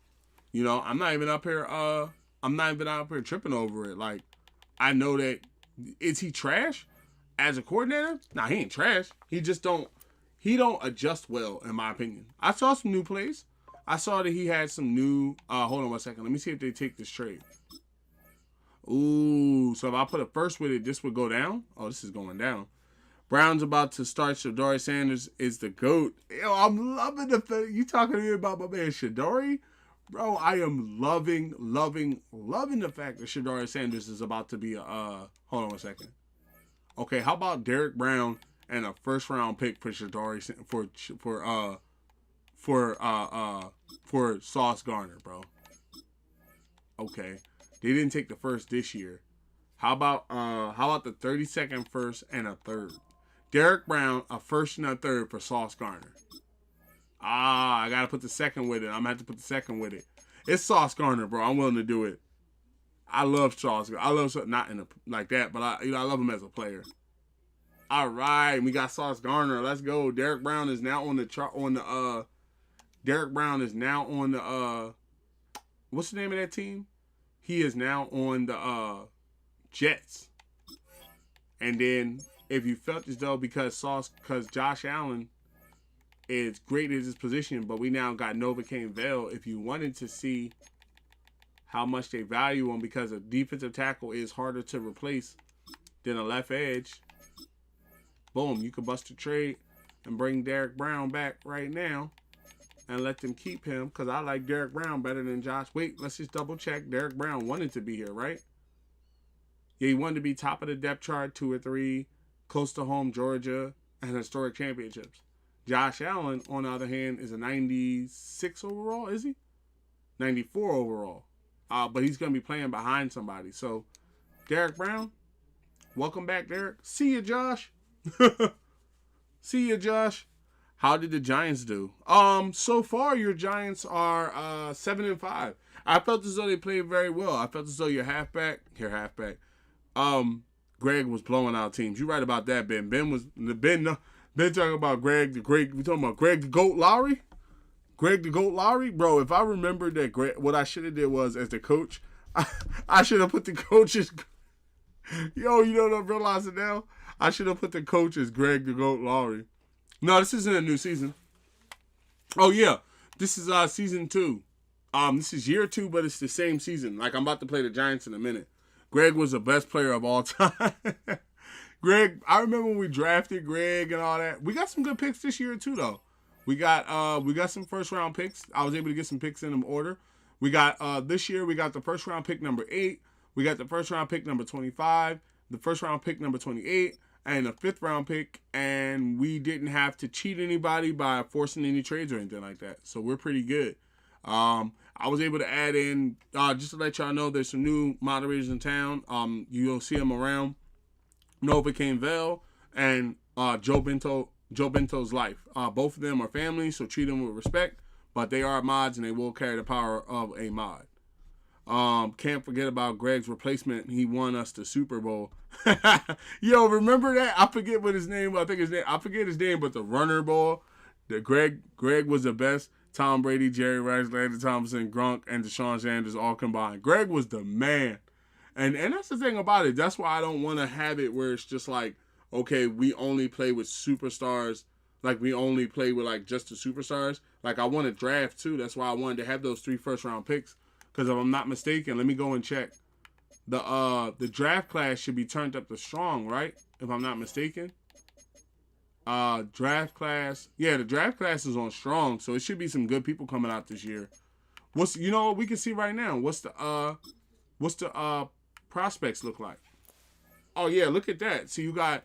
You know, I'm not even up here tripping over it. Like, I know that, is he trash as a coordinator? Nah, he ain't trash. He don't adjust well, in my opinion. I saw some new plays. I saw that he had some new, hold on one second. Let me see if they take this trade. Ooh, so if I put a first with it, this would go down? Oh, this is going down. Brown's about to start. Shadori Sanders is the GOAT. Yo, I'm loving the fact you talking to me about my man Shadori. Bro, I am loving the fact that Shadori Sanders is about to be a, hold on one second. Okay, how about Derek Brown and a first round pick for Shadori, for Sauce Gardner, bro? Okay. They didn't take the first this year. How about the 32nd first and a third? Derek Brown, a first and a third for Sauce Gardner. I gotta put the second with it. I'm gonna have to put the second with it. It's Sauce Gardner, bro. I'm willing to do it. I love Sauce. I love not in a, like that, but I love him as a player. All right, we got Sauce Gardner. Let's go. Derek Brown is now on the chart. Derek Brown is now on the what's the name of that team? He is now on the Jets. And then if you felt as though because Josh Allen is great at his position, but we now got Novocaine Bell, if you wanted to see how much they value him because a defensive tackle is harder to replace than a left edge, boom, you could bust a trade and bring Derek Brown back right now and let them keep him because I like Derek Brown better than Josh. Wait, let's just double check. Derek Brown wanted to be here, right? Yeah, he wanted to be top of the depth chart, 2 or 3, close to home, Georgia, and historic championships. Josh Allen, on the other hand, is a 96 overall, is he? 94 overall. But he's going to be playing behind somebody. So, Derek Brown, welcome back, Derek. See you, Josh. See you, Josh. How did the Giants do? So far, your Giants are 7-5. I felt as though they played very well. I felt as though your halfback. Greg was blowing out teams. You're right about that, Ben. Ben talking about Greg the Great. We talking about Greg the Goat Lowry? Greg the Goat Lowry? Bro, if I remember that what I should have did was, as the coach, I should have put the coaches. Yo, you know what I'm realizing now? I should have put the coach as Greg the Goat Lowry. No, this isn't a new season. Oh, yeah. This is season 2. This is year 2, but it's the same season. Like, I'm about to play the Giants in a minute. Greg was the best player of all time. Greg, I remember when we drafted Greg and all that. We got some good picks this year too, though. We got some first round picks. I was able to get some picks in order. We got this year we got the first round pick number 8. We got the first round pick number 25, the first round pick number 28, and the 5th round pick. And we didn't have to cheat anybody by forcing any trades or anything like that. So we're pretty good. I was able to add in just to let y'all know there's some new moderators in town. You'll see them around. Novocaine Bell and Joe Bento's Life. Both of them are family, so treat them with respect. But they are mods, and they will carry the power of a mod. Can't forget about Greg's replacement. He won us the Super Bowl. Yo, remember that? I forget what his name was. I forget his name, but the runner ball. The Greg was the best. Tom Brady, Jerry Rice, Landon Thompson, Gronk, and Deshaun Sanders all combined. Greg was the man. And that's the thing about it. That's why I don't want to have it where it's just like, okay, we only play with superstars. Like, we only play with, like, just the superstars. Like, I want to draft, too. That's why I wanted to have those 3 first-round picks. Because if I'm not mistaken, let me go and check. The draft class should be turned up to strong, right? If I'm not mistaken. Draft class. Yeah, the draft class is on strong. So, it should be some good people coming out this year. You know what we can see right now? What's the prospects look like? Oh yeah, look at that. So you got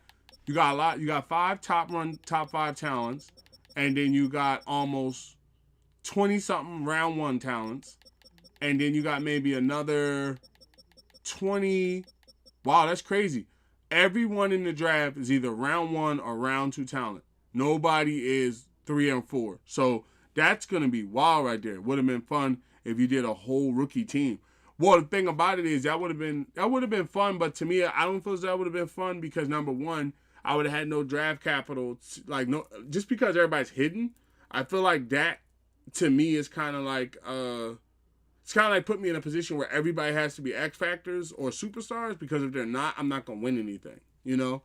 a lot. You got 5 top 5 talents, and then you got almost 20 something round 1 talents, and then you got maybe another 20. Wow, that's crazy. Everyone in the draft is either round 1 or round 2 talent. Nobody is 3 and 4. So that's going to be wild right there. Would have been fun if you did a whole rookie team. Well, the thing about it is that would have been fun, but to me, I don't feel as that would have been fun because number one, I would have had no draft capital. Like no, just because everybody's hidden, I feel like that to me is kind of like it's kind of like putting me in a position where everybody has to be X factors or superstars because if they're not, I'm not gonna win anything, you know.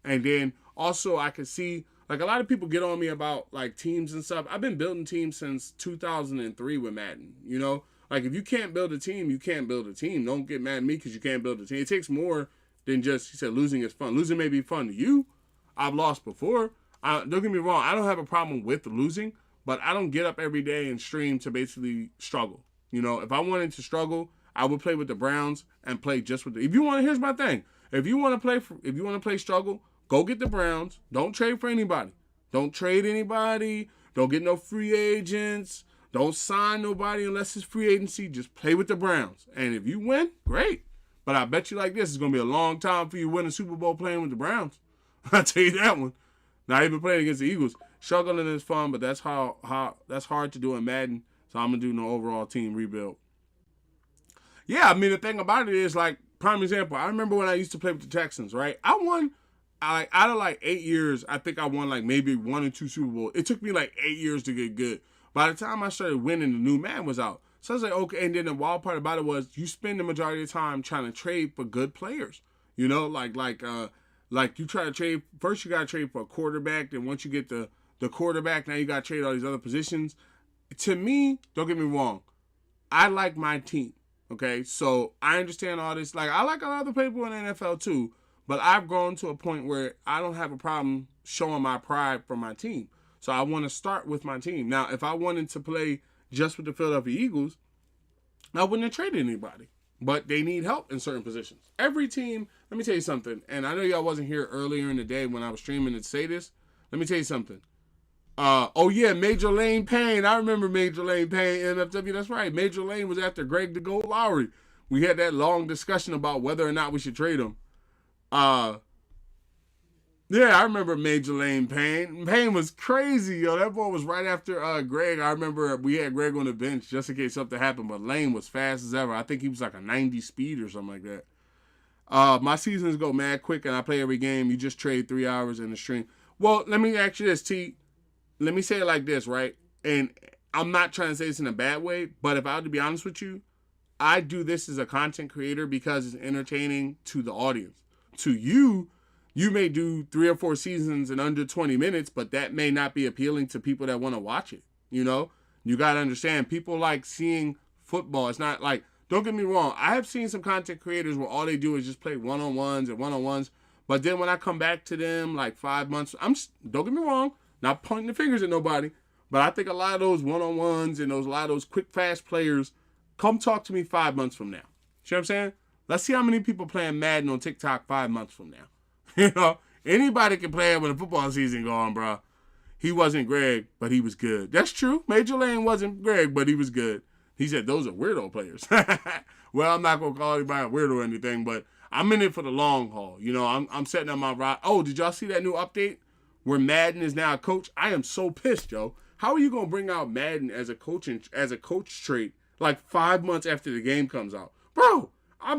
And then also I could see like a lot of people get on me about like teams and stuff. I've been building teams since 2003 with Madden, you know. Like, if you can't build a team, you can't build a team. Don't get mad at me because you can't build a team. It takes more than just, he said, losing is fun. Losing may be fun to you. I've lost before. Don't get me wrong. I don't have a problem with losing, but I don't get up every day and stream to basically struggle. You know, if I wanted to struggle, I would play with the Browns and play just with the, if you want to, here's my thing. If you want to play struggle, go get the Browns. Don't trade for anybody. Don't trade anybody. Don't get no free agents. Don't sign nobody unless it's free agency. Just play with the Browns. And if you win, great. But I bet you like this, it's going to be a long time for you winning Super Bowl playing with the Browns. I'll tell you that one. Not even playing against the Eagles. Struggling is fun, but that's that's hard to do in Madden. So I'm going to do no overall team rebuild. Yeah, I mean, the thing about it is, like, prime example, I remember when I used to play with the Texans, right? I won, out of like 8 years, I think I won like maybe 1 or 2 Super Bowls. It took me like 8 years to get good. By the time I started winning, the new Madden was out. So I was like, okay. And then the wild part about it was you spend the majority of the time trying to trade for good players. You know, like you try to trade. First, you got to trade for a quarterback. Then once you get the quarterback, now you got to trade all these other positions. To me, don't get me wrong. I like my team. Okay. So I understand all this. Like, I like a lot of people in the NFL too. But I've grown to a point where I don't have a problem showing my pride for my team. So I want to start with my team. Now, if I wanted to play just with the Philadelphia Eagles, I wouldn't have traded anybody. But they need help in certain positions. Every team, let me tell you something. And I know y'all wasn't here earlier in the day when I was streaming to say this. Let me tell you something. Oh, yeah, Major Lane Payne. I remember Major Lane Payne, NFW. That's right. Major Lane was after Greg the Gold Lowry. We had that long discussion about whether or not we should trade him. Yeah, I remember Major Lane Payne. Payne was crazy, yo. That boy was right after Greg. I remember we had Greg on the bench just in case something happened, but Lane was fast as ever. I think he was like a 90 speed or something like that. My seasons go mad quick, and I play every game. You just trade 3 hours in the stream. Well, let me ask you this, T. Let me say it like this, right? And I'm not trying to say this in a bad way, but if I had to be honest with you, I do this as a content creator because it's entertaining to the audience. To you, you may do 3 or 4 seasons in under 20 minutes, but that may not be appealing to people that want to watch it. You know, you got to understand, people like seeing football. It's not like, don't get me wrong. I have seen some content creators where all they do is just play one-on-ones and one-on-ones. But then when I come back to them like 5 months, don't get me wrong, not pointing the fingers at nobody, but I think a lot of those one-on-ones and a lot of those quick, fast players, come talk to me 5 months from now. See what I'm saying? Let's see how many people playing Madden on TikTok 5 months from now. You know, anybody can play it when the football season go on, bro. He wasn't Greg, but he was good. That's true. Major Lane wasn't Greg, but he was good. He said, those are weirdo players. Well, I'm not going to call anybody a weirdo or anything, but I'm in it for the long haul. You know, I'm setting up my ride. Oh, did y'all see that new update where Madden is now a coach? I am so pissed, yo. How are you going to bring out Madden as a coach trait like 5 months after the game comes out? Bro,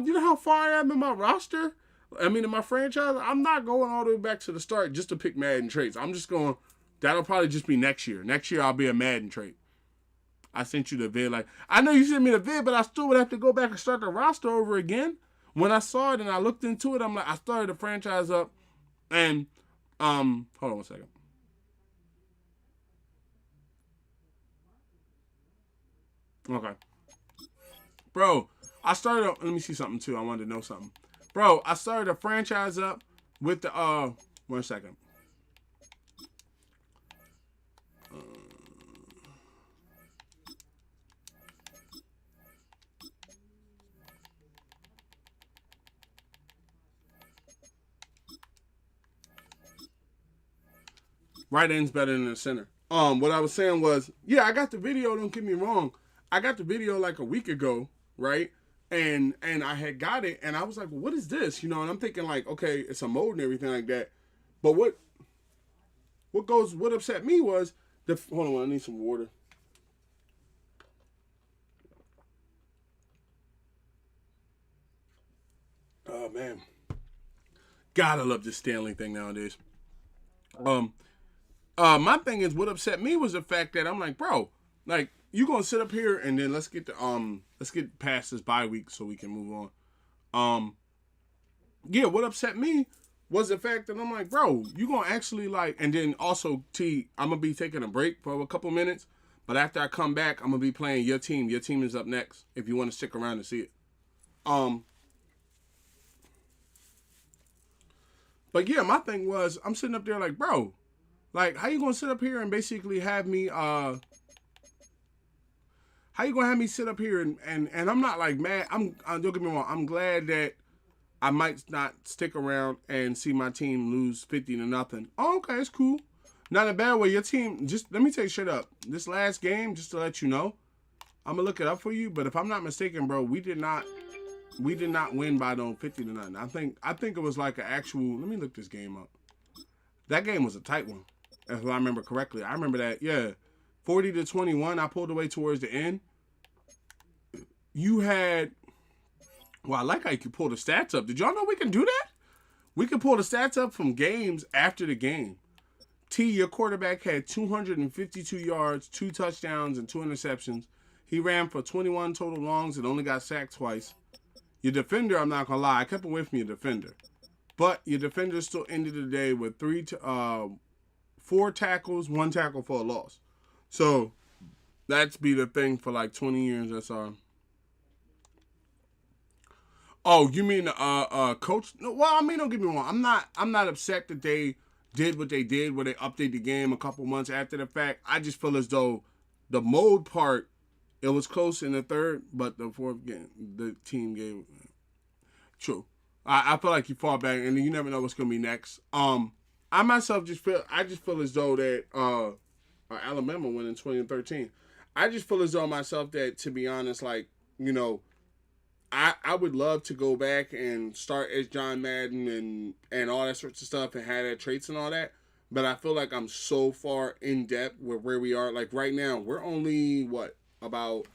you know how far I am in my roster? I mean, in my franchise, I'm not going all the way back to the start just to pick Madden traits. I'm just going, that'll probably just be next year. Next year, I'll be a Madden trait. I sent you the vid. Like, I know you sent me the vid, but I still would have to go back and start the roster over again. When I saw it and I looked into it, I'm like, I started the franchise up and, hold on one second. Okay. Bro, let me see something too. I wanted to know something. Bro, I started a franchise up with the, 1 second. Right end's better than the center. What I was saying was, yeah, I got the video, don't get me wrong. I got the video like a week ago, right? and I had got it, and I was like, well, what is this? And I'm thinking like, okay, it's a mode and everything like that. But what upset me was the hold on, I need some water. Oh man, God, I love this Stanley thing nowadays. Um, my thing is, what upset me was the fact that I'm like, bro, like you gonna sit up here and then let's get past this bye week so we can move on. Um, yeah, what upset me was the fact that I'm like, bro, you gonna actually like, and then also I'm gonna be taking a break for a couple minutes, but after I come back, I'm gonna be playing your team. Your team is up next. If you want to stick around and see it. Um, but yeah, my thing was, I'm sitting up there like, bro, like, how you gonna sit up here and basically have me, how you gonna have me sit up here and I'm not like mad. Don't get me wrong. I'm glad that I might not stick around and see my team lose 50-0. Oh, okay, it's cool. Not in a bad way. Your team, just let me tell you straight up. This last game, just to let you know, I'm gonna look it up for you. But if I'm not mistaken, bro, we did not win by no 50-0. I think it was like an actual. Let me look this game up. That game was a tight one, if I remember correctly. I remember that. Yeah, 40-21. I pulled away towards the end. You had. Well, I like how you can pull the stats up. Did y'all know we can do that? We can pull the stats up from games after the game. Your quarterback had 252 yards, 2 touchdowns, and 2 interceptions. He ran for 21 total longs and only got sacked twice. Your defender, I'm not gonna lie, I kept away from your defender, but your defender still ended the day with 4 tackles, 1 tackle for a loss. So that's be the thing for like 20 years. That's Oh, you mean coach? No, well, I mean, don't get me wrong. I'm not upset that they did what they did, where they updated the game a couple months after the fact. I just feel as though the mode part, it was close in the third, but the fourth game, the team gave. True. I feel like you fall back, and you never know what's gonna be next. I myself I just feel as though that Alabama went in 2013. I just feel as though myself that, to be honest, like, you know, I would love to go back and start as John Madden and all that sorts of stuff and have that traits and all that. But I feel like I'm so far in depth with where we are. Like right now, we're only about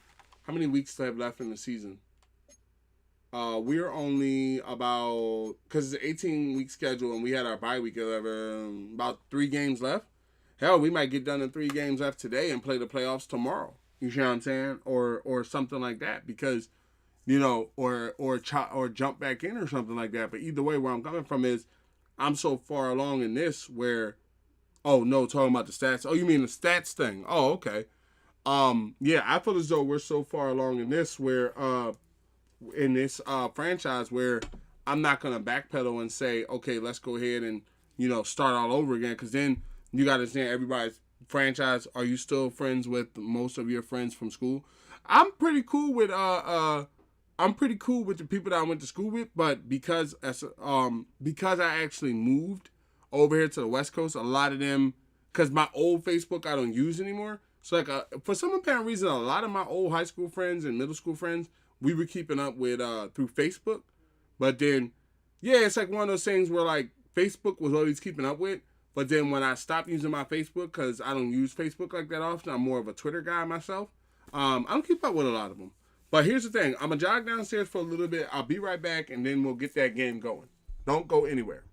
how many weeks do I have left in the season? We're only about, because it's an 18-week schedule and we had our bye week about 3 games left. Hell, we might get done in 3 games left today and play the playoffs tomorrow. You see what I'm saying? Or something like that, because or jump back in or something like that. But either way, where I'm coming from is, I'm so far along in this where, oh no, talking about the stats. Oh, you mean the stats thing? Oh, okay. Yeah, I feel as though we're so far along in this where, in this franchise where I'm not gonna backpedal and say, okay, let's go ahead and start all over again. Because then you got to understand everybody's franchise. Are you still friends with most of your friends from school? I'm pretty cool with I'm pretty cool with the people that I went to school with, but because I actually moved over here to the West Coast, a lot of them, because my old Facebook I don't use anymore. So like for some apparent reason, a lot of my old high school friends and middle school friends we were keeping up with through Facebook, but then yeah, it's like one of those things where like Facebook was always keeping up with, but then when I stopped using my Facebook, because I don't use Facebook like that often, I'm more of a Twitter guy myself. I don't keep up with a lot of them. But here's the thing: I'm gonna jog downstairs for a little bit. I'll be right back, and then we'll get that game going. Don't go anywhere.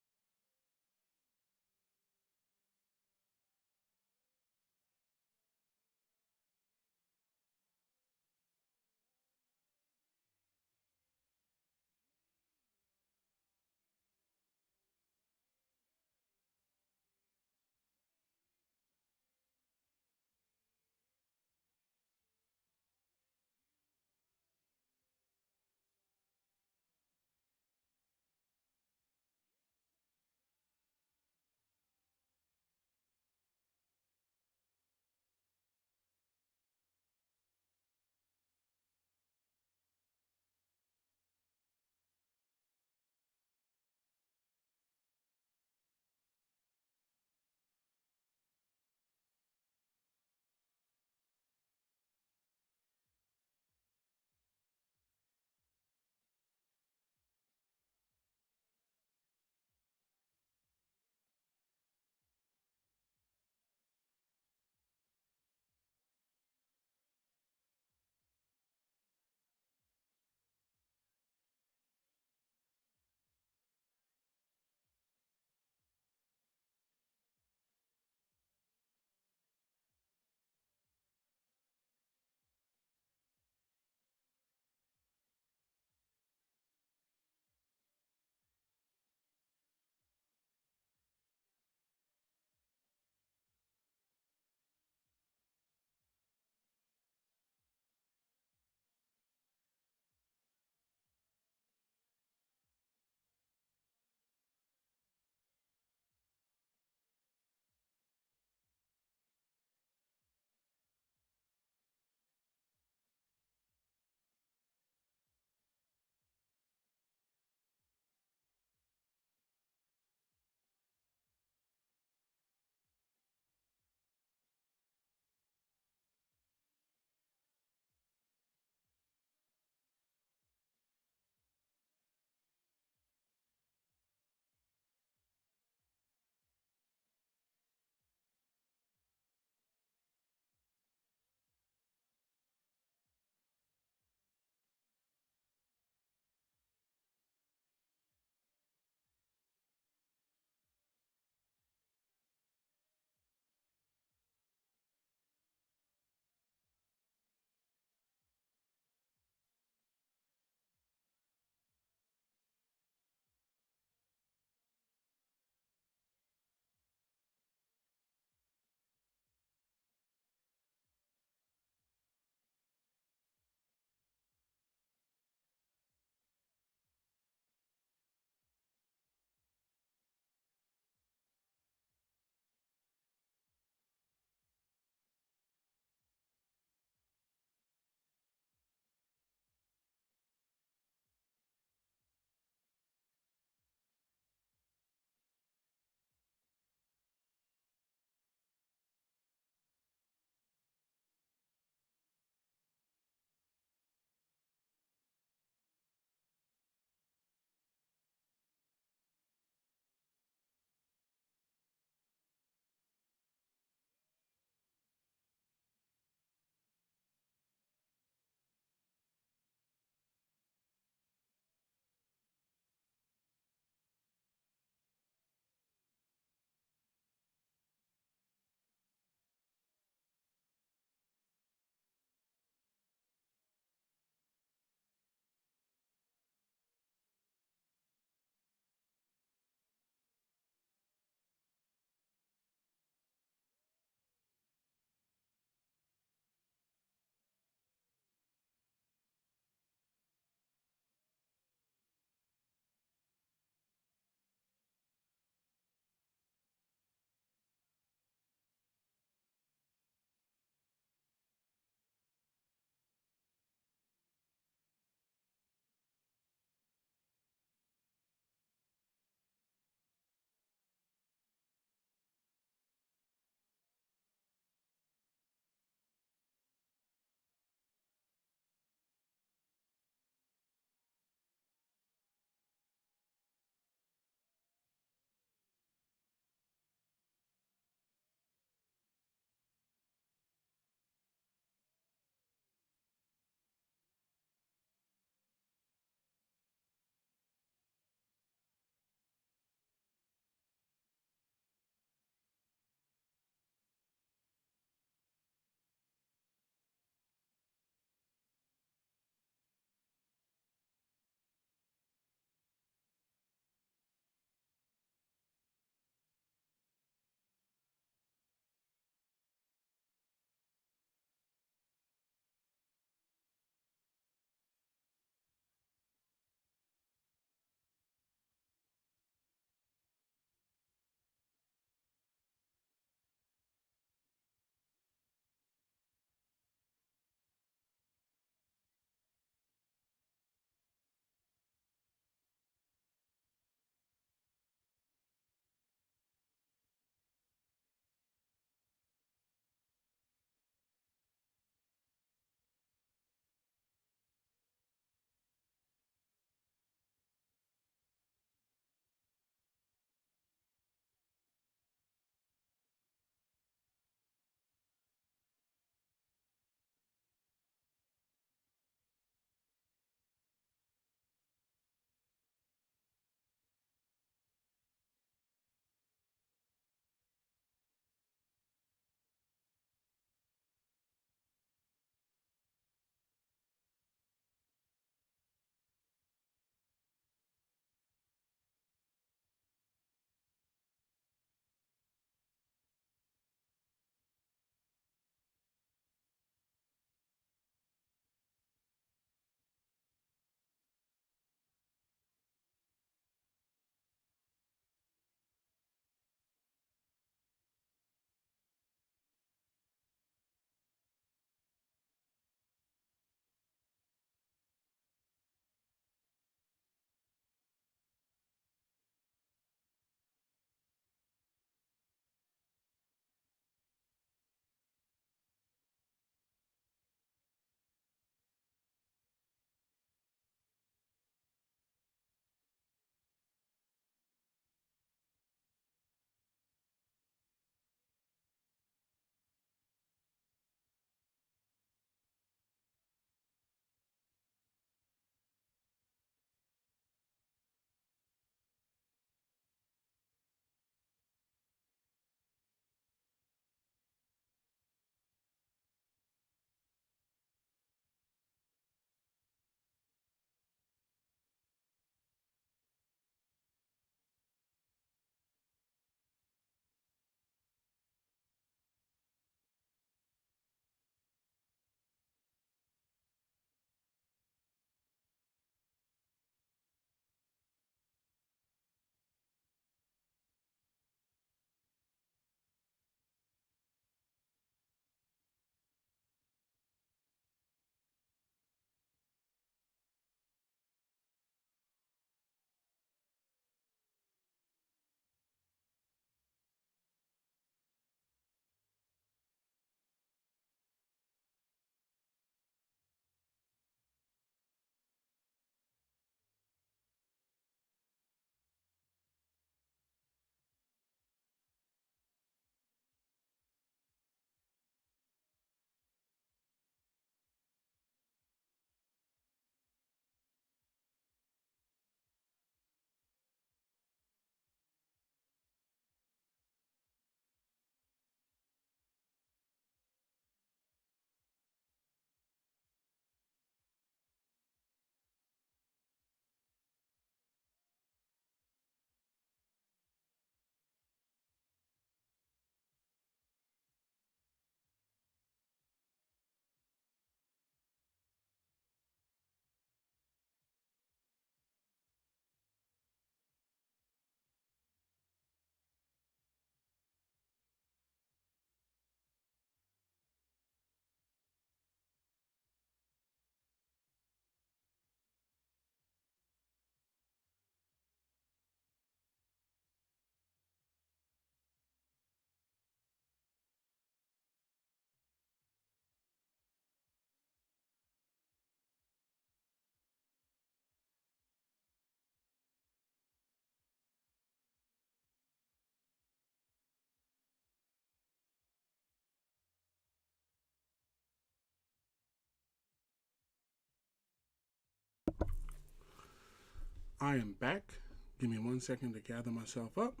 I am back. Give me 1 second to gather myself up,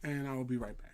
and I will be right back.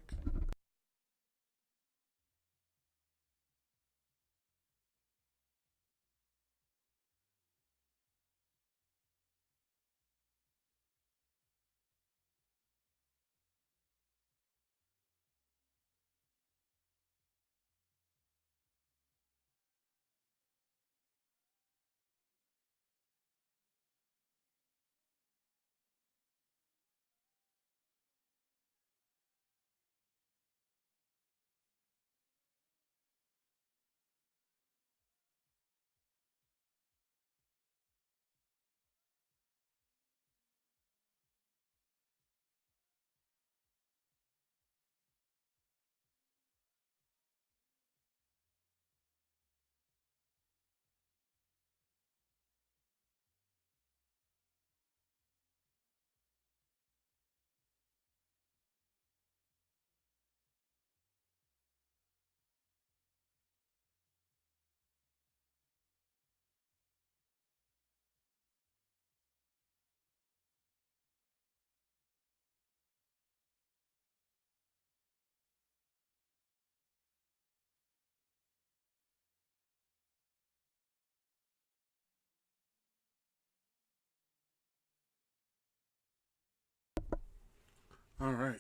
All right,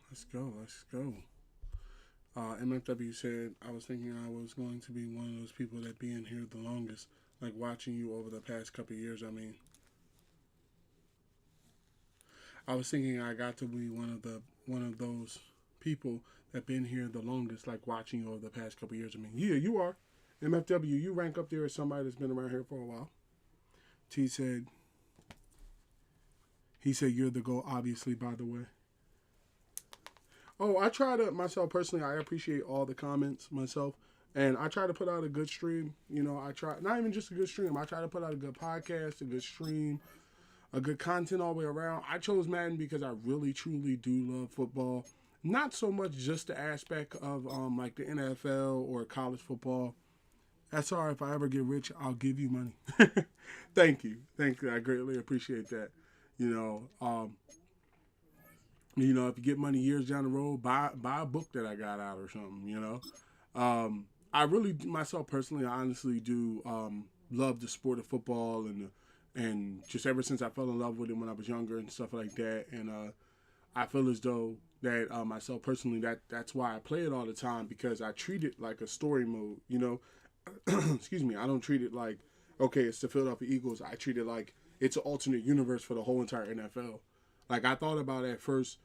let's go. Let's go. MFW said, I was thinking I was going to be one of those people that be in here the longest, like watching you over the past couple of years. I was thinking I got to be one of those people that been here the longest, like watching you over the past couple of years. Yeah, you are. MFW, you rank up there as somebody that's been around here for a while. T said, he said, you're the GOAT, obviously, by the way. Oh, I try to, myself personally, I appreciate all the comments myself. And I try to put out a good stream. You know, I try, not even just a good stream, I try to put out a good podcast, a good stream, a good content all the way around. I chose Madden because I really, truly do love football. Not so much just the aspect of like the NFL or college football. That's all right. If I ever get rich, I'll give you money. Thank you. Thank you. I greatly appreciate that. If you get money years down the road, buy a book that I got out or something. I really, myself personally, I honestly do love the sport of football and just ever since I fell in love with it when I was younger and stuff like that. And I feel as though that myself personally, that's why I play it all the time, because I treat it like a story mode. Excuse me. I don't treat it like, okay, it's the Philadelphia Eagles. I treat it like it's an alternate universe for the whole entire NFL. Like, I thought about at first,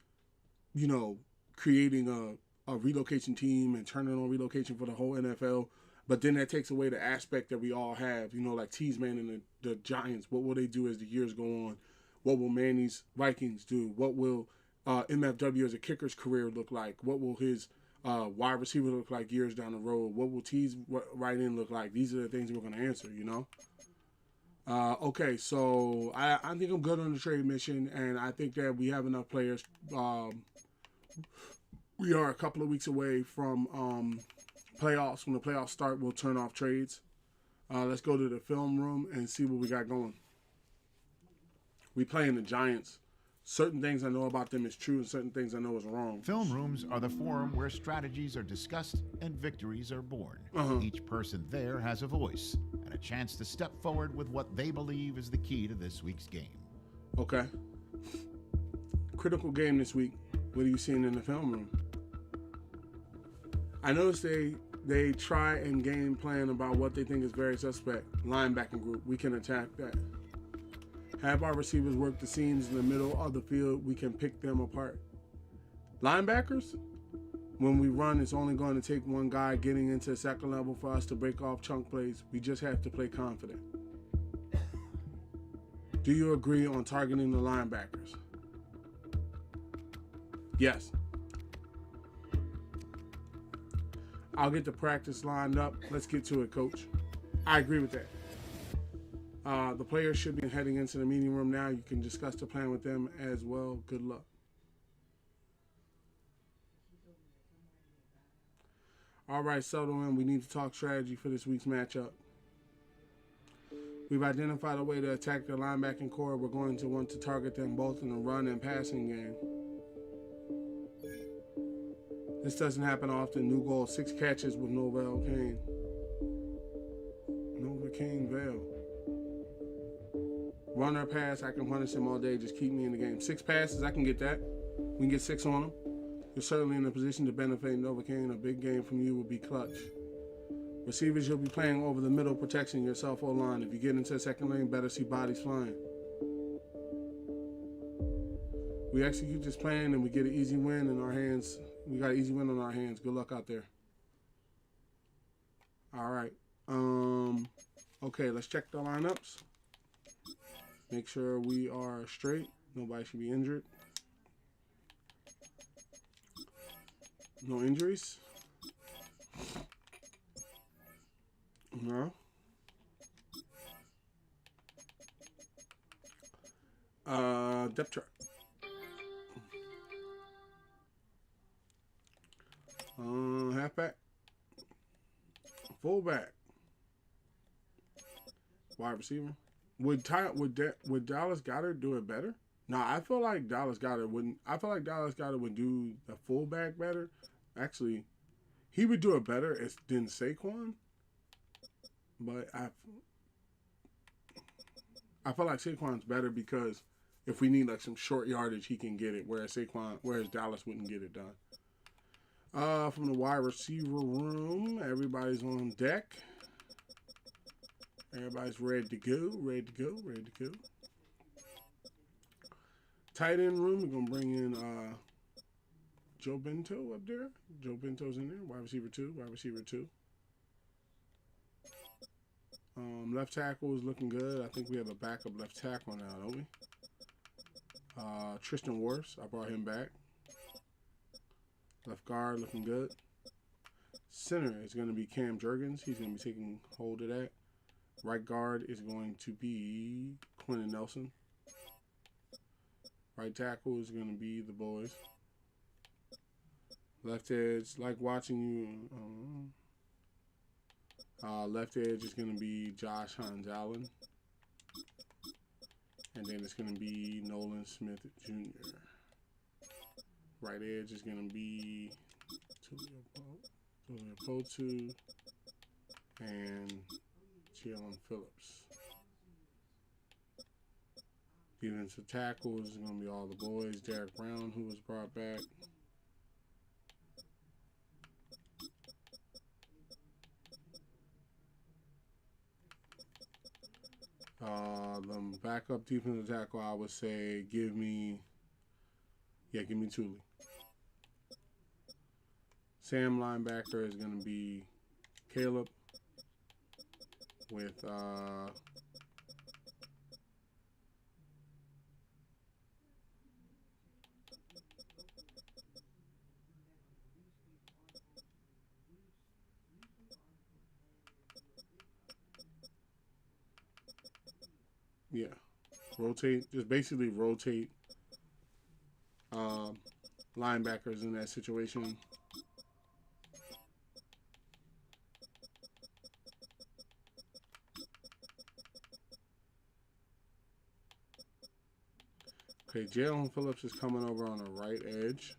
creating a relocation team and turning on relocation for the whole NFL. But then that takes away the aspect that we all have, like Cheeseman and the Giants. What will they do as the years go on? What will Manny's Vikings do? What will MFW as a kicker's career look like? What will his wide receiver look like years down the road? What will T's right end look like? These are the things we're going to answer, Okay, so I think I'm good on the trade mission, and I think that we have enough players. We are a couple of weeks away from playoffs. When the playoffs start, we'll turn off trades. Let's go to the film room and see what we got going. We playing the Giants. Certain things I know about them is true, and certain things I know is wrong. Film rooms are the forum where strategies are discussed and victories are born. Each person there has a voice and a chance to step forward with what they believe is the key to this week's game. Okay. Critical game this week. What are you seeing in the film room? I noticed they try and game plan about what they think is very suspect. Linebacking group. We can attack that. Have our receivers work the seams in the middle of the field. We can pick them apart. Linebackers, when we run, it's only going to take one guy getting into the second level for us to break off chunk plays. We just have to play confident. Do you agree on targeting the linebackers? Yes. I'll get the practice lined up. Let's get to it, Coach. I agree with that. The players should be heading into the meeting room now. You can discuss the plan with them as well. Good luck. All right, settle in. We need to talk strategy for this week's matchup. We've identified a way to attack their linebacking core. We're going to want to target them both in the run and passing game. This doesn't happen often. New goal, 6 catches with Novell Kane. Novocaine Vale. Run or pass, I can punish him all day. Just keep me in the game. 6 passes, I can get that. We can get 6 on him. You're certainly in a position to benefit Novocaine. A big game from you would be clutch. Receivers, you'll be playing over the middle, protecting yourself O-line. If you get into the second lane, better see bodies flying. We execute this plan and we get an easy win in our hands. We got an easy win on our hands. Good luck out there. All right. Okay, let's check the lineups. Make sure we are straight. Nobody should be injured. No injuries. No. Depth chart. Halfback. Fullback. Wide receiver. Would Dallas Goedert do it better? No, I feel like Dallas Goedert wouldn't. I feel like Dallas Goedert would do the fullback better. Actually, he would do it better than Saquon. But I feel like Saquon's better because if we need like some short yardage, he can get it. Whereas Dallas wouldn't get it done. From the wide receiver room, everybody's on deck. Everybody's ready to go. Tight end room, we're gonna bring in Joe Bento up there. Joe Bento's in there. Wide receiver 2. Left tackle is looking good. I think we have a backup left tackle now, don't we? Tristan Wirfs, I brought him back. Left guard looking good. Center is going to be Cam Jurgens. He's going to be taking hold of that. Right guard is going to be Quentin Nelson. Right tackle is going to be the boys. Left edge, like watching you. Left edge is going to be Josh Hines Allen. And then it's going to be Nolan Smith Jr. Right edge is going to be Tulio Potu and Jalen Phillips. Defensive tackles is going to be all the boys. Derek Brown, who was brought back. The backup defensive tackle, I would say, give me Thule. Sam linebacker is going to be Caleb with basically rotate linebackers in that situation. Okay, Jalen Phillips is coming over on the right edge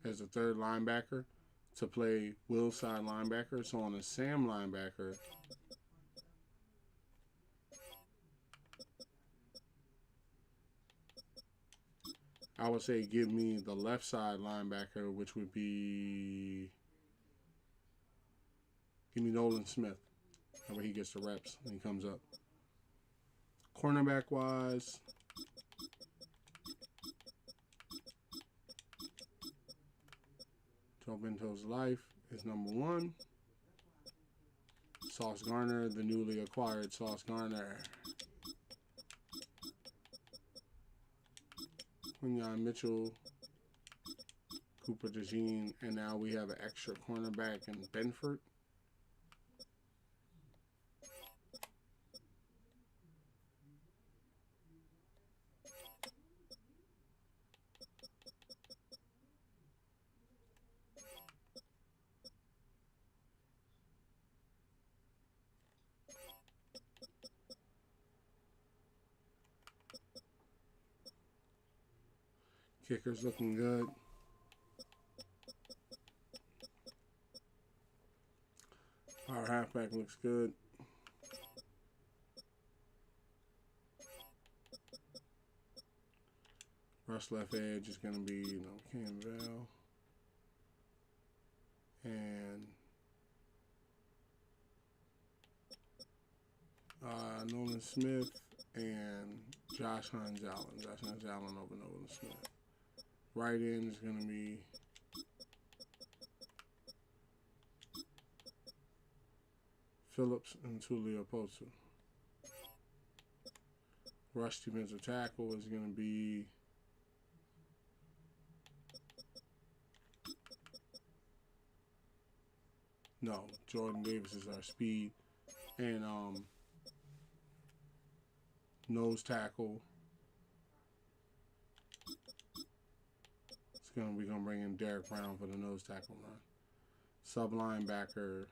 as the third linebacker to play Will's side linebacker. So on the Sam linebacker, I would say give me the left side linebacker, which would be, give me Nolan Smith. That way he gets the reps when he comes up. Cornerback wise, Joe Bento's life is number 1. Sauce Gardner, the newly acquired Sauce Gardner. Quinyon Mitchell, Cooper DeJean, and now we have an extra cornerback in Benford. Kicker's looking good. Our halfback looks good. Rush left edge is going to be, Canvell. And Nolan Smith and Josh Hines Allen. Josh Hines Allen over Nolan Smith. Right end is going to be Phillips and Tuliapotu. Rush defensive tackle is going to be Jordan Davis is our speed. And nose tackle, we're gonna bring in Derek Brown for the nose tackle run. Sub linebacker,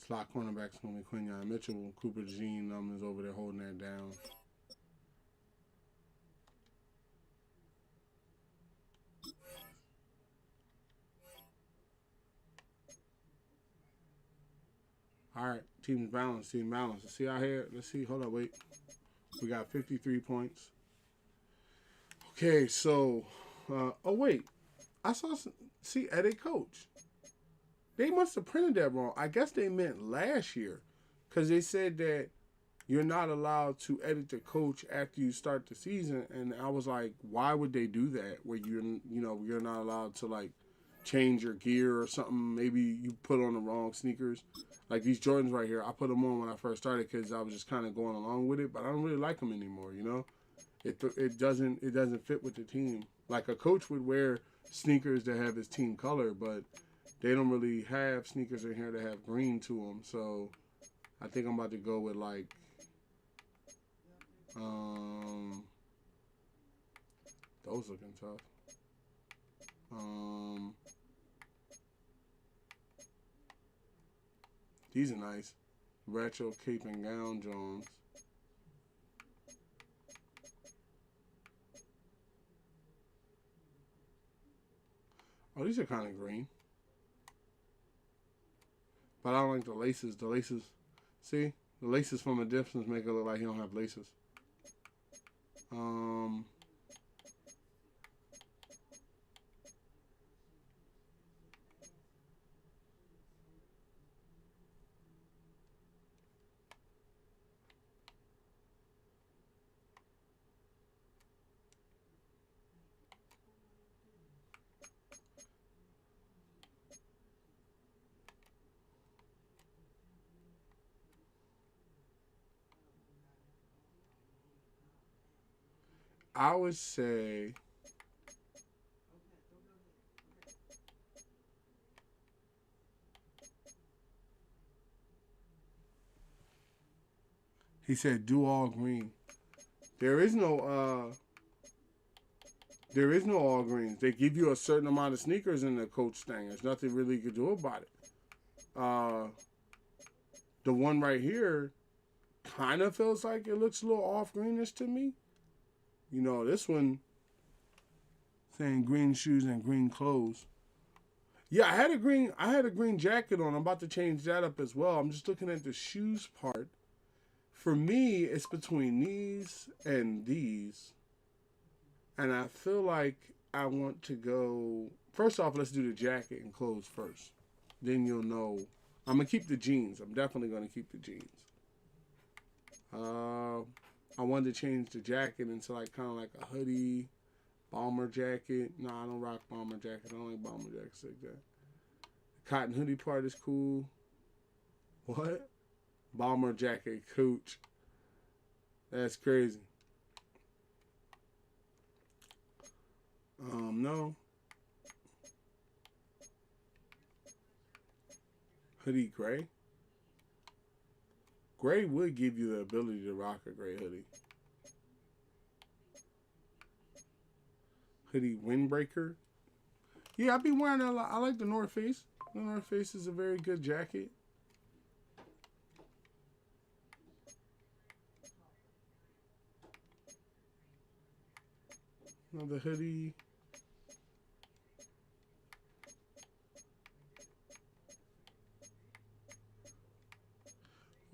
slot cornerback's gonna be Quinyon Mitchell. Cooper Jean is over there holding that down. All right, team balance. Let's see out here. Let's see. Hold on, wait. We got 53 points. Okay, so, oh wait. I saw edit coach. They must have printed that wrong. I guess they meant last year, because they said that you're not allowed to edit the coach after you start the season, and I was like, why would they do that? Where you're not allowed to like change your gear or something. Maybe you put on the wrong sneakers. Like these Jordans right here, I put them on when I first started because I was just kind of going along with it, but I don't really like them anymore. It doesn't fit with the team. Like a coach would wear sneakers that have his team color, but they don't really have sneakers in here that have green to them. So I think I'm about to go with like those looking tough. These are nice. Retro Cape and Gown Jones. Oh, these are kind of green. But I don't like the laces. The laces, see? The laces from a distance make it look like he don't have laces. I would say he said do all green. There is no all greens. They give you a certain amount of sneakers in the coach thing. There's nothing really you can do about it. The one right here kind of feels like it looks a little off greenish to me. This one saying green shoes and green clothes. Yeah, I had a green jacket on. I'm about to change that up as well. I'm just looking at the shoes part. For me, it's between these and these. And I feel like I want to go... First off, let's do the jacket and clothes first. Then you'll know. I'm going to keep the jeans. I'm definitely going to keep the jeans. I wanted to change the jacket into like kind of like a hoodie, bomber jacket. No, I don't rock bomber jackets. I don't like bomber jackets like that. The cotton hoodie part is cool. What? Bomber jacket, coach. That's crazy. No. Hoodie gray. Gray would give you the ability to rock a gray hoodie. Hoodie windbreaker. Yeah, I'll be wearing that a lot. I like the North Face. The North Face is a very good jacket. Another hoodie.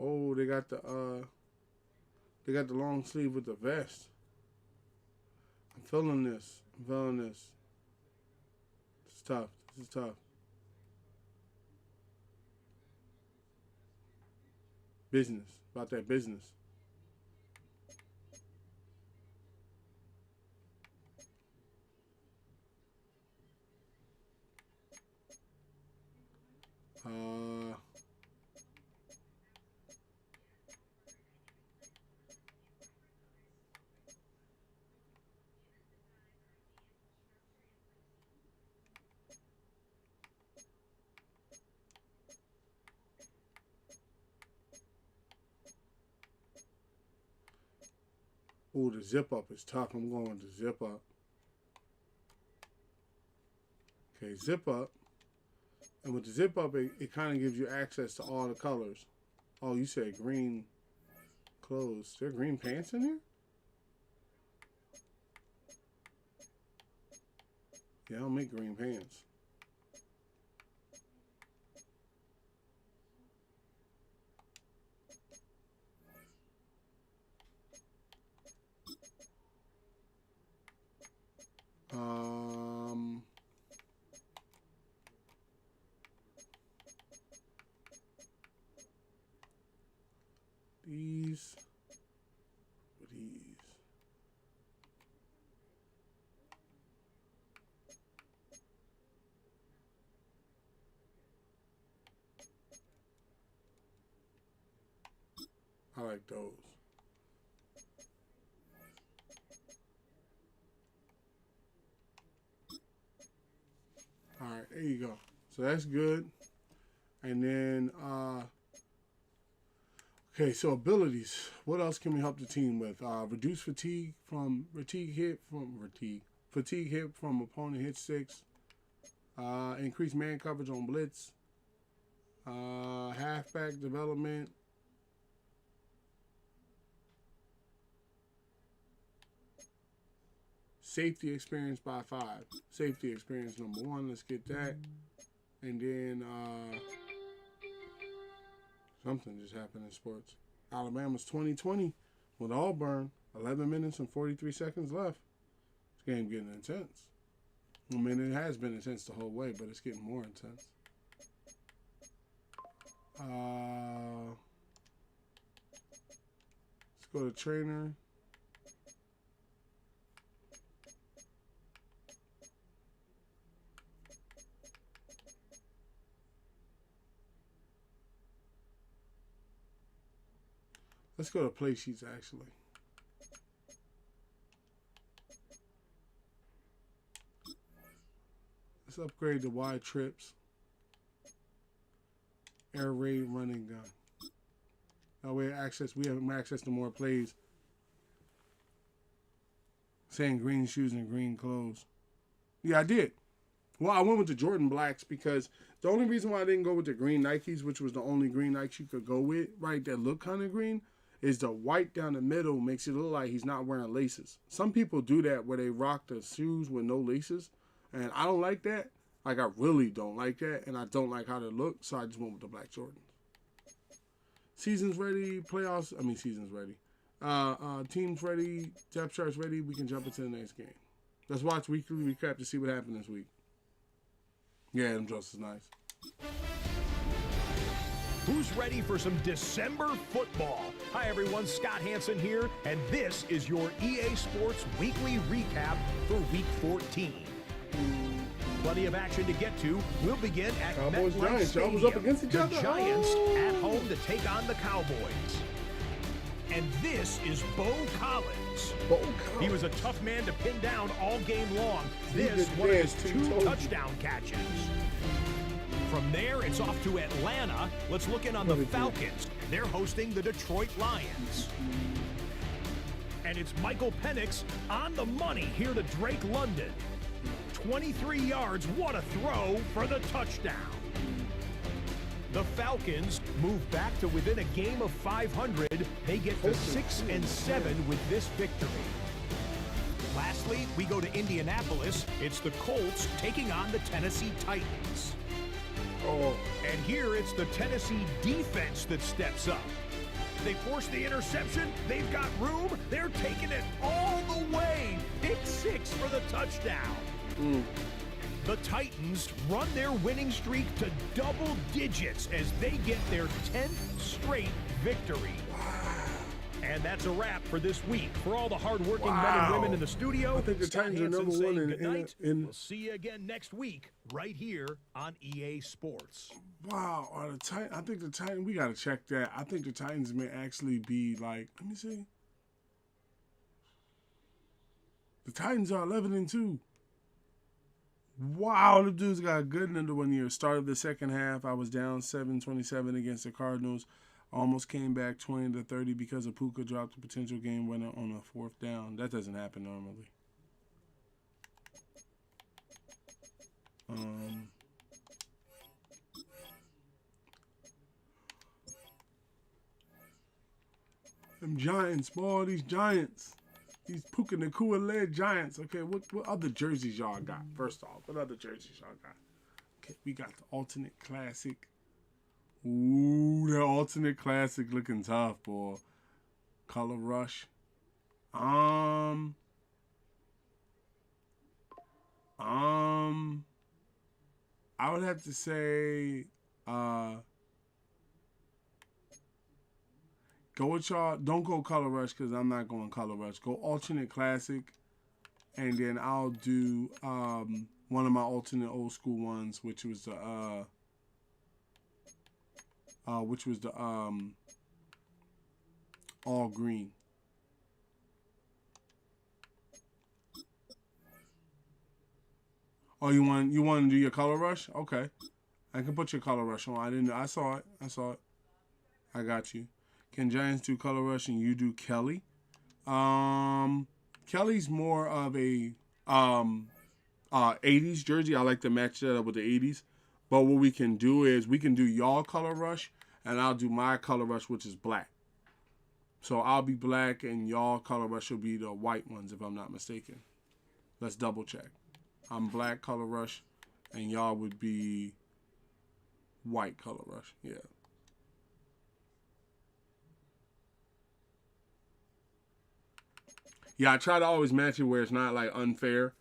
Oh, they got the long sleeve with the vest. I'm feeling this. I'm feeling this. It's tough. This is tough. Business. About that business. Oh, the zip up is tough. I'm going with the zip up. Okay, zip up. And with the zip up, it kind of gives you access to all the colors. Oh, you said green clothes. There are green pants in here? Yeah, I don't make green pants. These. I like those. All right, there you go. So that's good. And then, okay, so abilities. What else can we help the team with? Reduce fatigue hit from opponent hit 6. Increase man coverage on blitz. Halfback development. Safety experience by 5. Safety experience number 1. Let's get that. And then something just happened in sports. Alabama's 2020 with Auburn. 11 minutes and 43 seconds left. This game getting intense. I mean, it has been intense the whole way, but it's getting more intense. Let's go to trainer. Let's go to play sheets, actually. Let's upgrade the wide trips. Air raid running gun. Now we have access to more plays. Saying green shoes and green clothes. Yeah, I did. Well, I went with the Jordan Blacks because the only reason why I didn't go with the green Nikes, which was the only green Nikes you could go with, right, that look kind of green, is the white down the middle makes it look like he's not wearing laces. Some people do that where they rock the shoes with no laces, and I don't like that. Like, I really don't like that, and I don't like how they look, so I just went with the black Jordans. Season's ready, season's ready. Team's ready, depth chart's ready, we can jump into the next game. Let's watch weekly recap to see what happened this week. Yeah, them dresses is nice. Who's ready for some December football? Hi everyone, Scott Hansen here, and this is your EA Sports Weekly Recap for Week 14. Plenty of action to get to. We'll begin at Cowboys MetLife Giants. Stadium. Y'all was up against each other. The Giants at home to take on the Cowboys. And this is Bo Collins. He was a tough man to pin down all game long. This one of his 2 touchdown catches. From there, it's off to Atlanta. Let's look in on the Falcons. They're hosting the Detroit Lions. And it's Michael Penix on the money here to Drake London. 23 yards, what a throw for the touchdown. The Falcons move back to within a game of 500. They get to 6-7 with this victory. Lastly, we go to Indianapolis. It's the Colts taking on the Tennessee Titans. Oh. And here it's the Tennessee defense that steps up. They force the interception. They've got room. They're taking it all the way. Pick 6 for the touchdown. The Titans run their winning streak to double digits as they get their 10th straight victory. And that's a wrap for this week. For all the hardworking men and women in the studio, I think the Titans are number one in We'll see you again next week, right here on EA Sports. Wow, are the Titans? I think the Titans. We gotta check that. I think the Titans may actually be like. Let me see. The Titans are 11-2. Wow, the dudes got good into 1 year. Started the second half. I was down 7-27 against the Cardinals. Almost came back 20-30 because of Puka dropped a potential game winner on a 4th down. That doesn't happen normally. Them Giants, boy, these Giants. These Puka Nacua-led Giants. Okay, what other jerseys y'all got? First off, what other jerseys y'all got? Okay, we got the alternate classic. Ooh, that alternate classic looking tough, boy. Color rush. I would have to say, go with y'all. Don't go color rush because I'm not going color rush. Go alternate classic, and then I'll do one of my alternate old school ones, which was the all green. Oh, you want to do your color rush? Okay, I can put your color rush on. I saw it. I got you. Can Giants do color rush and you do Kelly? Kelly's more of a 80s jersey. I like to match that up with the 80s. But what we can do is we can do y'all color rush, and I'll do my color rush, which is black. So I'll be black, and y'all color rush will be the white ones, if I'm not mistaken. Let's double check. I'm black color rush, and y'all would be white color rush. Yeah. Yeah, I try to always match it where it's not like unfair,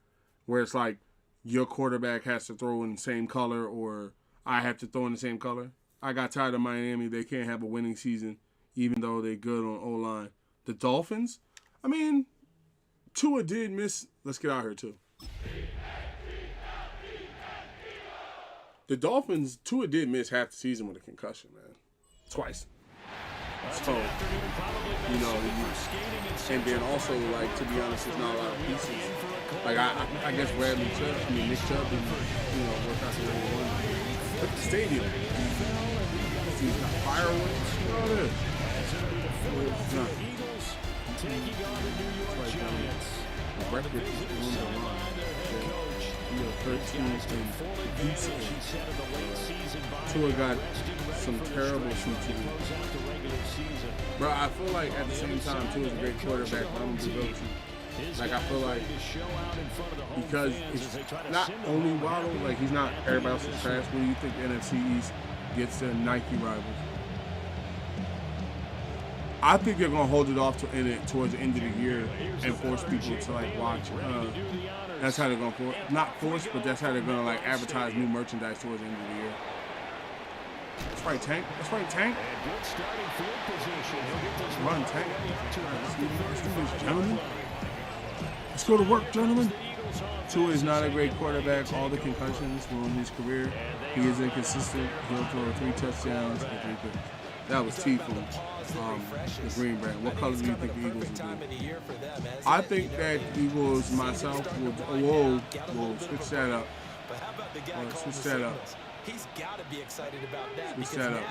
where it's like your quarterback has to throw in the same color or I have to throw in the same color. I got tired of Miami. They can't have a winning season, even though they're good on O-line. The Dolphins, I mean, Tua did miss. Let's get out here, too. The Dolphins, Tua did miss half the season with a concussion, man. Twice. So, you know, and then also, like, to be honest, there's not a lot of pieces. Like, I guess Bradley Chubb, Nick Chubb didn't, work out the way he wanted. Look at the stadium. He's got fireworks. Look at all this. Taking on the New York Giants. The record is on the line. We are 13 and Tua got some terrible shooting. Bro, I feel like at the same time, Tua's a great quarterback, but I'm going to go to. Like, I feel like because it's not only Waddle, like, he's not everybody else's trash. What do you think the NFC East gets their Nike rivals? I think they're going to hold it off towards the end of the year and force people to, like, watch. That's how they're going to not force, but that's how they're going to, like, advertise new merchandise towards the end of the year. That's right, Tank. That's right, Tank. Let's run, Tank. Let's do this, gentlemen. Let's go to work, gentlemen. Tua is not a great quarterback. All the concussions ruined his career. He is inconsistent. He'll throw 3 touchdowns. That was T from the Green Brand. What color do you think the Eagles will do? I think that Eagles, myself, will switch that up. Switch that up. He's got to be excited about that. Switch that up.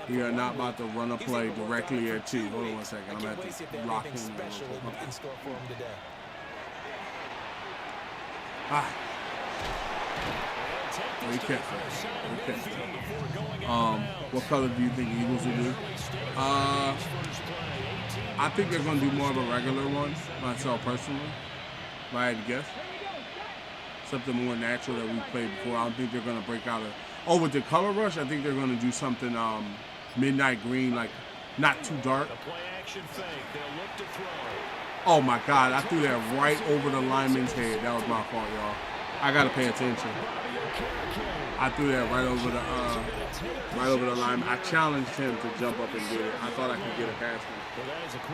We are not about to run a play directly at T. Hold on 1 second. I'm going to have to lock in. He kept it. What color do you think Eagles will do? I think they're going to do more of a regular one, myself personally, if I had to guess. Something more natural that we played before. I don't think they're going to break out with the color rush, I think they're going to do something midnight green, like not too dark. Oh my God, I threw that right over the lineman's head. That was my fault, y'all. I got to pay attention. I threw that right over the lineman. I challenged him to jump up and get it. I thought I could get it past him.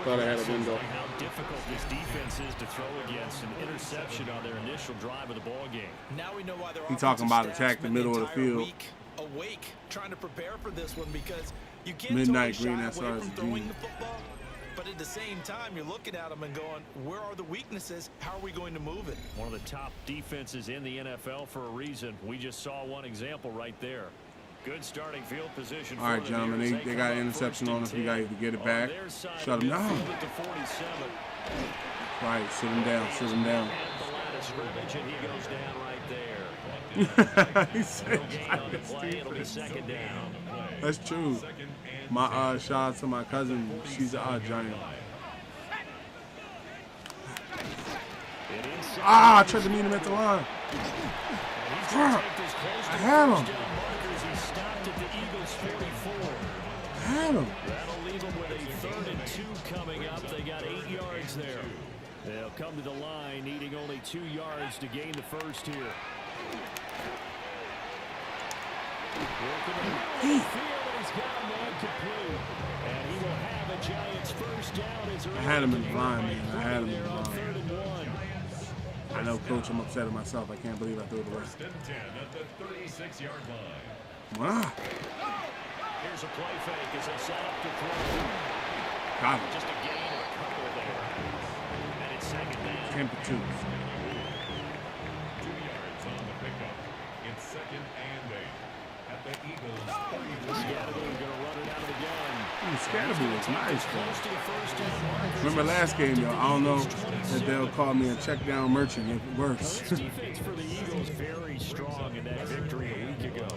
Thought I had a window. How difficult this defense is to throw against an interception on their initial drive of the ball game. Now we know why they're talking about attack the middle of the field. Awake, trying to prepare for this one because you can't midnight totally green shy away from SRS throwing the football. But at the same time, you're looking at them and going, where are the weaknesses? How are we going to move it? One of the top defenses in the NFL for a reason. We just saw one example right there. Good starting field position. All right, gentlemen, they got an interception on us. We got to get it back. Shut them down. Right, sit him down, sit him down. He goes down right there. He said, that's true. My shout out to my cousin. She's a giant. I tried to meet him at the line. I had him. I had him. That'll leave them with a 3rd and 2 coming up. They got 8 yards there. They'll come to the line, needing only 2 yards to gain the first here. Hey. I had him in the line, man. I had him in the line. I know, Coach, I'm upset at myself. I can't believe I threw it away. Ah. Here's a play fake as they set up to throw. Got him. Just a gain of a couple there. And it's 2nd down. 10 for 2. 2 yards on the pickup. It's 2nd and 8. At the Eagles' 33. Scatterby going to run it out of the gun. Scatterby was nice, though. Remember last game, though? I don't know if they'll call me a check down merchant if it works. Defense for the Eagles very strong in that victory a week ago.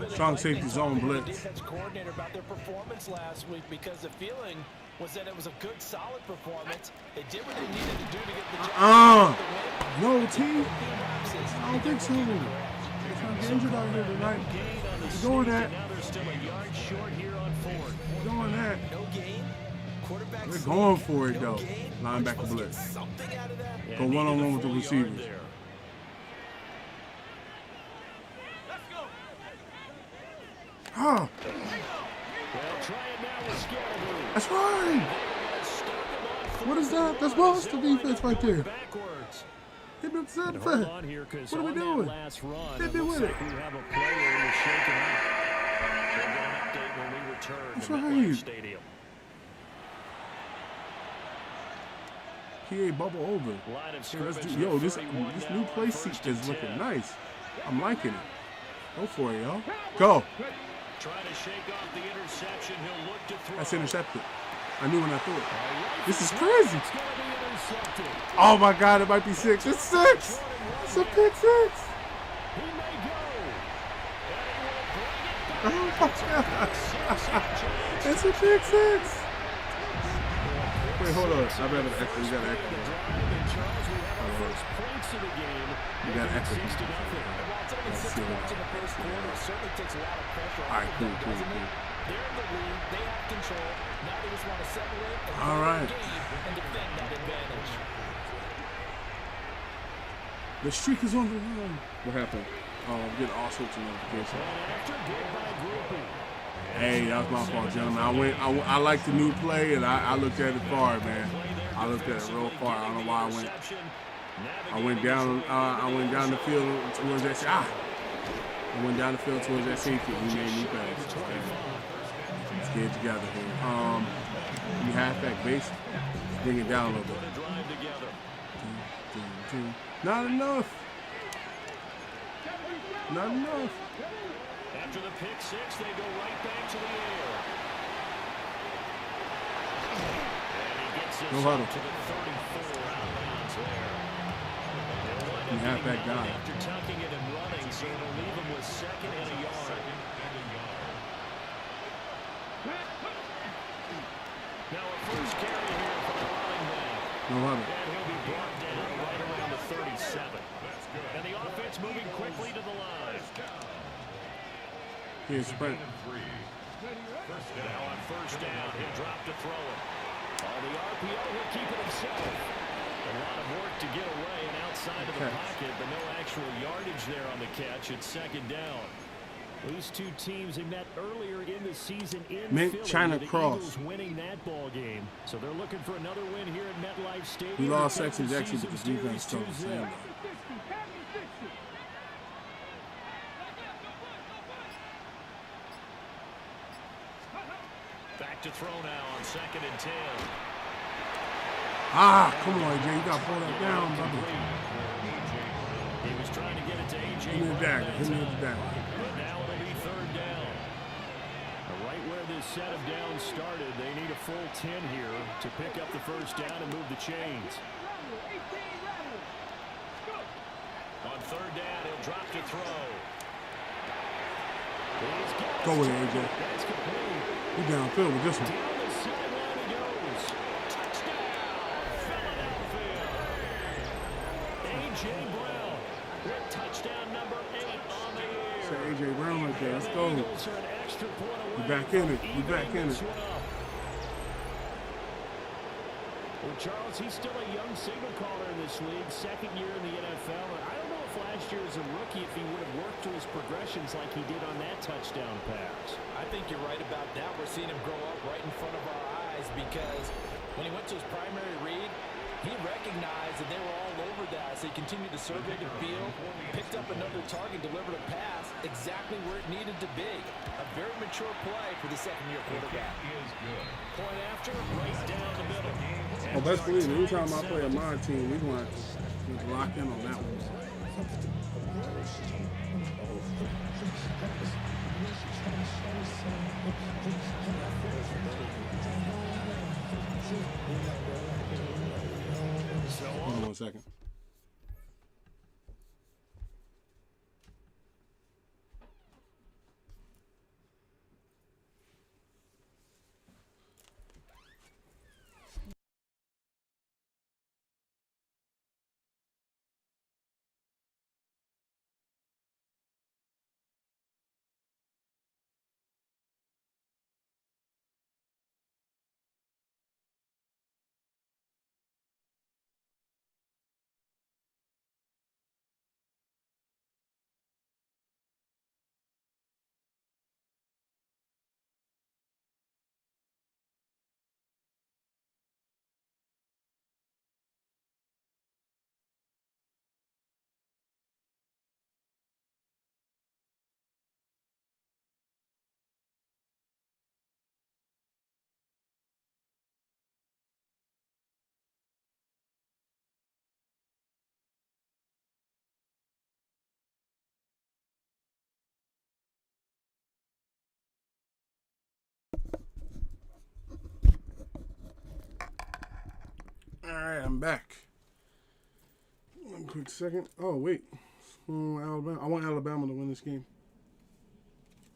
Strong safety zone blitz. Defense coordinator about their performance last week because the feeling was that it was a good, solid performance. They did what they needed to do to get the job. No, team. I don't think so. They're trying to get injured out here tonight. You're doing that. Now they're still a yard short here on 4th. You're doing that. No gain. They're going for it, though. Linebacker blitz. Go one-on-one with the receivers. Oh. That's right. What is that? That's Boston defense right there. Hit me with the What are we doing? Hit me with it. That's right. PA bubble over. Yo, this new play seat is looking nice. I'm liking it. Go for it, yo. Go. That's intercepted. I knew when I threw it. This is crazy. Oh my God, it might be 6. It's 6. It's a pick 6. Oh my God. It's a pick 6. Wait, hold on. I better echo. You got to echo. You got to echo. All right, cool. All right. The streak is on the run. What happened? Oh, I'm getting all sorts of notifications. Hey, that was my fault, gentlemen. I liked the new play, and I looked at it far, man. I looked at it real far. I don't know why I went down the field towards that. I went down the field towards that safety. He made me pass. Let's get it together here. You halfback base. Bring it down a little bit. Not enough. Not enough. After the pick 6, they go right back to the air. And he gets us No huddle. to the 34 out of bounds there. You halfback guy. After tucking it and running, so it'll leave him with a second and a yard. Now a first carry here for the running back. No running. And he'll be brought down right around the 37. And the offense moving quickly to the line. Here's sprint. Now on first down, he'll drop to throw it. On the RPO, he'll keep it himself. A lot of work to get away and outside of the pocket, but no actual yardage there on the catch. It's second down. These two teams they met earlier in the season in Philly. China the cross. Eagles winning that ball game. So they're looking for another win here at MetLife Stadium. We lost sections actually, but the defense still the same. Back to throw now on second and 10. Ah, come on, AJ. You got to pull that down, brother. He was trying to get it to AJ. Give me the dagger. Give me the dagger. But now it'll be third down. Right where this set of downs started, they need a full 10 here to pick up the first down and move the chains. On third down, he'll drop to throw. Go with it, AJ. That's complete. You downfield with this one. Down the sideline he goes. Touchdown, Philadelphia. A.J. Brown with touchdown number 8 on the year. Say A.J. Brown right there. Let's go. Eagles are an extra point away We back in it. from We back in evening it. this one up. Well, Charles, he's still a young signal caller in this league, second year in the NFL. And I don't know if last year as a rookie, if he would have worked to his progressions like he did on that touchdown pass. I think you're right about that. We're seeing him grow up right in front of our eyes because when he went to his primary read, he recognized that they were all over that. So he continued to survey the field, picked up another target, delivered a pass exactly where it needed to be. A very mature play for the second-year quarterback. Point after, right down the middle. Oh, best believe it. Anytime I play on my team, we're going to lock in on that one. Hold on 1 second. All right, I'm back. 1 quick second. Oh, wait. Alabama. I want Alabama to win this game.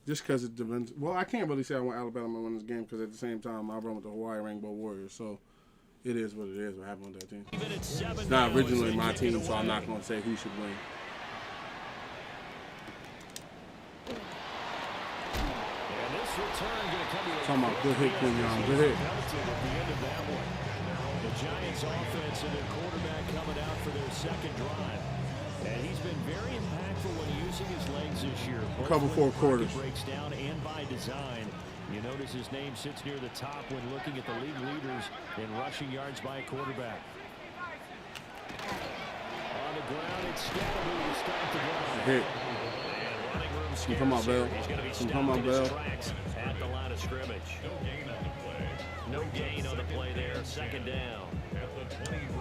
Just because it depends. Well, I can't really say I want Alabama to win this game because at the same time, I run with the Hawaii Rainbow Warriors. So it is what it is. What happened with that team? It's not originally my team, so I'm not going to say who should win. Talking about good hit, Quinyon. Good hit. The Giants offense and their quarterback coming out for their second drive. And he's been very impactful when using his legs this year. Couple 4 quarters. Breaks down and by design. You notice his name sits near the top when looking at the league leaders in rushing yards by a quarterback. On the ground, it's Scatterby to start the drive. Hit. You come out, Bell. You come out, Bell. At the line of scrimmage. No gain on the play there. Second down.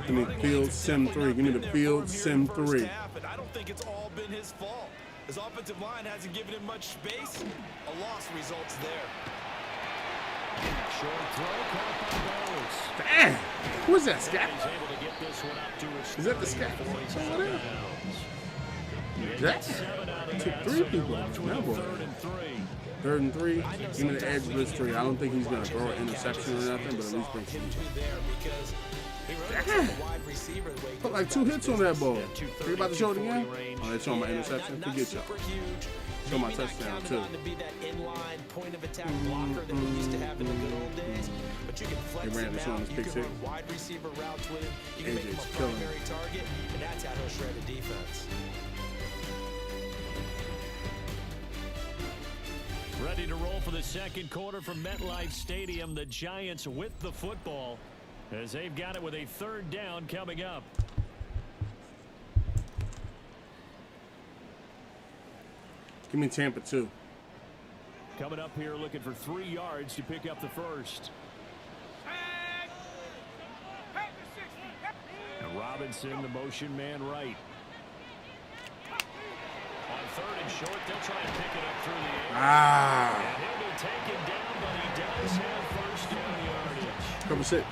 Give me field sim 3. Give me the field sim 3. I don't think it's all been his fault. His offensive line hasn't given him much space. A loss results there. Short throw caught by Bowles. Damn! Who is that, Scat? He's able to get this one up to his Is that the Scat? The That took 3 people. That boy. 3rd and 3. Give me the edge blitz 3. I don't think he's gonna throw an interception or nothing, but at least bring some. Damn. Put like 2 hits on that ball. Are you about to show it again? Oh, they showing my interception. Forget y'all. Show my touchdown too. They ran this on his pick 6. AJ's killing him. And that's how he'll shred a defense. Ready to roll for the second quarter from MetLife Stadium. The Giants with the football as they've got it with a 3rd down coming up. Give me Tampa 2. Coming up here looking for 3 yards to pick up the first. And Robinson, the motion man right. On 3rd and short, they'll try and pick it up through the air. And he'll be taken down, but he does have first down yardage. Cover 6.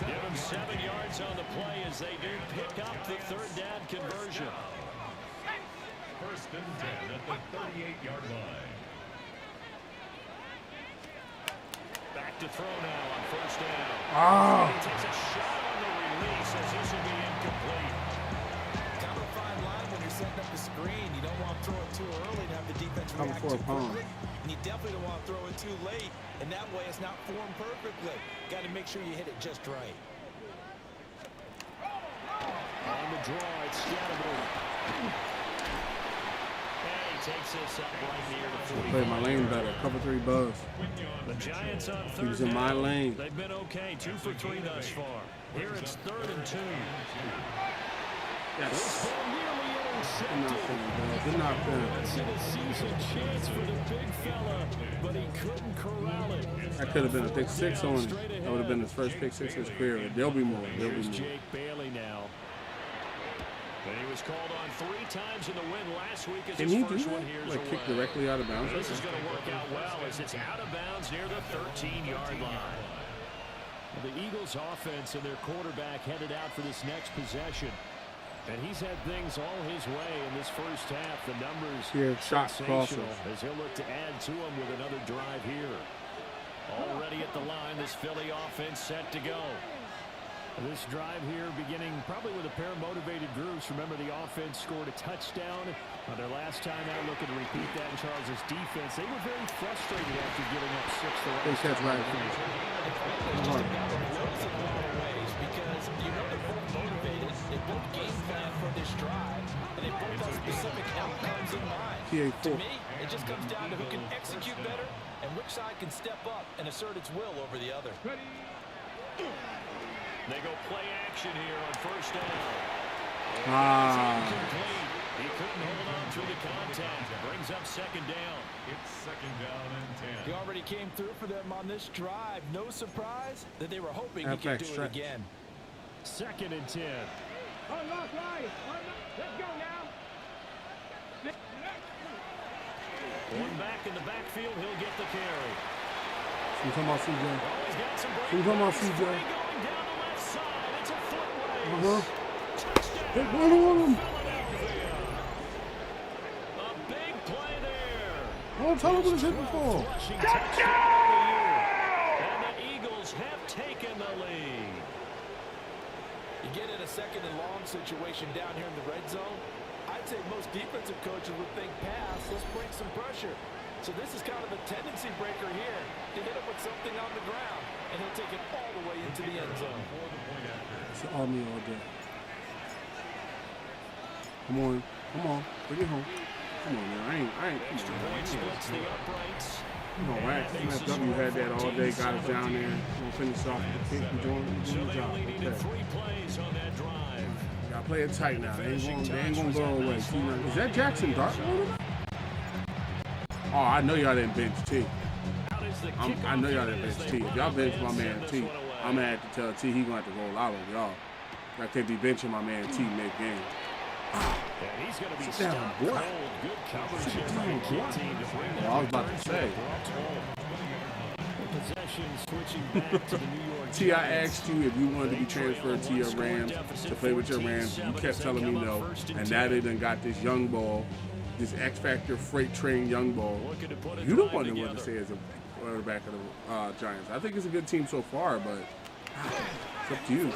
Give him 7 yards on the play as they do pick up the 3rd down conversion. 1st and 10 at the 38-yard line. Back to throw now on 1st down. Oh. He takes a shot on the release as this will be incomplete. Kind of a fine line when you're setting up the screen. You don't want to throw it too early to have the defense react too quickly. And you definitely don't want to throw it too late. And that way it's not formed perfectly. Got to make sure you hit it just right. On the draw, it's Scatterboard. Takes this up right near the 40. Play my lane better. Cover 3 buzz. The Giants on 3rd He was in my lane. They've been okay. 2 for 3 thus far. Here it's 3rd and 2. Yes. Good knock there. Once in a season chance for the big fella, but he couldn't corral it. That could have been a pick 6 on him. That would have been his first pick 6 of his career. There'll be more. There'll be more. Jake Bailey now. And he was called on 3 times in the win last week as his first one here. Like kick directly out of bounds? This is going to work out well as it's out of bounds near the 13-yard line. The Eagles offense and their quarterback headed out for this next possession. And he's had things all his way in this first half. The numbers sensational as he'll look to add to them with another drive here. Already at the line, this Philly offense set to go. This drive here beginning probably with a pair of motivated groups. Remember, the offense scored a touchdown on their last time out, looking to repeat that in Charles' defense. They were very frustrated after giving up 6 the last time. Because you know they're both motivated, they both game plan for this drive, and they both have specific outcomes in mind. To me, it just comes down to who can execute better and which side can step up and assert its will over the other. They go play action here on 1st down. He couldn't hold on through the contact. Brings up 2nd down. It's 2nd down and 10. He already came through for them on this drive. No surprise that they were hoping he could do it again. 2nd and 10. Unlock right. Let's go now. One back in the backfield. He'll get the carry. You talking about CJ? He's got some break. You talking about CJ? Going down the left side. It's a foot race. Touchdown. Hit one on him. A big play there. Oh, tell him what he's hitting for. And the Eagles have taken the lead. You get in a 2nd and long situation down here in the red zone. I'd say most defensive coaches would think pass. Let's bring some pressure. So this is kind of a tendency breaker here to hit him with something on the ground, and he'll take it all the way into the end zone. It's all me all day. Come on, bring it home. Come on, man. I ain't. Extra point splits the uprights. You know, MFW had that all day, got us down there. We'll finish off with the kick. We're doing the job. Only needed 3 plays on that drive. Gotta play it tight now. They ain't gonna go away. Is that Jackson Dartmouth? Oh, I know y'all didn't bench T. I know y'all didn't bench T. If y'all bench my man T, I'm gonna have to tell T he gonna have to roll out on y'all. I can't be benching my man T mid-game. And he's going to be stopped cold. Good coverage here by the team to bring that. I was about to say. possession, switching back to the New York T, I Giants. asked you if you wanted to be transferred to your Rams to play with your Rams. You kept telling me no. And now they done got this young ball, this X Factor freight train young ball. You don't want to know what to say as a quarterback of the Giants. I think it's a good team so far, but it's up to you.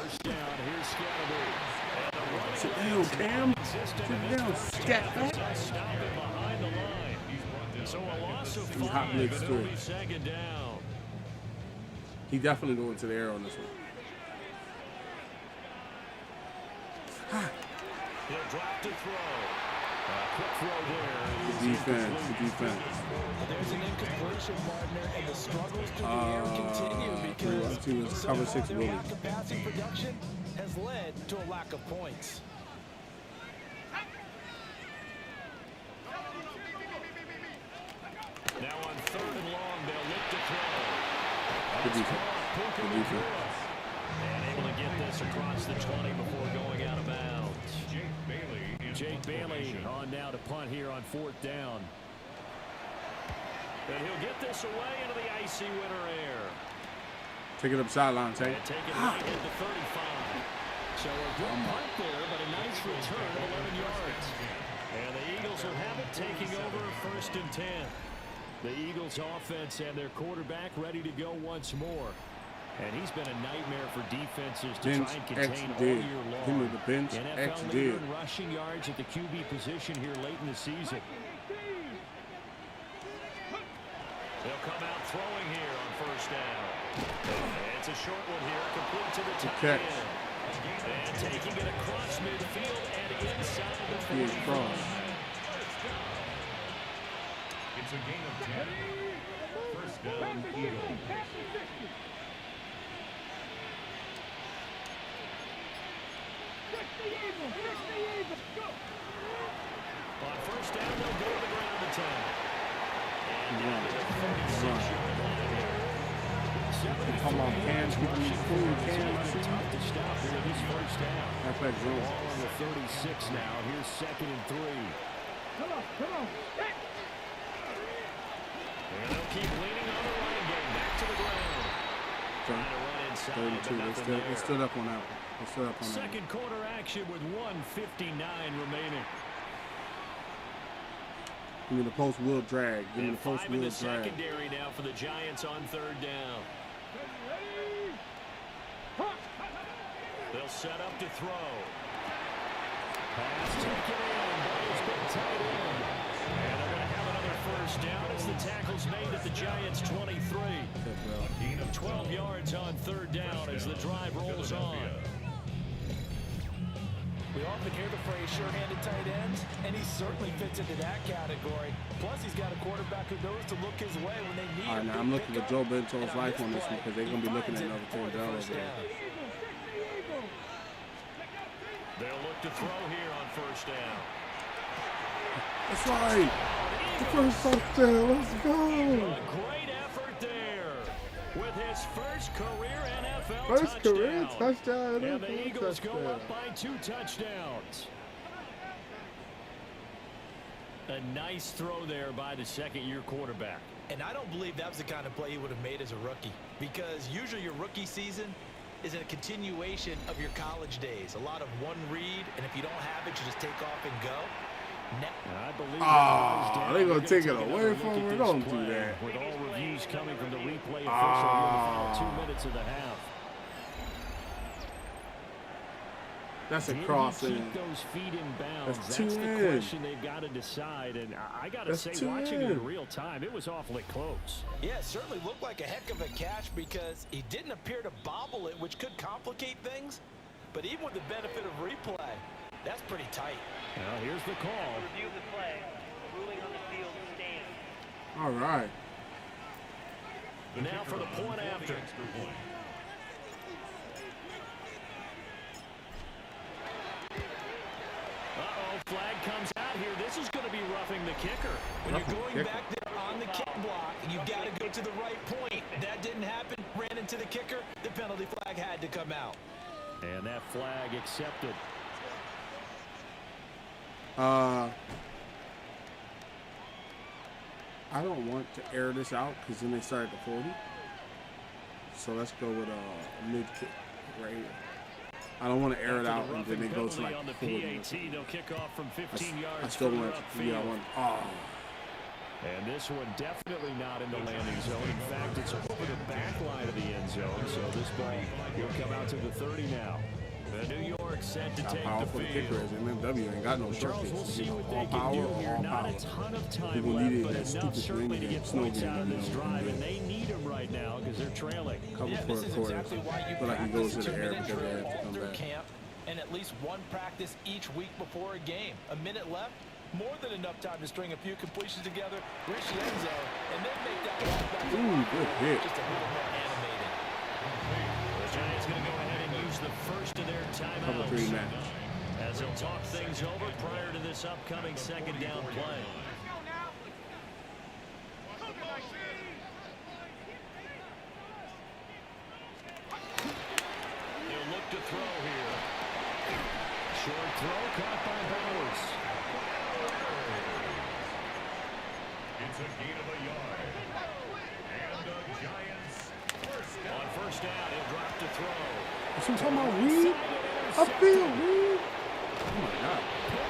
Sit down, Cam. Sit down, scat back. So a loss of He's hot 5, mix and it'll through. be second down. He definitely going to the air on this one. He'll drop to throw. Quick throw there. The defense. There's an incompletion, partner, and the struggles through the air continue because cover 6 their Willie. lack of passing production has led to a lack of points. Now on 3rd and long, they'll look to throw. Good defense. And able to get this across the 20 before going out of bounds. Jake Bailey on now to punt here on 4th down. And he'll get this away into the icy winter air. Take it up sideline, Tank. And take it right into 35. So a good punt there, but a nice return of 11 yards. And the Eagles will have it, taking over 1st and 10. The Eagles offense and their quarterback ready to go once more. And he's been a nightmare for defenses to Bench try and contain X all did. year long. Him with the bench X NFL leader did. in rushing yards at the QB position here late in the season. They'll come out throwing here on 1st down. It's a short one here, complete to the tight catch. end. And taking it across midfield and inside the He is 45. cross. It's a gain of 10. 1st down, Eagles. On 1st down, they'll go to the ground attack. And down to the 36-yard line here. Come on, Cam, keeping me cool, Cam. Tough to stop here this 1st down. Halfback zone. Ball on the 36 now. Here's 2nd and 3. Come on. And they'll keep leaning on the running game. Back to the ground. Trying to run inside, 32. but nothing They there. stood up on that one. They stood up on that one. Second quarter action with 1:59 remaining. Give me the post wheel drag. Give me And the post 5 in wheel the drag. secondary now for the Giants on 3rd down. They'll set up to throw. Pass taken in. Ball's been tight end. And they're going to have another 1st down as the tackle's made at the Giants' 23. 12 yards on 3rd down as the drive rolls on. We often hear the phrase sure-handed tight ends, and he certainly fits into that category. Plus, he's got a quarterback who knows to look his way when they need All right, a now big I'm looking for pickup. Joe Bento's And life on this play, one because they're going to be looking at he another finds it 10 down for the over there. 1st down. They'll look to throw here on 1st down. That's right. The first touchdown. Let's go. A great effort there with his first career NFL First touchdown. career touchdown. And the Eagles go Touchdown. up by 2 touchdowns. A nice throw there by the second-year quarterback. And I don't believe that was the kind of play he would have made as a rookie, because usually your rookie season is a continuation of your college days. A lot of one read, and if you don't have it, you just take off and go. I believe they're going to take it away another from look her. at Don't this do play, that. with all reviews coming from the replay official here in the final 2 minutes of the half. That's a Did he crossing. keep those feet in bounds? That's That's two the in. question they've got to decide. And I got to That's say, two watching it in in. real time, it was awfully close. Yeah, it certainly looked like a heck of a catch because he didn't appear to bobble it, which could complicate things. But even with the benefit of replay, that's pretty tight. Now, here's the call. Review the play. Ruling on the field stands. All right. Now for the point after. Uh-oh, flag comes out here. This is going to be roughing the kicker. When you're going back there on the kick block, you've got to go to the right point. That didn't happen. Ran into the kicker. The penalty flag had to come out. And that flag accepted. I don't want to air this out because then they start at the 40. So let's go with a mid kick right here. I don't want to air it out and then it goes to like on the 40. PAT, they'll kick off from 15 yards. I still want further to. Yeah, I upfield. want. Oh. And this one definitely not in the landing zone. In fact, it's over the back line of the end zone. So this ball will come out to the 30 now. The New York set to take the Powerful kicker field. is MMW ain't got no Charles, short we'll kicks. see what they All can power, do here. all Not power. a ton of time People left, needed but that enough stupid certainly to green get snow points game, out of you this know, drive, and they need them right now because they're trailing. Couple Yeah, for this a is quarter. exactly why you Feel like he goes to the air practice because they 2 have to come minutes back. camp and at least one practice each week before a game. A minute left, more than enough time to string a few completions together, reach the end zone, and then make that walk back to Ooh, good hit. just a little more animated. The Giants going to go ahead and use the first of their Couple timeouts three match. as they'll talk things over prior to this upcoming second down play. He'll look to throw here. Short throw caught by Bowers. It's a gain of a yard. And the Giants first down. On first down, he'll drop to throw. That's what I'm talking about, Reed. Upfield, Reed. Oh my God.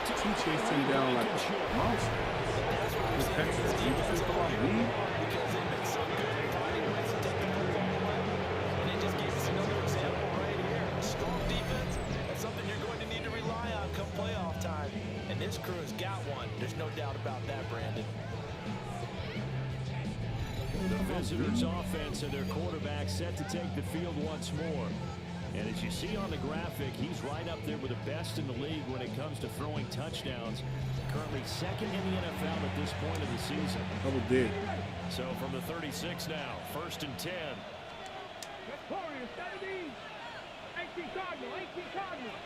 He chased him down like a monster. His Texas defense, come on, Reed. Because they've been so good at finding ways to take the football away. And they just gave us another example right here. Strong defense, that's something you're going to need to rely on come playoff time. And this crew has got one. There's no doubt about that, Brandon. The visitors' offense and their quarterback set to take the field once more. And as you see on the graphic, he's right up there with the best in the league when it comes to throwing touchdowns. Currently second in the NFL at this point of the season. Double dig. So from the 36 now, 1st and 10. Victorious, 18 Cardinal, 18 Cardinal.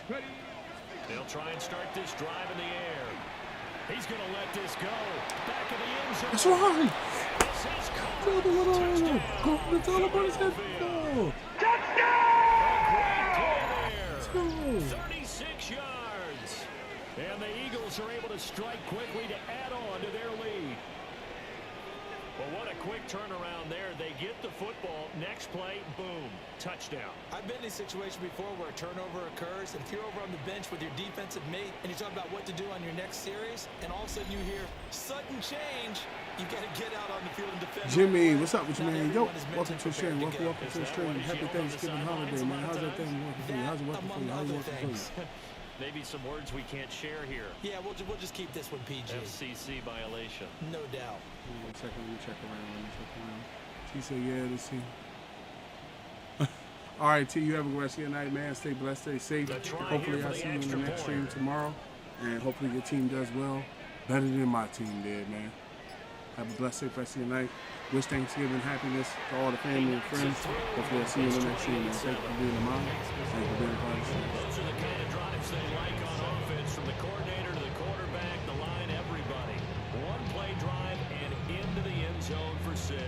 Ready. They'll try and start this drive in the air. He's going to let this go. Back of the end zone. That's right. This is caught. Touchdown. It's all about his head. Go. Let's go. 36 yards. And the Eagles are able to strike quickly to add on to their lead. Well, what a quick turnaround there. They get the football. Next play, boom, touchdown. I've been in a situation before where a turnover occurs, and if you're over on the bench with your defensive mate and you're talking about what to do on your next series, and all of a sudden you hear sudden change, you got to get out on the field and defend. Jimmy, what's up with you, Not man? Yo, everyone is welcome to the mentally stream. prepared to Welcome to the stream. Happy Thanksgiving holiday, man. How's that thing working for you? How's it working for you? How's it working for you? Maybe some words we can't share here. Yeah, we'll just keep this one PG. FCC violation. No doubt. 1 second, let me check around. T said, yeah, let's see. All right, T, you have a good rest of your night, man. Stay blessed, stay safe. Hopefully I'll see you in the next stream tomorrow. And hopefully your team does well. Better than my team did, man. Have a blessed, safe rest of your night. Wish Thanksgiving happiness to all the family and friends. Hopefully I'll see you in the next stream, man. Thank you for being a mom. Thank you for being a part of the stream. Those are the kind of drives they like on offense, from the coordinator to the quarterback, the line, everybody. One play drive and into the end zone for 6.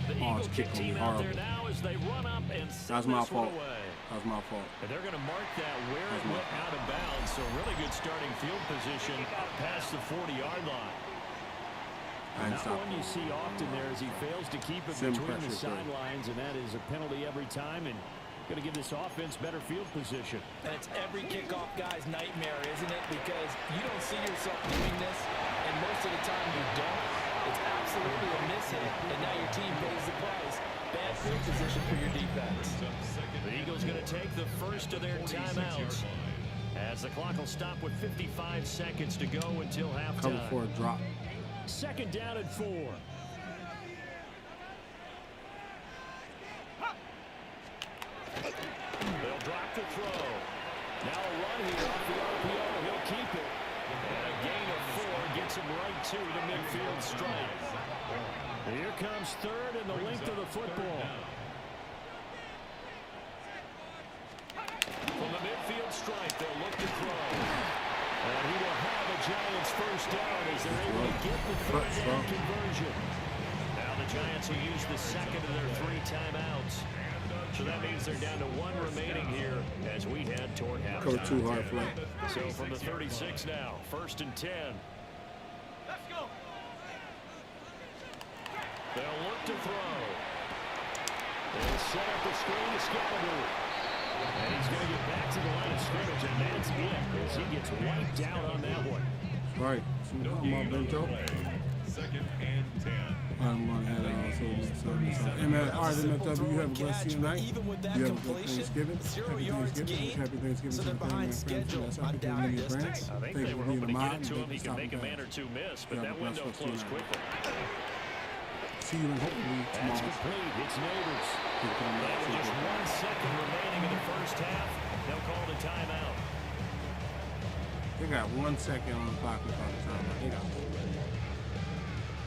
The Eagle kick team out there now as they run up and send this one away. That was my fault. And they're going to mark that where it went out of bounds. So really good starting field position up past the 40-yard line. Not one you see often there as he fails to keep it between the sidelines, and that is a penalty every time, and going to give this offense better field position. That's every kickoff guy's nightmare, isn't it? Because you don't see yourself doing this, and most of the time you don't. It's absolutely a mishit, and now your team pays the price. Bad field position for your defense. The Eagles going to take the first of their timeouts as the clock will stop with 55 seconds to go until halftime. Cover for a drop. Second down and 4. They'll drop the throw. Now a run here off the RPO. He'll keep it. And a gain of 4 gets him right to the midfield stripe. Here comes third and the length of the football. From the midfield stripe, they'll look to throw. And he will have a Giants first down as they're able to get the third down conversion. Now the the Giants will use the second of their 3 timeouts. So that means they're down to 1 remaining here as we head toward halftime. Go too hard flat. So from the 36 now, 1st and 10. Let's go. They'll look to throw. They'll set up the screen to Scalaboo. And he's going to get back to the line of scrimmage, and that's it as he gets wiped out on that one. Right. Come on, Bento. 2nd and 10. I'm going to head also. All right, MFW, you have a blessed night. You have a good Thanksgiving. Happy Thanksgiving to the family and friends. I think they were hoping to get it to him. He could make a man or two miss, but that window closed quickly. See you hopefully tomorrow. That's complete. It's Neighbors. With just 1 second remaining in the first half, they'll call the timeout. They got 1 second on the clock without the timeout. They got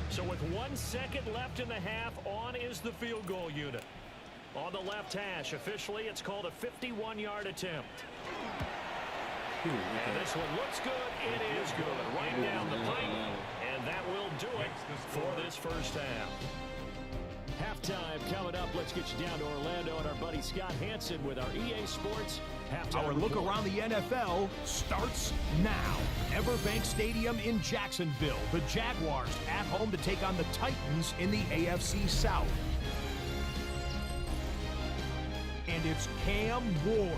So with 1 second left in the half, on is the field goal unit. On the left hash, officially, it's called a 51-yard attempt. And this one looks good. It is good. Right down the pipe. And that will do it for this first half. Halftime coming up. Let's get you down to Orlando and our buddy Scott Hansen with our EA Sports halftime Our look report. around the NFL starts now. Everbank Stadium in Jacksonville. The Jaguars at home to take on the Titans in the AFC South. And it's Cam Ward.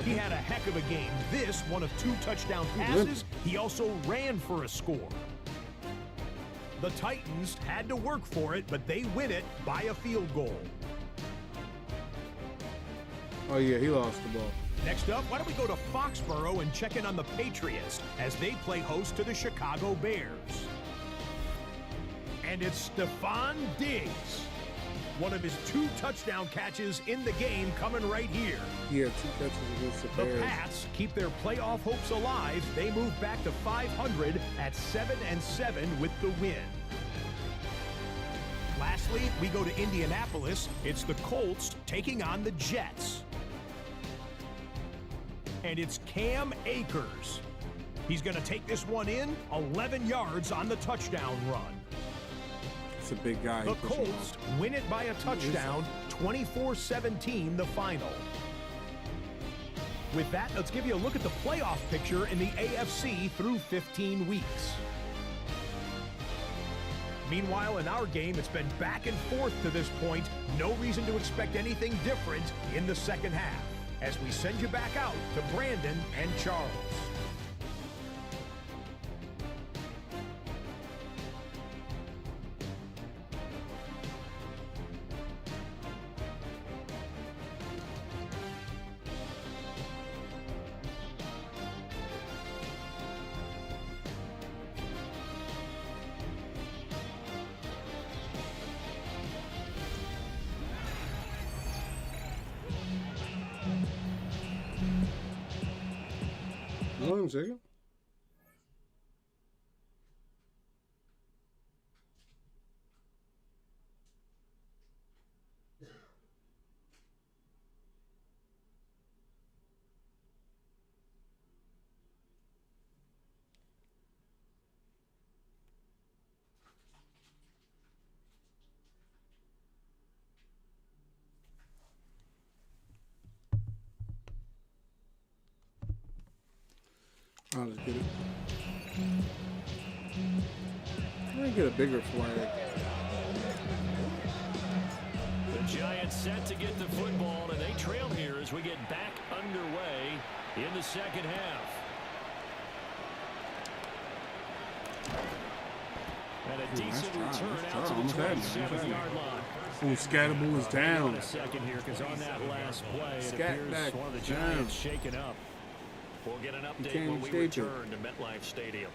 He had a heck of a game. This, one of 2 touchdown passes. He also ran for a score. The Titans had to work for it, but they win it by a field goal. Oh, yeah, he lost the ball. Next up, why don't we go to Foxborough and check in on the Patriots as they play host to the Chicago Bears. And it's Stephon Diggs. One of his 2 touchdown catches in the game coming right here. He had 2 catches against the The Bears. Pats keep their playoff hopes alive. They move back to 500 at 7-7 with the win. Lastly, we go to Indianapolis. It's the Colts taking on the Jets. And it's Cam Akers. He's going to take this one in, 11 yards on the touchdown run. It's a big guy. The Colts win it by a touchdown, 24-17 the final. With that, let's give you a look at the playoff picture in the AFC through 15 weeks. Meanwhile, in our game, it's been back and forth to this point. No reason to expect anything different in the second half, as we send you back out to Brandon and Charles. Hold on a second. Let's get it. I'm gonna get a bigger flag. The Giants set to get the football, and they trail here as we get back underway in the second half. And a decent return out to the 27-yard line. Oh, Scatterboo is down. A second here, because on that last play, it Scat appears back one of the down. Giants shaken up. We'll get an update Can't when we escape it. return to MetLife Stadium.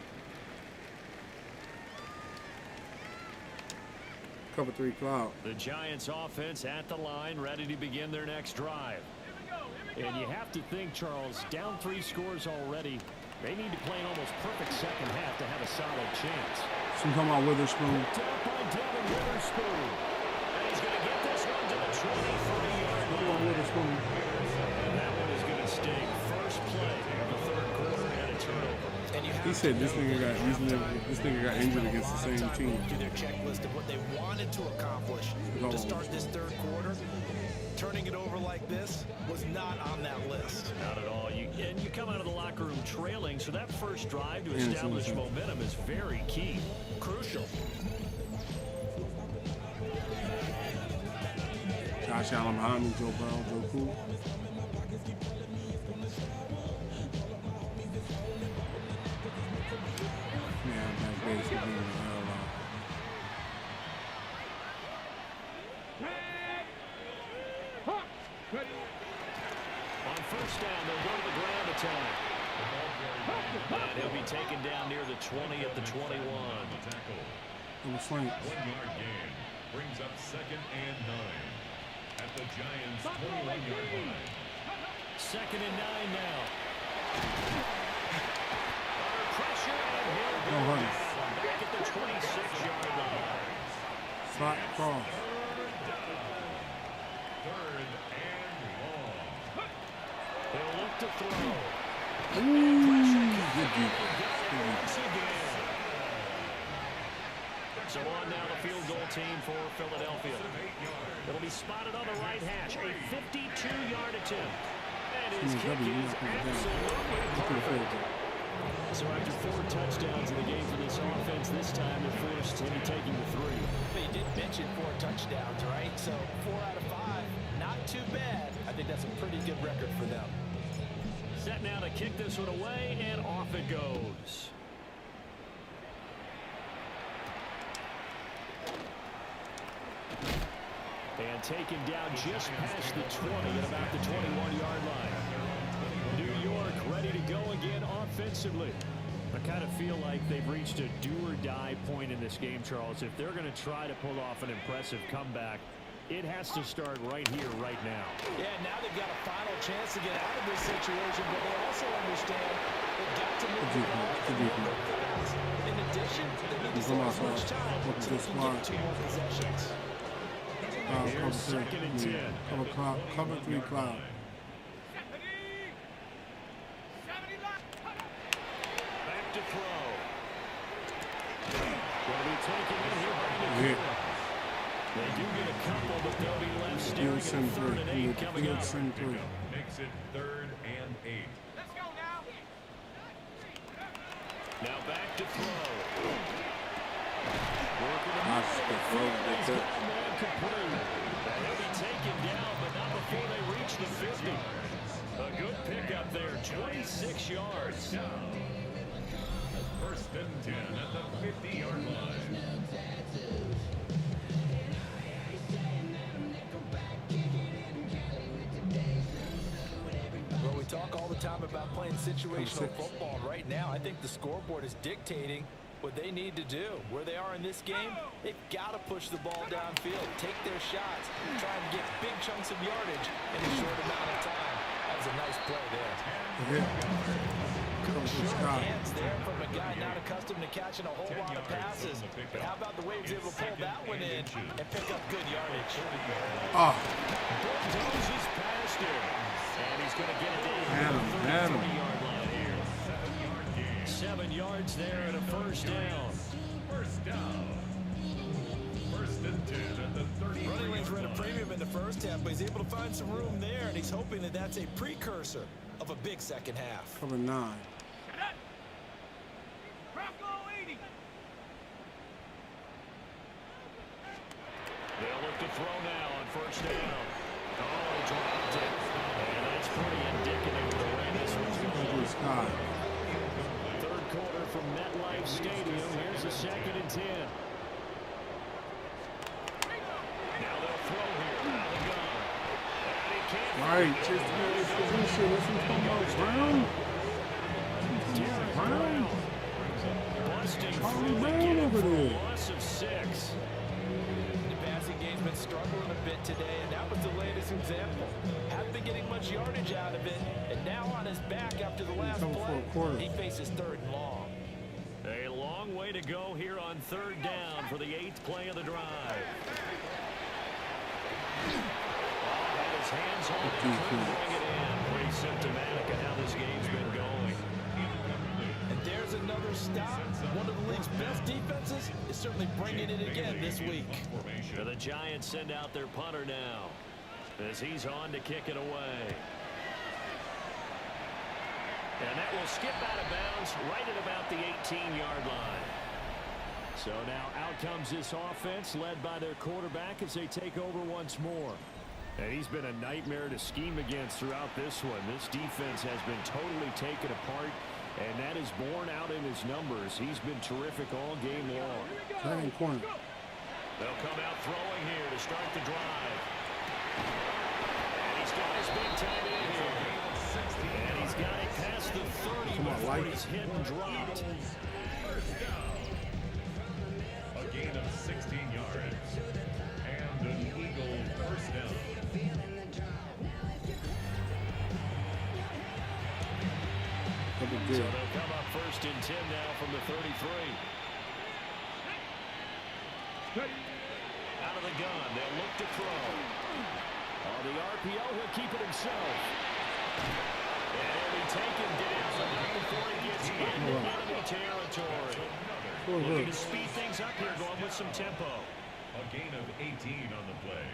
Cover 3 cloud. The Giants offense at the line, ready to begin their next drive. And you have to think, Charles, down 3 scores already. They need to play an almost perfect second half to have a solid chance. So I'm talking about Witherspoon. Picked up by Devin Witherspoon. And he's going to get this one to the 23-yard Come on, line. Witherspoon. And that one is going to sting. First play of the third quarter and a turnover. And you have He said this nigga got injured against the same team. Through their checklist of what they wanted to accomplish to start this third quarter. Turning it over like this was not on that list. Not at all. You come out of the locker room trailing, so that first drive to establish momentum is very key. Crucial. Josh Allen behind me, Joe Burrow, Joe Cool. Yeah, that's basically On first down, they'll go to the ground attack. And he'll be taken down near the 20 at the 21. On the flank. 1 yard gain brings up 2nd and 9 at the Giants' 21-yard line. 2nd and 9 now. Under pressure, and he'll go back at the 26-yard line. Slot cross. 3rd and long. They'll look to throw. Good defense. So on now the field goal team for Philadelphia. It'll be spotted on the right hash. A 52-yard attempt. And his kick is absolutely perfect. So after 4 touchdowns in the game for this offense, this time they're forced to be taking the 3. They did mention 4 touchdowns, right? So 4 out of 5, not too bad. I think that's a pretty good record for them. Set now to kick this one away, and off it goes. And taken down just past the 20 at about the 21-yard line. New York ready to go again offensively. I kind of feel like they've reached a do-or-die point in this game, Charles. If they're going to try to pull off an impressive comeback, it has to start right here, right now. Yeah, now they've got a final chance to get out of this situation, but they also understand they've got to move the ball. In addition, they need to spend as much time so they can get 2 more possessions. Here's 2nd and 10. Cover 3 cloud. Back to throw. Going to be taken in here by the They do get a couple, but they'll be left staring at 3rd and 8 coming up. Makes it 3rd and 8. Let's go now. Now back to throw. They'll be taken down, but not before they reach the 50. A good pickup there, 26 yards. 1st and 10 at the 50-yard line. Well, we talk all the time about playing situational football. Right now, I think the scoreboard is dictating what they need to do. Where they are in this game, they've got to push the ball downfield, take their shots, try and get big chunks of yardage in a short amount of time. That was a nice play there. Good short hands there from a guy not accustomed to catching a whole lot of passes. But how about the way he was able to pull that one in and pick up good yardage? Bulldozes past him. And he's going to get it in the 33-yard line here. 7 yards there and a 1st down. 1st down. 1st and 10 at the 30. Running lanes were at a premium in the first half, but he's able to find some room there, and he's hoping that that's a precursor of a big second half. Cover 9. They'll look to throw now on 1st down. Oh, he dropped it. And that's pretty indicative of the way this one's going. 3rd quarter from MetLife Stadium. Here's a 2nd and 10. Now they'll throw here. Now the gun. And he can't. Right, just his position. What's he talking about? Brown? Brown. Busting through the game for a loss of 6. The passing game's been struggling a bit today, and that was the latest example. Haven't been getting much yardage out of it, and now on his back after the last play, he faces 3rd and long. A long way to go here on 3rd down for the 8th play of the drive. Had his hands on it, couldn't bring it in. Pretty symptomatic of how this game's been going. And there's another stop. One of the league's best defenses is certainly bringing it again this week. So the Giants send out their punter now as he's on to kick it away. And that will skip out of bounds right at about the 18-yard line. So now out comes this offense led by their quarterback as they take over once more. And he's been a nightmare to scheme against throughout this one. This defense has been totally taken apart, and that is borne out in his numbers. He's been terrific all game long. Second corner. They'll come out throwing here to start the drive. And he's got his big time in here. And he's got it past the 30 before he's hit and dropped. A gain of 16 yards. And an Eagle first down. So they'll come up 1st and 10 now from the 33. Out of the gun, they'll look to throw. On the RPO, he'll keep it himself. And he'll be taken down before he gets into enemy territory. Looking to speed things up here, going with some tempo. A gain of 18 on the play.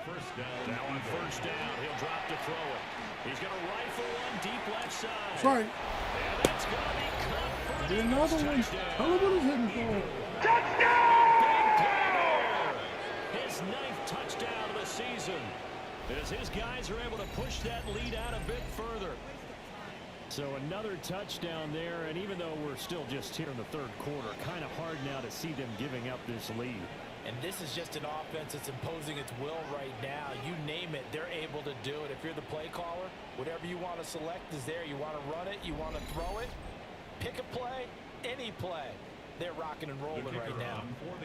First down. Now on 1st down, he'll drop to throw it. He's going to rifle one deep left side. That's right. And that's going to be caught for Another one. Tell him what he's hitting for. His 9th touchdown of the season as his guys are able to push that lead out a bit further. So another touchdown there, and even though we're still just here in the 3rd quarter, kind of hard now to see them giving up this lead. And this is just an offense that's imposing its will right now. You name it, they're able to do it. If you're the play caller, whatever you want to select is there. You want to run it, you want to throw it, pick a play, any play. They're rocking and rolling right now.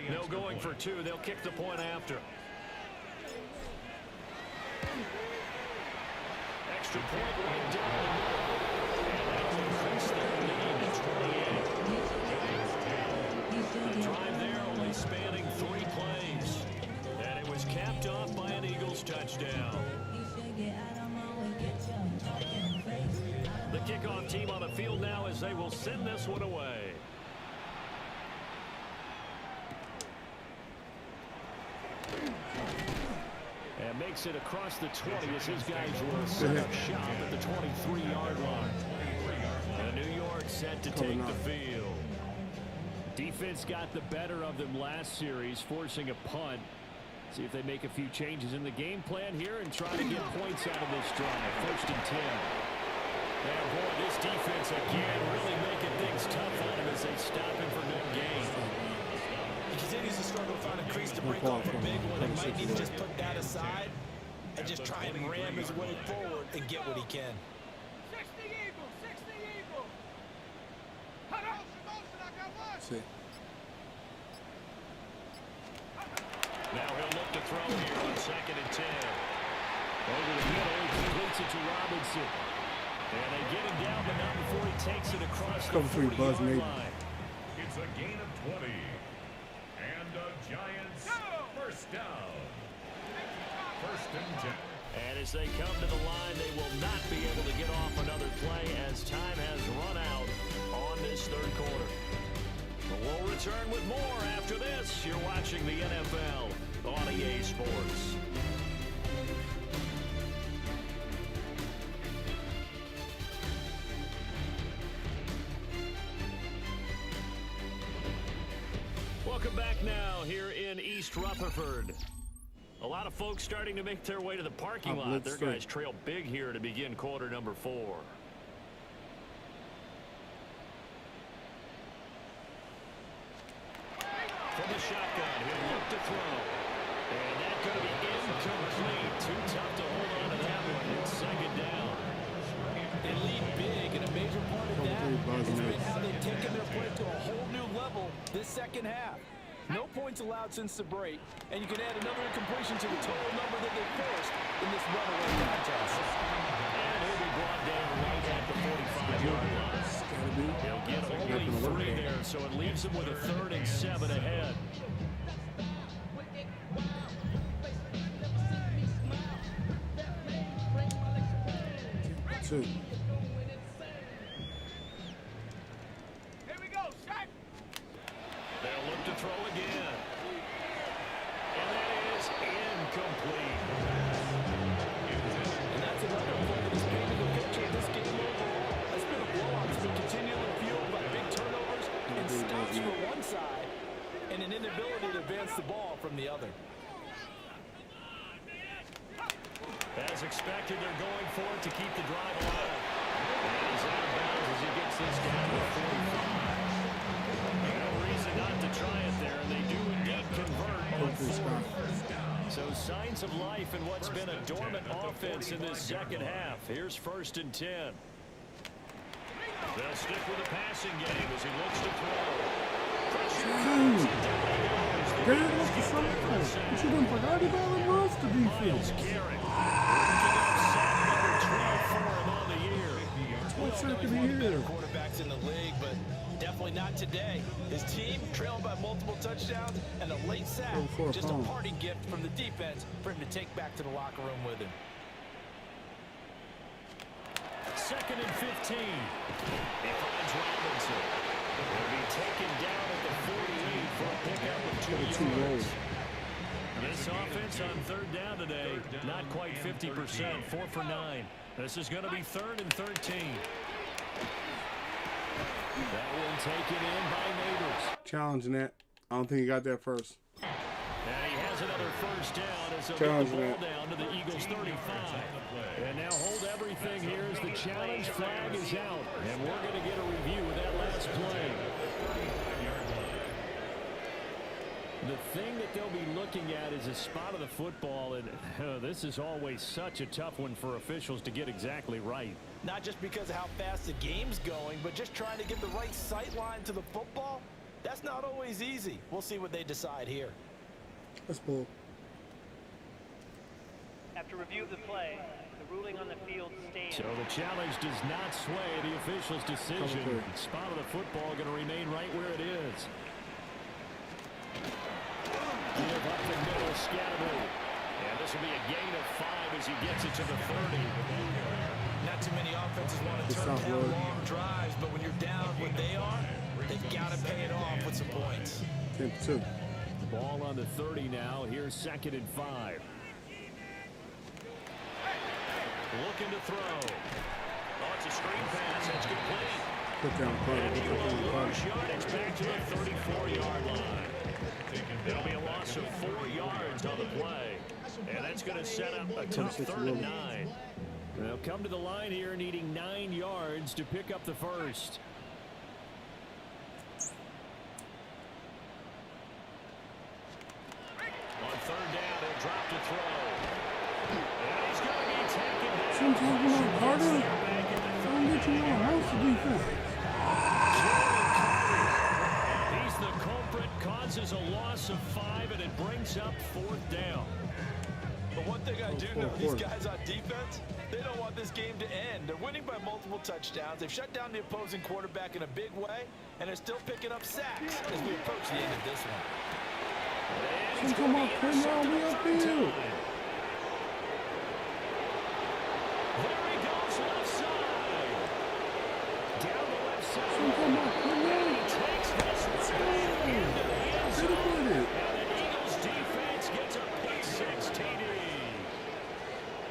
No going for 2. They'll kick the point after. Extra point right down the middle. And that will increase their lead to 28. The drive there only spanning 3 plays. And it was capped off by an Eagles touchdown. The kickoff team on the field now as they will send this one away. And makes it across the 20 as his guys will set up shop at the 23-yard line. And New York set to take the field. Defense got the better of them last series, forcing a punt. See if they make a few changes in the game plan here and try to get points out of this drive. 1st and 10. And boy, this defense again really making things tough on him as they stop him for no gain. He continues to struggle to find a crease to break off a big one. He might need to just put that aside and just try and ram his way forward and get what he can. 60 Eagles, 60 Eagles. See. Now he'll look to throw here on 2nd and 10. Over the middle, he completes it to Robinson. And they get him down, but not before he takes it across the 40-yard line. It's a gain of 20. And the Giants first down. 1st and 10. And as they come to the line, they will not be able to get off another play as time has run out on this 3rd quarter. But we'll return with more after this. You're watching the NFL on EA Sports. Welcome back now here in East Rutherford. A lot of folks starting to make their way to the parking lot. Their guys trail big here to begin quarter number 4. From the shotgun, he'll look to throw. And that's going to be incomplete. Too tough to hold on to that one. It's 2nd down. They lead big, and a major part of that has been how they've taken their play to a whole new level this 2nd half. No points allowed since the break, and you can add another incompletion to the total number that they forced in this runaway contest. And he'll be brought down right at the 45-yard line. He'll get only 3 there, so it leaves him with a 3rd and 7 ahead. the other. As expected, they're going for it to keep the drive alive. And he's out of bounds as he gets this down to 45. No reason not to try it there, and they do indeed convert on fourth. So signs of life in what's been a dormant offense in this second half. Here's 1st and 10. They'll stick with the passing game as he looks to throw. What you doing for God? You got to rush the defense. Better quarterbacks in the league, but definitely not today. His team trailed by multiple touchdowns, and a late sack, just a party gift from the defense for him to take back to the locker room with him. 2nd and 15. He finds Robinson. He'll be taken down at the 48 for a pickup of 2 yards. This offense on 3rd down today, not quite 50%, 4 for 9. This is going to be 3rd and 13. That one taken in by Neighbors. Challenging that. I don't think he got that first. And he has another 1st down as they'll get the ball down to the Eagles' 35. And now hold everything here as the challenge flag is out. And we're going to get a review of that last play. The thing that they'll be looking at is a spot of the football, and this is always such a tough one for officials to get exactly right. Not just because of how fast the game's going, but just trying to get the right sight line to the football. That's not always easy. We'll see what they decide here. That's bull. After review of the play, the ruling on the field stands. So the challenge does not sway the official's decision. Spot of the football going to remain right where it is. Give up the middle, Scatterby. And this will be a gain of 5 as he gets it to the 30. Not too many offenses want to turn down long drives, but when you're down what they are, they've got to pay it off with some points. 10-2. Ball on the 30 now. Here's 2nd and 5. Looking to throw. Oh, it's a screen pass. That's complete. Put down It's back to the 34-yard line. There'll be a loss of 4 yards on the play. And that's going to set up a tough 3rd and 9. They'll come to the line here needing 9 yards to pick up the first. On 3rd down, he'll drop to throw. And he's going to be taken down. Sometimes you're not Carter. Don't get you on house of defense. He's the culprit, causes a loss of 5, and it brings up 4th down. But one thing I do know, these guys on defense, they don't want this game to end. They're winning by multiple touchdowns. They've shut down the opposing quarterback in a big way, and they're still picking up sacks as we approach the end of this one. Come on, we up here. There he goes left side. Down the left side. He takes this one into the end zone. And the Eagles defense gets a pick 6 TD.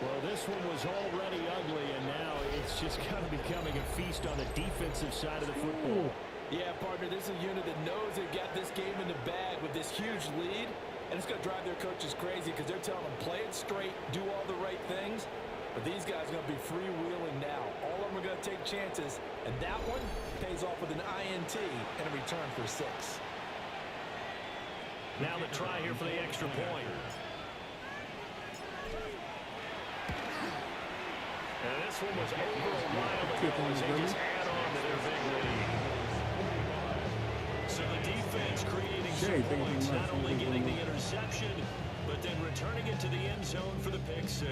Well, this one was already ugly, and now it's just kind of becoming a feast on the defensive side of the football. Yeah, partner, this is a unit that knows they've got this game in the bag with this huge lead, and it's going to drive their coaches crazy because they're telling them play it straight, do all the right things. But these guys are going to be freewheeling now. All of them are going to take chances, and that one pays off with an INT and a return for 6. Now the try here for the extra point. And this one was over a while ago as they just add on to their big lead. So the defense creating some points, not only getting the interception, but then returning it to the end zone for the pick 6.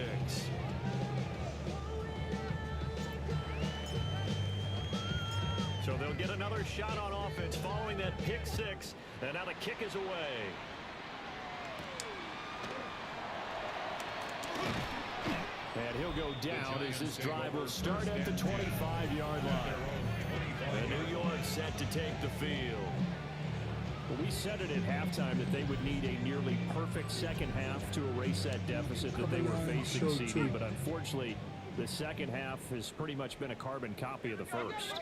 So they'll get another shot on offense following that pick 6, and now the kick is away. And he'll go down as this drive will start at the 25-yard line. And New York set to take the field. Well, we said it at halftime that they would need a nearly perfect second half to erase that deficit that they were facing, CD. But unfortunately, the second half has pretty much been a carbon copy of the first.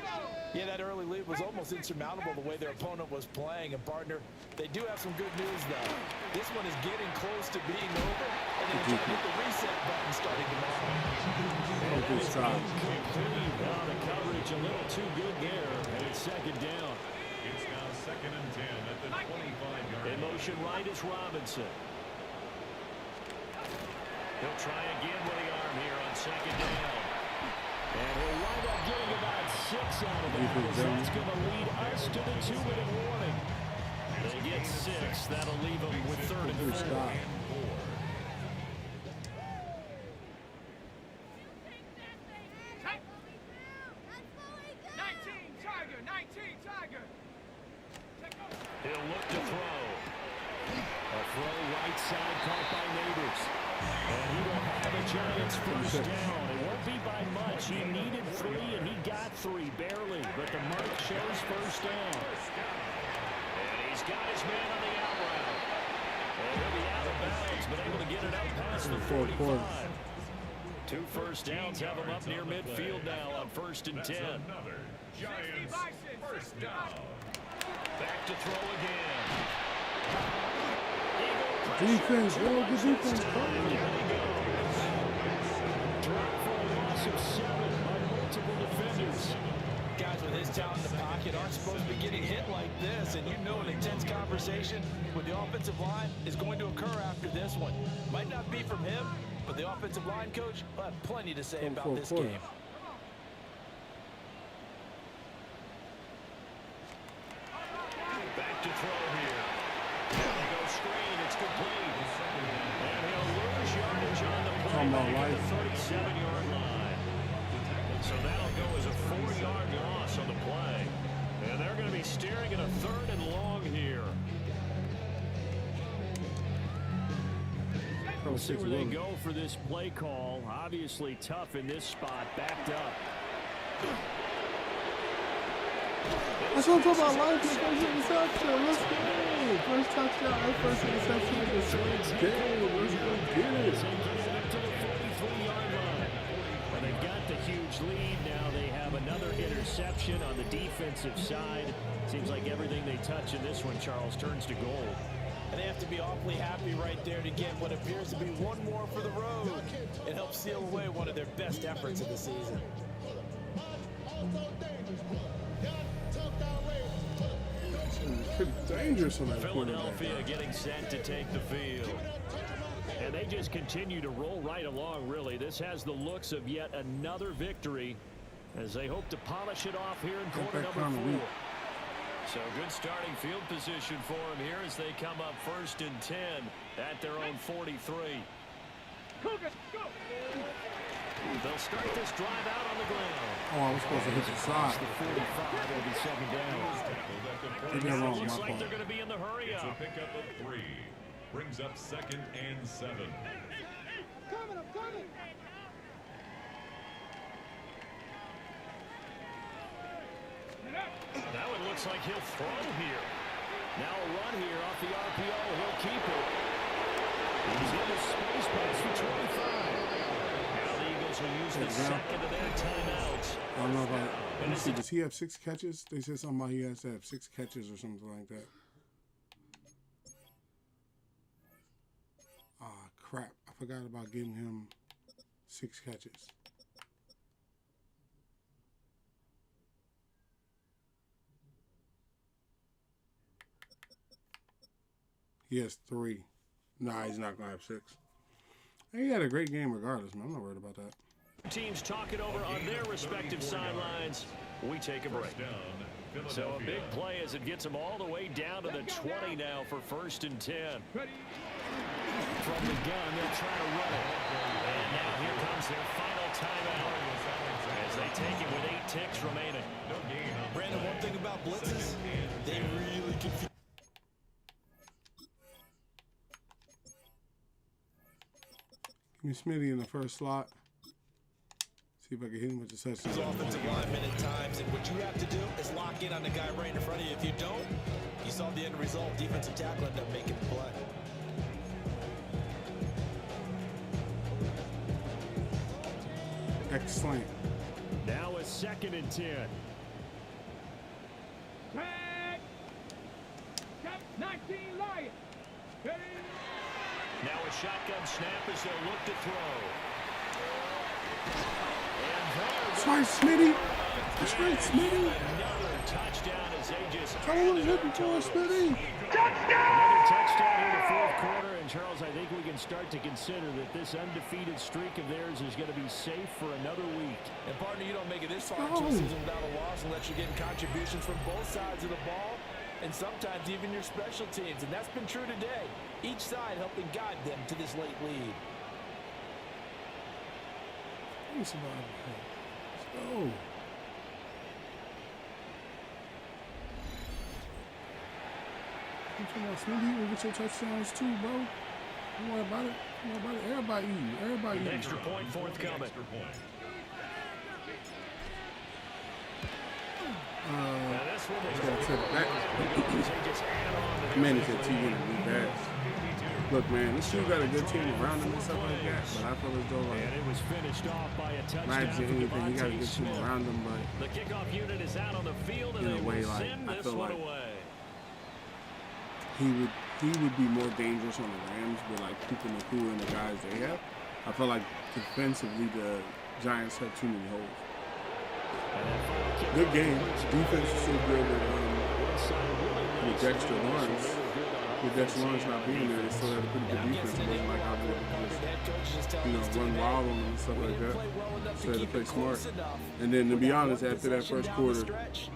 Yeah, that early lead was almost insurmountable the way their opponent was playing. And, partner, they do have some good news, though. This one is getting close to being over, and they're trying to hit the reset button starting tomorrow. Good stop. The coverage a little too good there, and it's second down. It's now 2nd and 10 at the 25-yard line. In motion right is Robinson. He'll try again with the arm here on second down. And he'll wind up getting about 6 out of that. That's going to lead us to the 2-minute warning. They get 6. That'll leave them with 3rd and 4. 19 Tiger. He'll look to throw. A throw right side caught by Neighbors. And he will have the Giants first down. It won't be by much. He needed 3, and he got 3, barely. But the mark shows first down. And he's got his man on the out route. And he'll be out of bounds, but able to get it up past the 45. 2 first downs have him up near midfield now on 1st and 10. Another Giants first down. Back to throw again. Defense, bro. Good defense. Drop for a loss of 7 by multiple defenders. Guys with his talent in the pocket aren't supposed to be getting hit like this, and you know an intense conversation with the offensive line is going to occur after this one. Might not be from him, but the offensive line coach will have plenty to say about this game. Back to throw here. There they go screen. It's complete. And he'll lose yardage on the play at the 37-yard line. So that'll go as a 4-yard loss on the play. And they're going to be staring at a 3rd and long here. We'll see where they go for this play call. Obviously tough in this spot. Backed up. That's what I'm talking about. Life is first interception. Let's go. First touchdown and first interception in the same game. Let's go get it. To the 43-yard line. Well, they've got the huge lead. Now they have another interception on the defensive side. Seems like everything they touch in this one, Charles, turns to gold. And they have to be awfully happy right there to get what appears to be one more for the road. It helps seal away one of their best efforts of the season. Pretty dangerous on that Philadelphia getting set to take the field. And they just continue to roll right along, really. This has the looks of yet another victory as they hope to polish it off here in quarter number 4. So good starting field position for them here as they come up 1st and 10 at their own 43. They'll start this drive out on the ground. Oh, I was supposed to hit the side. The 45 will be 2nd down. Looks like they're going to be in the hurry up. It's a pickup of 3. Brings up 2nd and 7. I'm coming. Now it looks like he'll throw here. Now a run here off the RPO. He'll keep it. He's in the space box for 25. Now the Eagles will use the second of their timeouts. I don't know about. Let me see. Does he have 6 catches? They said something about he has to have 6 catches or something like that. Ah, crap. I forgot about giving him 6 catches. He has 3. Nah, he's not going to have 6. He had a great game regardless, man. I'm not worried about that. Teams talking over on their respective sidelines. We take a break. So a big play as it gets them all the way down to the 20 now for 1st and 10. From the gun, they'll try to run it. And now here comes their final timeout as they take it with 8 ticks remaining. Brandon, one thing about blitzes, they really confuse. Give me Smitty in the first slot. See if I can hit him with the touchdown. Offensive linemen at times, and what you have to do is lock in on the guy right in front of you. If you don't, you saw the end result. Defensive tackle ended up making the play. Excellent. Now a 2nd and 10. shotgun snap as they'll look to throw. That's right, Smitty. That's right, Smitty. Another touchdown as they just Tell him what he's looking for, Smitty. Another touchdown in the fourth quarter. And, Charles, I think we can start to consider that this undefeated streak of theirs is going to be safe for another week. And, partner, you don't make it this far into the season without a loss unless you're getting contributions from both sides of the ball and sometimes even your special teams. And that's been true today. Each side helping guide them to this late lead. Let's go. Smitty, you will get your touchdowns too, bro. Don't worry about it. Don't worry about it. Everybody eat. Everybody eat. Extra point forthcoming. Man, he said T going to be bad. Look, man, this dude got a good team around him and stuff like that, but I feel as though, like, and it was finished off by a touchdown. not anything, he got a good team around him, but the kickoff unit is out on the field, and in a way, like, I feel like he would be more dangerous on the Rams with, like, Puka Nacua and the guys they have. I feel like defensively the Giants have too many holes. Good game. Defense is so good with Dexter Lawrence. With Dexter Lawrence not being there, they still had a pretty good defense. It wasn't like I would just, run wild on them and stuff like that. So they had to play smart. And then, to be honest, after that first quarter,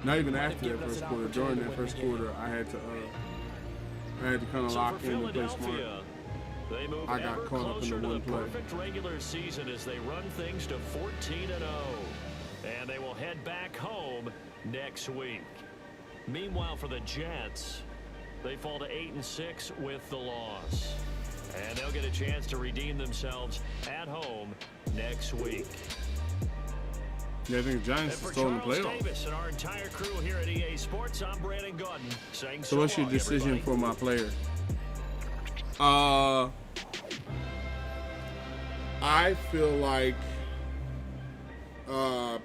not even after that first quarter, during that first quarter, I had to kind of lock in and play smart. I got caught up in the one play. Perfect regular season as they run things to 14-0. And they will head back home next week. Meanwhile, for the Jets, they fall to 8-6 with the loss. And they'll get a chance to redeem themselves at home next week. Yeah, I think the Giants are still in the playoffs. Davis and our entire crew here at EA Sports, I'm Brandon Gordon saying so what's your decision everybody for my player? I feel like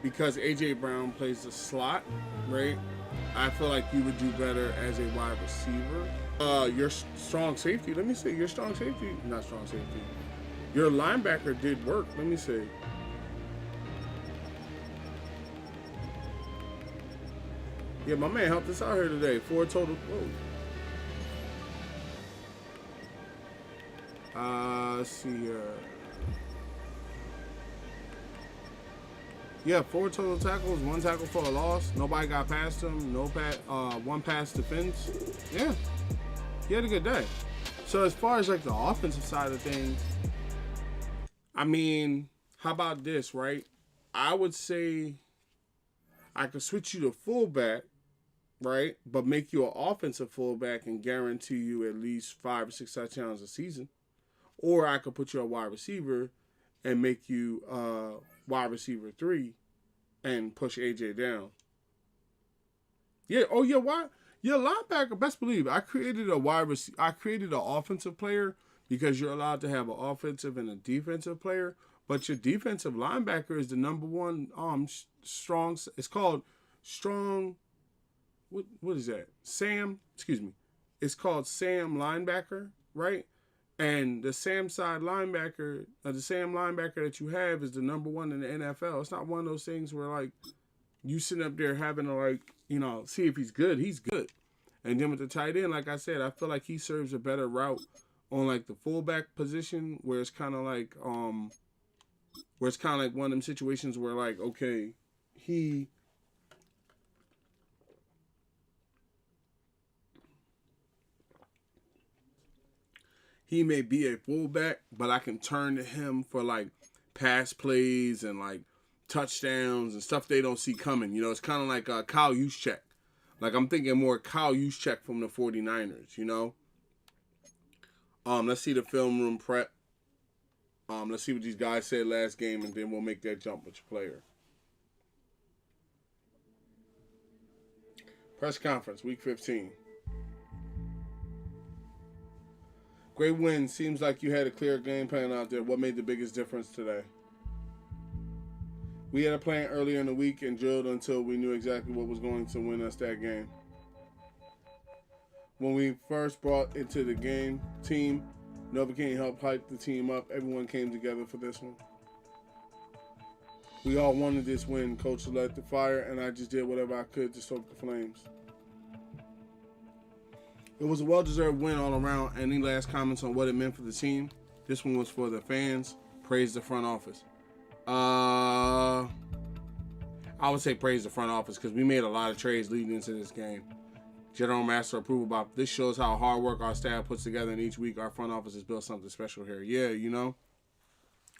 because A.J. Brown plays the slot, right? I feel like you would do better as a wide receiver. Your strong safety, let me see. Your strong safety, not strong safety. Your linebacker did work. Let me see. Yeah, my man helped us out here today. 4 total. Whoa. Let's see here. Yeah, 4 total tackles, 1 tackle for a loss. Nobody got past him. No one pass defense. Yeah, he had a good day. So as far as like the offensive side of things, I mean, how about this, right? I would say I could switch you to fullback, right? But make you an offensive fullback and guarantee you at least 5 or 6 touchdowns a season. Or I could put you a wide receiver and make you wide receiver 3 and push AJ down. Yeah. Oh yeah. Why? Your linebacker. Best believe I created a I created an offensive player because you're allowed to have an offensive and a defensive player. But your defensive linebacker is the number one strong. It's called strong. What is that? Sam. Excuse me. It's called Sam linebacker, right? And the Sam side linebacker, the Sam linebacker that you have is the number one in the NFL. It's not one of those things where, like, you sitting up there having to, like, see if he's good. He's good. And then with the tight end, like I said, I feel like he serves a better route on, like, the fullback position where it's kind of like, one of them situations where, like, okay, he may be a fullback, but I can turn to him for, like, pass plays and, like, touchdowns and stuff they don't see coming. It's kind of like Kyle Juszczyk. Like, I'm thinking more Kyle Juszczyk from the 49ers, Let's see the film room prep. Let's see what these guys said last game, and then we'll make that jump with your player. Press conference, week 15. Great win. Seems like you had a clear game plan out there. What made the biggest difference today? We had a plan earlier in the week and drilled until we knew exactly what was going to win us that game. When we first brought into the game team, Novocaine helped hype the team up. Everyone came together for this one. We all wanted this win. Coach lit the fire, and I just did whatever I could to stoke the flames. It was a well-deserved win all around. Any last comments on what it meant for the team? This one was for the fans. Praise the front office. I would say praise the front office because we made a lot of trades leading into this game. General Master approval, Bob. This shows how hard work our staff puts together, and each week our front office has built something special here. Yeah, you know.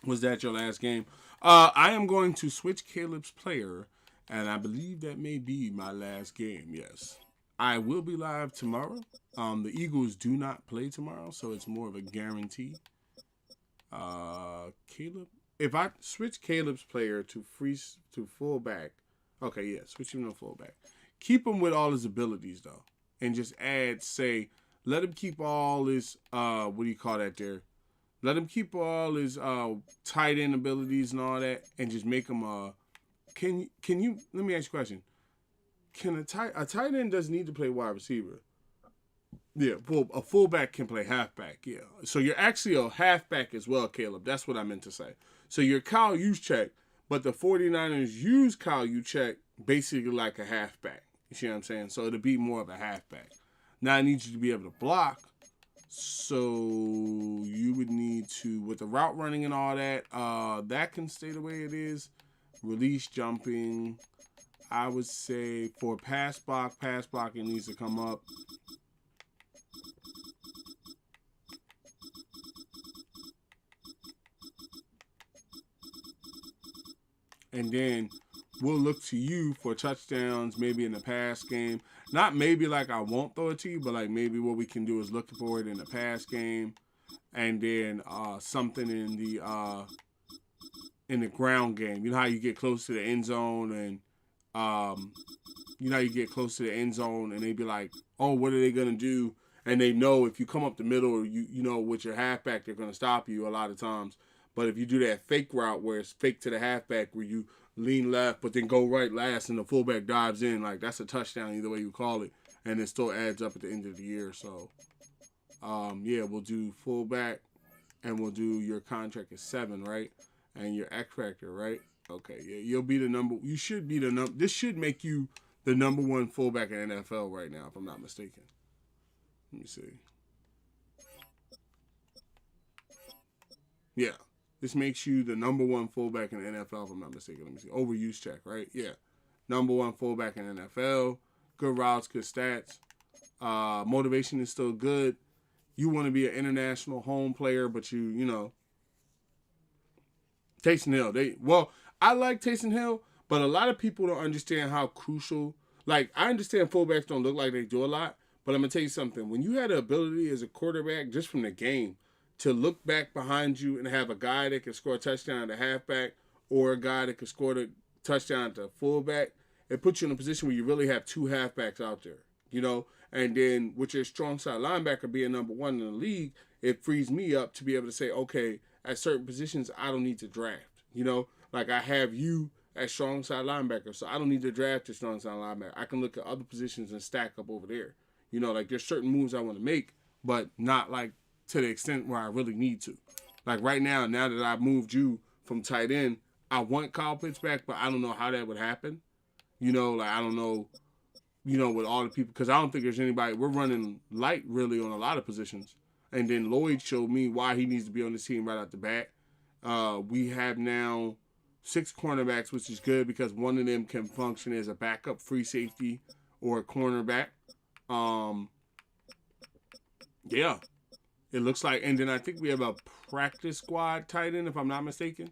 Was that your last game? I am going to switch Caleb's player, and I believe that may be my last game, yes. I will be live tomorrow. The Eagles do not play tomorrow, so it's more of a guarantee. Caleb? If I switch Caleb's player to fullback, okay, yeah, switch him to fullback. Keep him with all his abilities, though, and just add, say, let him keep all his, what do you call that there? Let him keep all his tight end abilities and all that, and just make him, can you, let me ask you a question. Can a tight end doesn't need to play wide receiver. Yeah, a fullback can play halfback, yeah. So you're actually a halfback as well, Caleb. That's what I meant to say. So you're Kyle Juszczyk, but the 49ers use Kyle Juszczyk basically like a halfback. You see what I'm saying? So it'll be more of a halfback. Now I need you to be able to block. So you would need to, with the route running and all that, that can stay the way it is. Release jumping. I would say for pass blocking needs to come up. And then we'll look to you for touchdowns, maybe in the pass game. Not maybe like I won't throw it to you, but like maybe what we can do is look for it in the pass game. And then something in the ground game. You know how you get close to the end zone and you know how you get close to the end zone and they be like, oh, what are they going to do? And they know if you come up the middle, you know, with your halfback, they're going to stop you a lot of times. But if you do that fake route where it's fake to the halfback where you lean left but then go right last and the fullback dives in, like that's a touchdown either way you call it. And it still adds up at the end of the year. So, yeah, we'll do fullback and we'll do your contract is 7, right? And your X factor, right? Okay, yeah, you'll be the number. You should be the number. This should make you the number 1 fullback in the NFL right now, if I'm not mistaken. Let me see. Yeah. This makes you the number 1 fullback in the NFL, if I'm not mistaken. Let me see. Overuse check, right? Yeah. Number 1 fullback in the NFL. Good routes, good stats. Motivation is still good. You want to be an international home player, but you know. Taysom Hill. I like Taysom Hill, but a lot of people don't understand how crucial. Like, I understand fullbacks don't look like they do a lot, but I'm going to tell you something. When you had the ability as a quarterback, just from the game, to look back behind you and have a guy that can score a touchdown at the halfback or a guy that can score the touchdown at the fullback, it puts you in a position where you really have 2 halfbacks out there, you know? And then with your strong side linebacker being number 1 in the league, it frees me up to be able to say, okay, at certain positions, I don't need to draft, you know? Like I have you as strong side linebacker, so I don't need to draft a strong side linebacker. I can look at other positions and stack up over there. You know, like there's certain moves I want to make, but not like to the extent where I really need to. Like right now that I've moved you from tight end, I want Kyle Pitts back, but I don't know how that would happen. You know, like I don't know, you know, with all the people, because I don't think there's anybody, we're running light really on a lot of positions. And then Lloyd showed me why he needs to be on this team right out the bat. We have now 6 cornerbacks, which is good because one of them can function as a backup free safety or a cornerback. Yeah. It looks like, and then I think we have a practice squad tight end, if I'm not mistaken.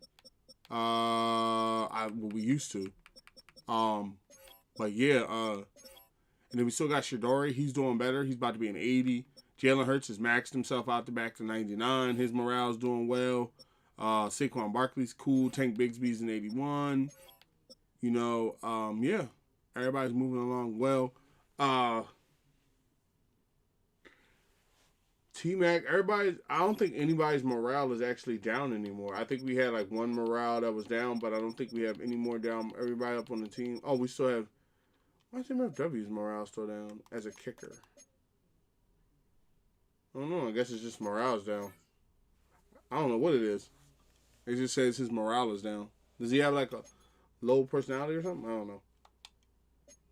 We used to. But yeah, and then we still got Shadori. He's doing better. He's about to be an 80. Jalen Hurts has maxed himself out to back to 99. His morale's doing well. Saquon Barkley's cool. Tank Bigsby's an 81. You know, yeah, everybody's moving along well. T-Mac, I don't think anybody's morale is actually down anymore. I think we had like one morale that was down, but I don't think we have any more down. Everybody up on the team. Oh, we still have, why is MFW's morale still down as a kicker? I don't know. I guess it's just morale's down. I don't know what it is. It just says his morale is down. Does he have like a low personality or something? I don't know.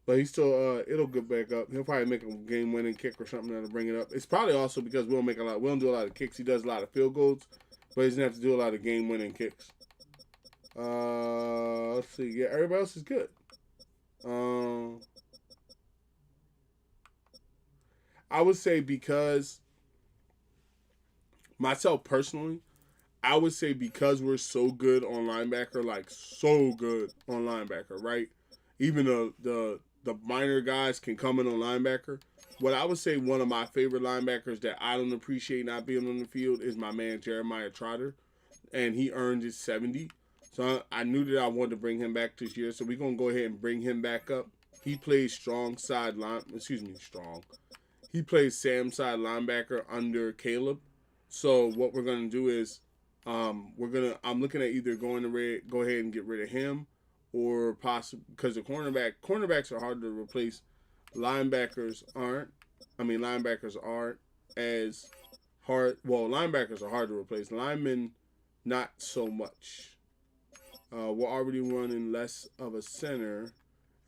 But he's still, it'll get back up. He'll probably make a game-winning kick or something that'll bring it up. It's probably also because we don't do a lot of kicks. He does a lot of field goals, but he doesn't have to do a lot of game-winning kicks. Let's see. Yeah, everybody else is good. I would say because myself personally, I would say because we're so good on linebacker, like so good on linebacker, right? Even the minor guys can come in on linebacker. What I would say one of my favorite linebackers that I don't appreciate not being on the field is my man Jeremiah Trotter, and he earned his 70. So I knew that I wanted to bring him back this year, so we're gonna go ahead and bring him back up. He plays strong. He plays Sam side linebacker under Caleb. So what we're gonna do is, I'm looking at either go ahead and get rid of him, or possibly because the cornerbacks are hard to replace. Linebackers aren't. Linebackers aren't as hard. Well, linebackers are hard to replace. Linemen, not so much. We're already running less of a center,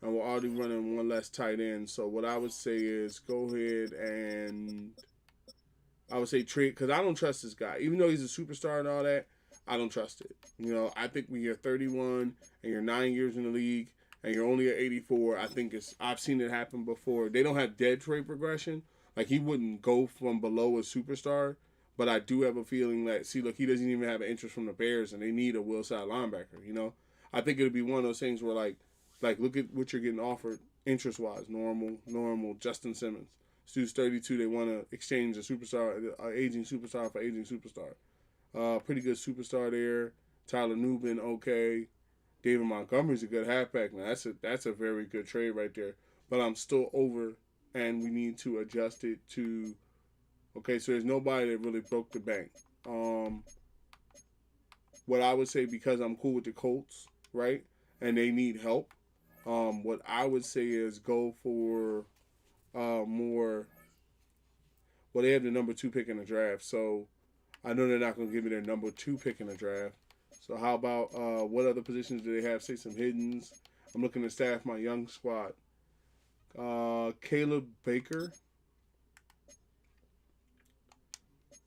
and we're already running one less tight end. So what I would say is go ahead and I would say trade, because I don't trust this guy. Even though he's a superstar and all that, I don't trust it. I think when you're 31 and you're 9 years in the league and you're only at 84, I've seen it happen before. They don't have dead trade progression. Like, he wouldn't go from below a superstar, but I do have a feeling that, he doesn't even have an interest from the Bears, and they need a will side linebacker, I think it'll be one of those things where, like look at what you're getting offered interest-wise. Normal, Justin Simmons. This dude's 32. They want to exchange a superstar, an aging superstar for aging superstar. Pretty good superstar there. Tyler Nubin, okay. David Montgomery's a good halfback. Now, that's a very good trade right there. But I'm still over, and we need to adjust it to. Okay, so there's nobody that really broke the bank. What I would say, because I'm cool with the Colts, right, and they need help. What I would say is go for more. Well, they have the number 2 pick in the draft, so I know they're not going to give me their number 2 pick in the draft. So how about what other positions do they have? Say some hiddens. I'm looking to staff my young squad. Caleb Baker.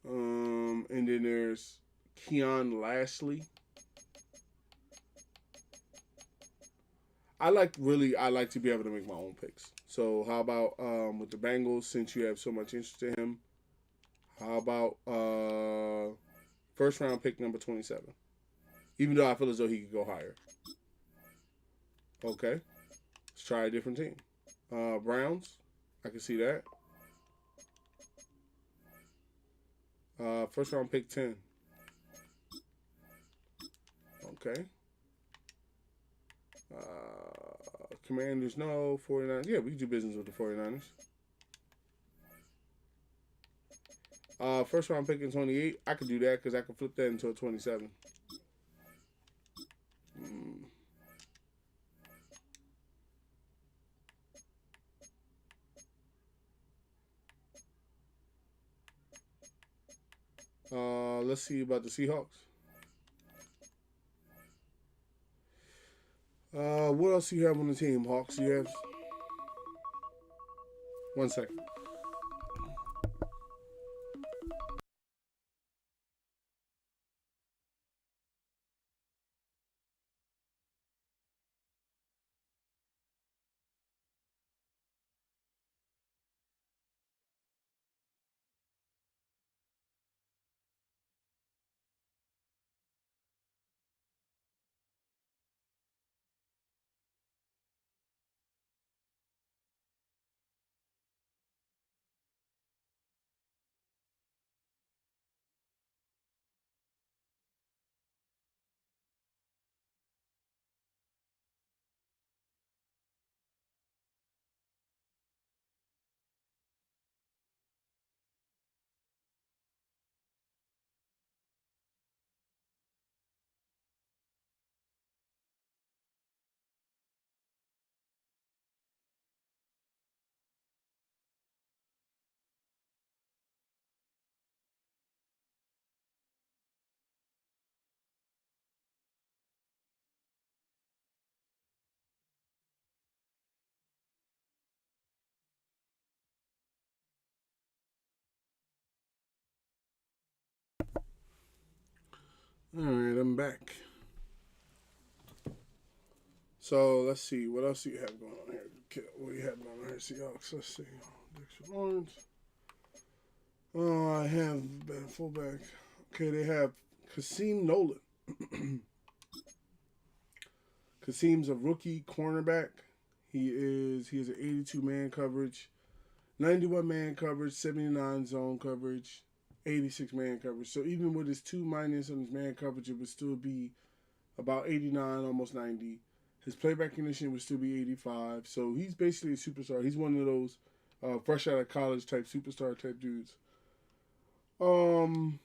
And then there's Keon Lashley. I like to be able to make my own picks. So how about with the Bengals, since you have so much interest in him, how about first round pick number 27? Even though I feel as though he could go higher. Okay. Let's try a different team. Browns. I can see that. First round pick 10. Okay. Commanders, no. 49ers. Yeah, we can do business with the 49ers. First round pick in 28. I could do that because I could flip that into a 27. Let's see about the Seahawks. What else do you have on the team, Hawks? You have 1 second. All right, I'm back. So let's see. What else do you have going on here? What do you have going on here, Seahawks? Let's see. Dixon Lawrence. Oh, I have fullback. Okay, they have Kasim Nolan. Kasim's a rookie cornerback. He has an 82 man coverage, 91 man coverage, 79 zone coverage, 86 man coverage. So even with his 2 minus on his man coverage, it would still be about 89, almost 90. His play recognition would still be 85. So he's basically a superstar. He's one of those fresh out of college type superstar type dudes. Um,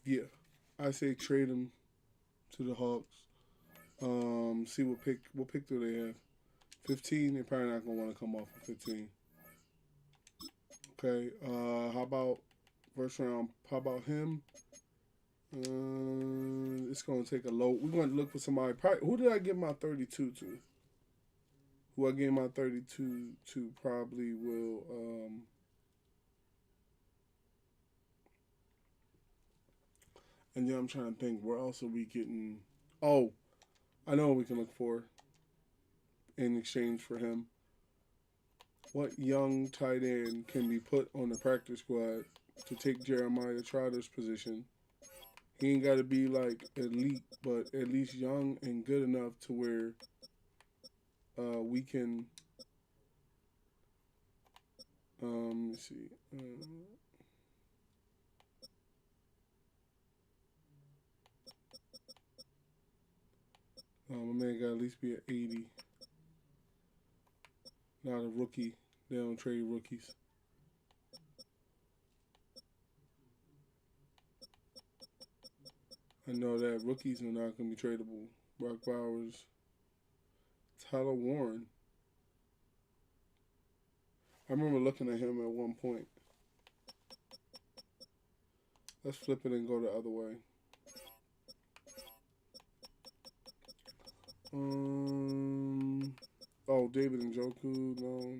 yeah, I say trade him to the Hawks. See what pick do they have? 15. They're probably not gonna want to come off of 15. Okay. How about first round? How about him? It's gonna take a low. We're gonna look for somebody. Probably, who did I give my 32 to? Who I gave my 32 to probably will. And then I'm trying to think, where else are we getting? Oh, I know what we can look for in exchange for him. What young tight end can be put on the practice squad to take Jeremiah Trotter's position? He ain't got to be like elite, but at least young and good enough to where we can. Let me see. My man got to at least be at 80. Not a rookie. They don't trade rookies. I know that rookies are not going to be tradable. Brock Bowers. Tyler Warren. I remember looking at him at one point. Let's flip it and go the other way. Oh, David Njoku. No.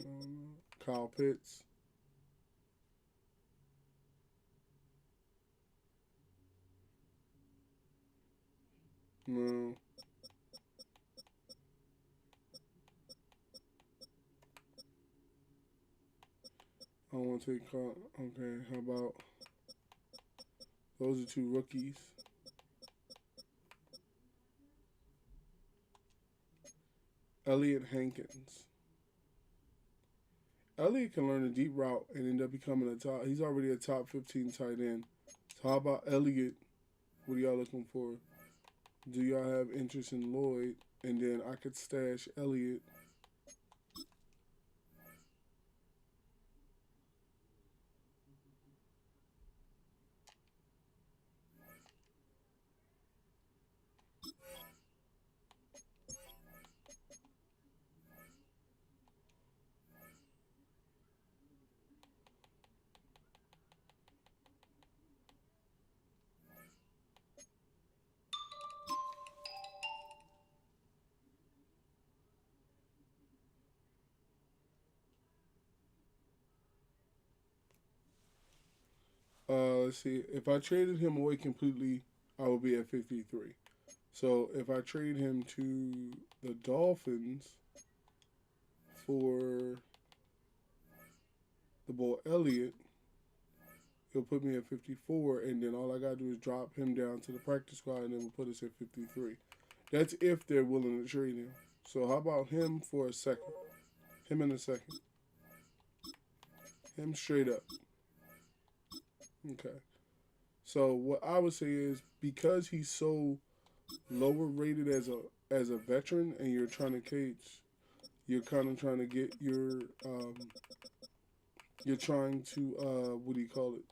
Kyle Pitts. No. I want to take. Okay, how about those are 2 rookies. Elliott Hankins. Elliott can learn a deep route and end up becoming a top. He's already a top 15 tight end. So how about Elliott? What are y'all looking for? Do y'all have interest in Lloyd? And then I could stash Elliott. Let's see. If I traded him away completely, I would be at 53. So if I trade him to the Dolphins for the boy Elliott, he'll put me at 54, and then all I gotta do is drop him down to the practice squad, and then we'll put us at 53. That's if they're willing to trade him. So how about him for a second? Him in a second. Him straight up. Okay. So what I would say is, because he's so lower rated as a veteran, and you're trying to cage, you're kind of trying to get your, you're trying to, what do you call it?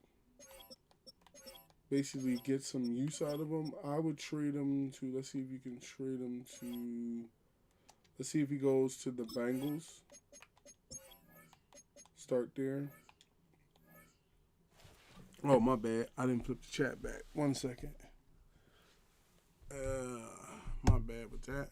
Basically get some use out of him. I would trade him to, let's see if you can trade him to, let's see if he goes to the Bengals. Start there. Oh, my bad. I didn't flip the chat back. 1 second. My bad with that.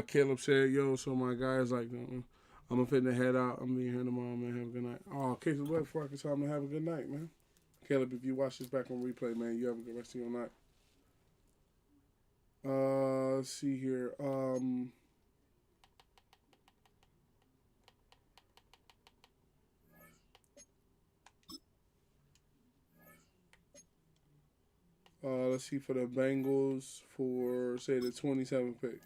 Caleb said, yo, so my guy's like, I'm going to finna head out. I'm being here tomorrow, man. Have a good night. Oh, Caleb, what before I can tell him to have a good night, man. Caleb, if you watch this back on replay, man, you have a good rest of your night. Let's see here. Let's see for the Bengals for, say, the 27th pick.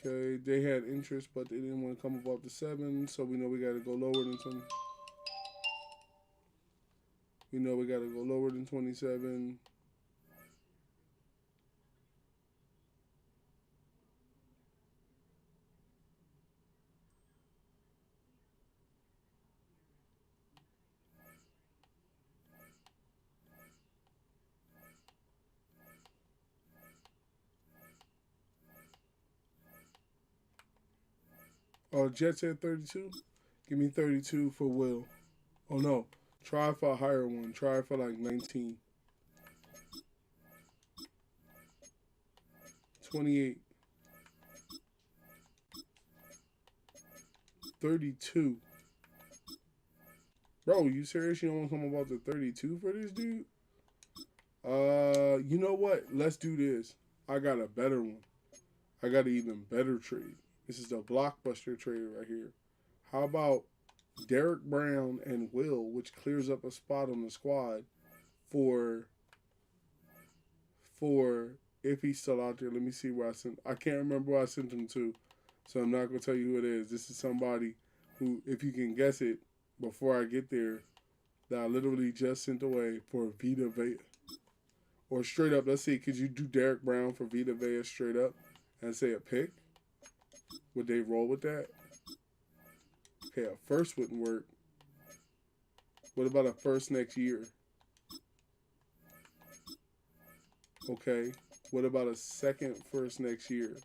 Okay, they had interest, but they didn't want to come above the 7, so we know we got to go lower than 20. We know we got to go lower than 27. Oh, Jets at 32? Give me 32 for Will. Oh, no. Try for a higher one. Try for like 19. 28. 32. Bro, you serious? You don't want to come about the 32 for this dude? You know what? Let's do this. I got a better one. I got an even better trade. This is the blockbuster trade right here. How about Derek Brown and Will, which clears up a spot on the squad for if he's still out there. Let me see where I sent. I can't remember where I sent him to, so I'm not going to tell you who it is. This is somebody who, if you can guess it before I get there, that I literally just sent away for Vita Vea. Or straight up, let's see, could you do Derek Brown for Vita Vea straight up and say a pick? Would they roll with that? Okay, a first wouldn't work. What about a first next year? Okay. What about a second first next year?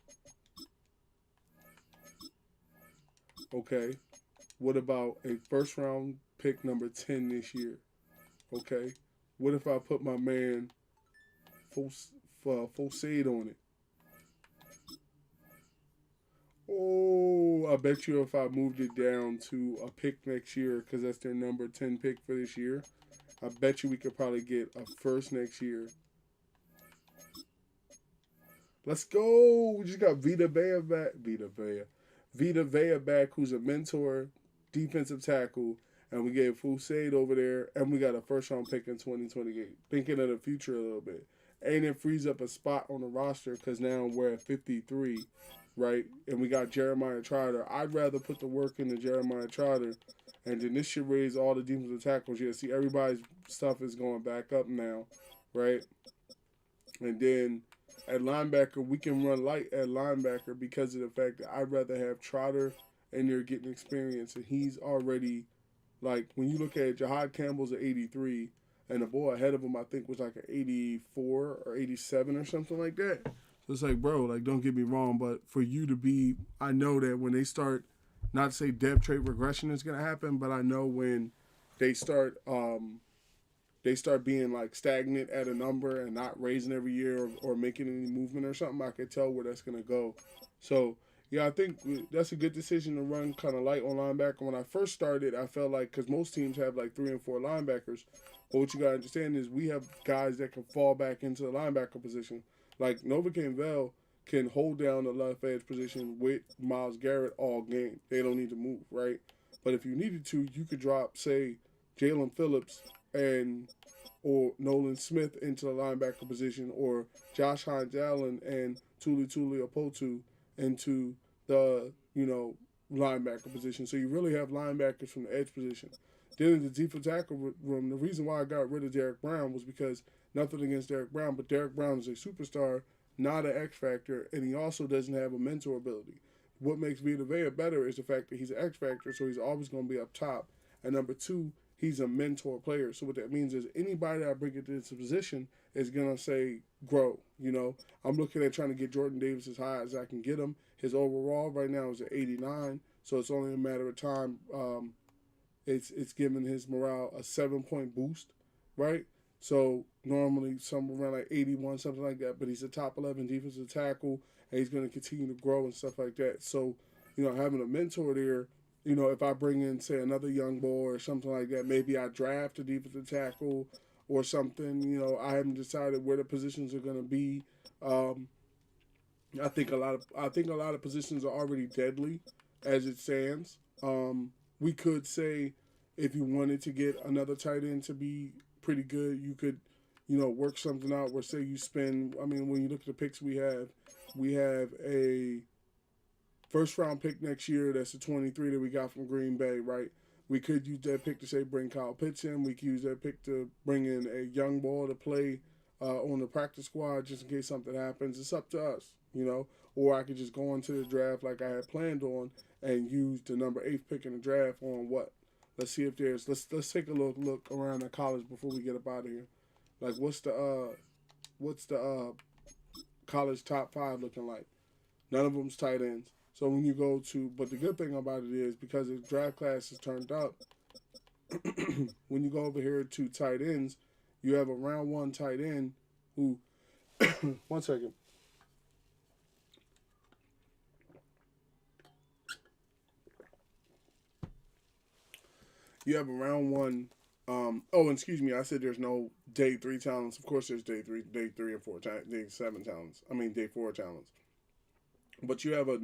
Okay. What about a first round pick number 10 this year? Okay. What if I put my man full shade on it? Oh, I bet you if I moved it down to a pick next year, because that's their number 10 pick for this year, I bet you we could probably get a first next year. Let's go. We just got Vita Vea back. Vita Vea back, who's a mentor, defensive tackle, and we gave Fusade over there, and we got a first-round pick in 2028. Thinking of the future a little bit. And it frees up a spot on the roster because now we're at 53, right? And we got Jeremiah Trotter. I'd rather put the work into Jeremiah Trotter, and then this should raise all the defensive tackles. Yeah, see, everybody's stuff is going back up now, right? And then at linebacker, we can run light at linebacker because of the fact that I'd rather have Trotter and they're getting experience. And he's already, like, when you look at it, Jahad Campbell's an 83, and the boy ahead of him, I think, was like an 84 or 87 or something like that. So it's like, bro, like, don't get me wrong, but for you to be, I know that when they start, not to say depth trait regression is going to happen, but I know when they start being like stagnant at a number and not raising every year or making any movement or something, I could tell where that's going to go. So, yeah, I think that's a good decision to run kind of light on linebacker. When I first started, I felt like, because most teams have like 3 and 4 linebackers, but what you got to understand is we have guys that can fall back into the linebacker position. Like Nova Campbell can hold down the left edge position with Myles Garrett all game. They don't need to move, right? But if you needed to, you could drop, say, Jalen Phillips or Nolan Smith into the linebacker position, or Josh Hines Allen and Tuli Opotu into the, linebacker position. So you really have linebackers from the edge position. Then in the defensive tackle room, the reason why I got rid of Derek Brown was because nothing against Derek Brown, but Derek Brown is a superstar, not an X factor, and he also doesn't have a mentor ability. What makes Vita Vea better is the fact that he's an X factor, so he's always going to be up top. And number two, he's a mentor player. So what that means is anybody that I bring into this position is going to say, grow. You know, I'm looking at trying to get Jordan Davis as high as I can get him. His overall right now is at 89, so it's only a matter of time. It's giving his morale a 7-point boost, right? So normally somewhere around like 81, something like that. But he's a top 11 defensive tackle, and he's going to continue to grow and stuff like that. So, you know, having a mentor there, you know, if I bring in, say, another young boy or something like that, maybe I draft a defensive tackle or something. You know, I haven't decided where the positions are going to be. I think a lot of positions are already deadly as it stands. We could say if you wanted to get another tight end to be pretty good, you could, you know, work something out where, say, you spend, I mean, when you look at the picks we have a first-round pick next year that's a 23 that we got from Green Bay, right? We could use that pick to, say, bring Kyle Pitts in. We could use that pick to bring in a young ball to play on the practice squad just in case something happens. It's up to us, you know. Or I could just go into the draft like I had planned on and use the number 8 pick in the draft on what? Let's see if there's let's take a look around the college before we get up out of here. Like what's the college top 5 looking like? None of them's tight ends. So when you go to, but the good thing about it is because the draft class is turned up, when you go over here to tight ends, you have a round 1 tight end who, one second. You have a round 1. Excuse me. I said there's no day 3 talents. Of course, there's day 3 and 4, day 7 talents. I mean, day 4 talents. But you have a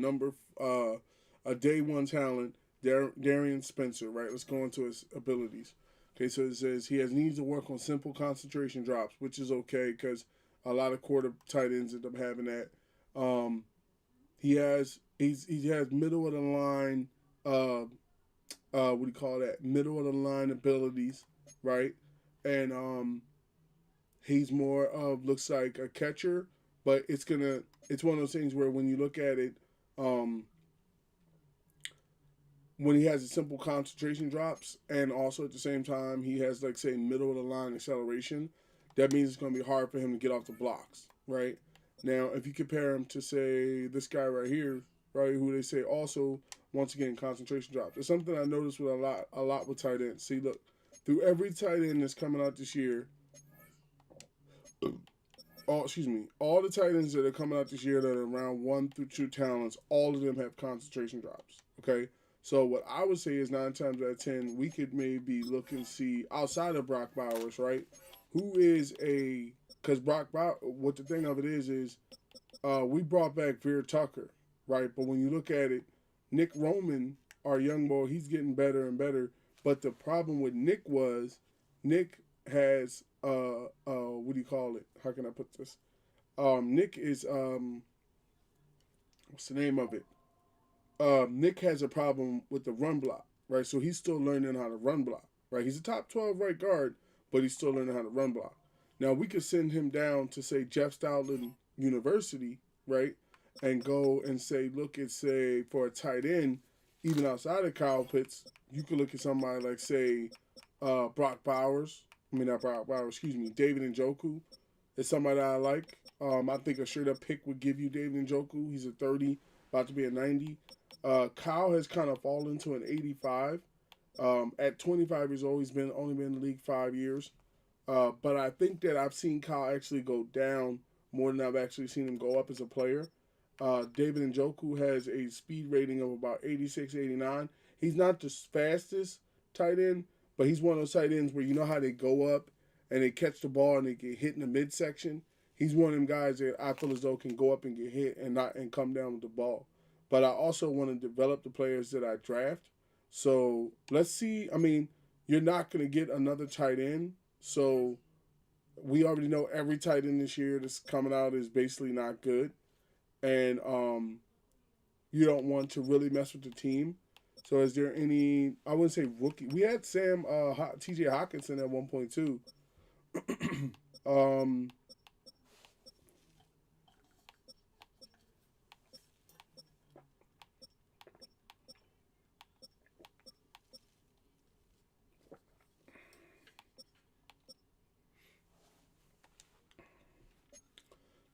day 1 talent, Darian Spencer, right? Let's go into his abilities. Okay, so it says he needs to work on simple concentration drops, which is okay because a lot of quarter tight ends end up having that. He has middle of the line. What do you call that? Middle of the line abilities, right? And he's more of looks like a catcher, but it's one of those things where when you look at it, when he has a simple concentration drops and also at the same time he has like say middle of the line acceleration, that means it's going to be hard for him to get off the blocks, right? Now, if you compare him to say this guy right here, right, who they say also once again concentration drops. It's something I noticed with a lot with tight ends. See, look, through every tight end that's coming out this year, all the tight ends that are coming out this year that are around 1 through 2 talents, all of them have concentration drops. Okay, so what I would say is 9 times out of 10, we could maybe look and see outside of Brock Bowers, right? Who is because Brock Bowers, what the thing of it is we brought back Veer Tucker, right? But when you look at it, Nick Roman, our young boy, he's getting better and better. But the problem with Nick has what do you call it? How can I put this? Nick is what's the name of it? Nick has a problem with the run block, right? So he's still learning how to run block, right? He's a top 12 right guard, but he's still learning how to run block. Now we could send him down to say Jeff Stoutland University, right? And go and say, look at, say, for a tight end, even outside of Kyle Pitts, you could look at somebody like, say, David Njoku is somebody that I like. I think a straight-up pick would give you David Njoku. He's a 30, about to be a 90. Kyle has kind of fallen to an 85. At 25 years old, he's only been in the league 5 years. But I think that I've seen Kyle actually go down more than I've actually seen him go up as a player. David Njoku has a speed rating of about 86, 89. He's not the fastest tight end, but he's one of those tight ends where you know how they go up and they catch the ball and they get hit in the midsection. He's one of them guys that I feel as though can go up and get hit and come down with the ball. But I also want to develop the players that I draft. So let's see. I mean, you're not going to get another tight end. So we already know every tight end this year that's coming out is basically not good. And you don't want to really mess with the team. So is there any, I wouldn't say rookie. We had TJ Hawkinson at 1.2.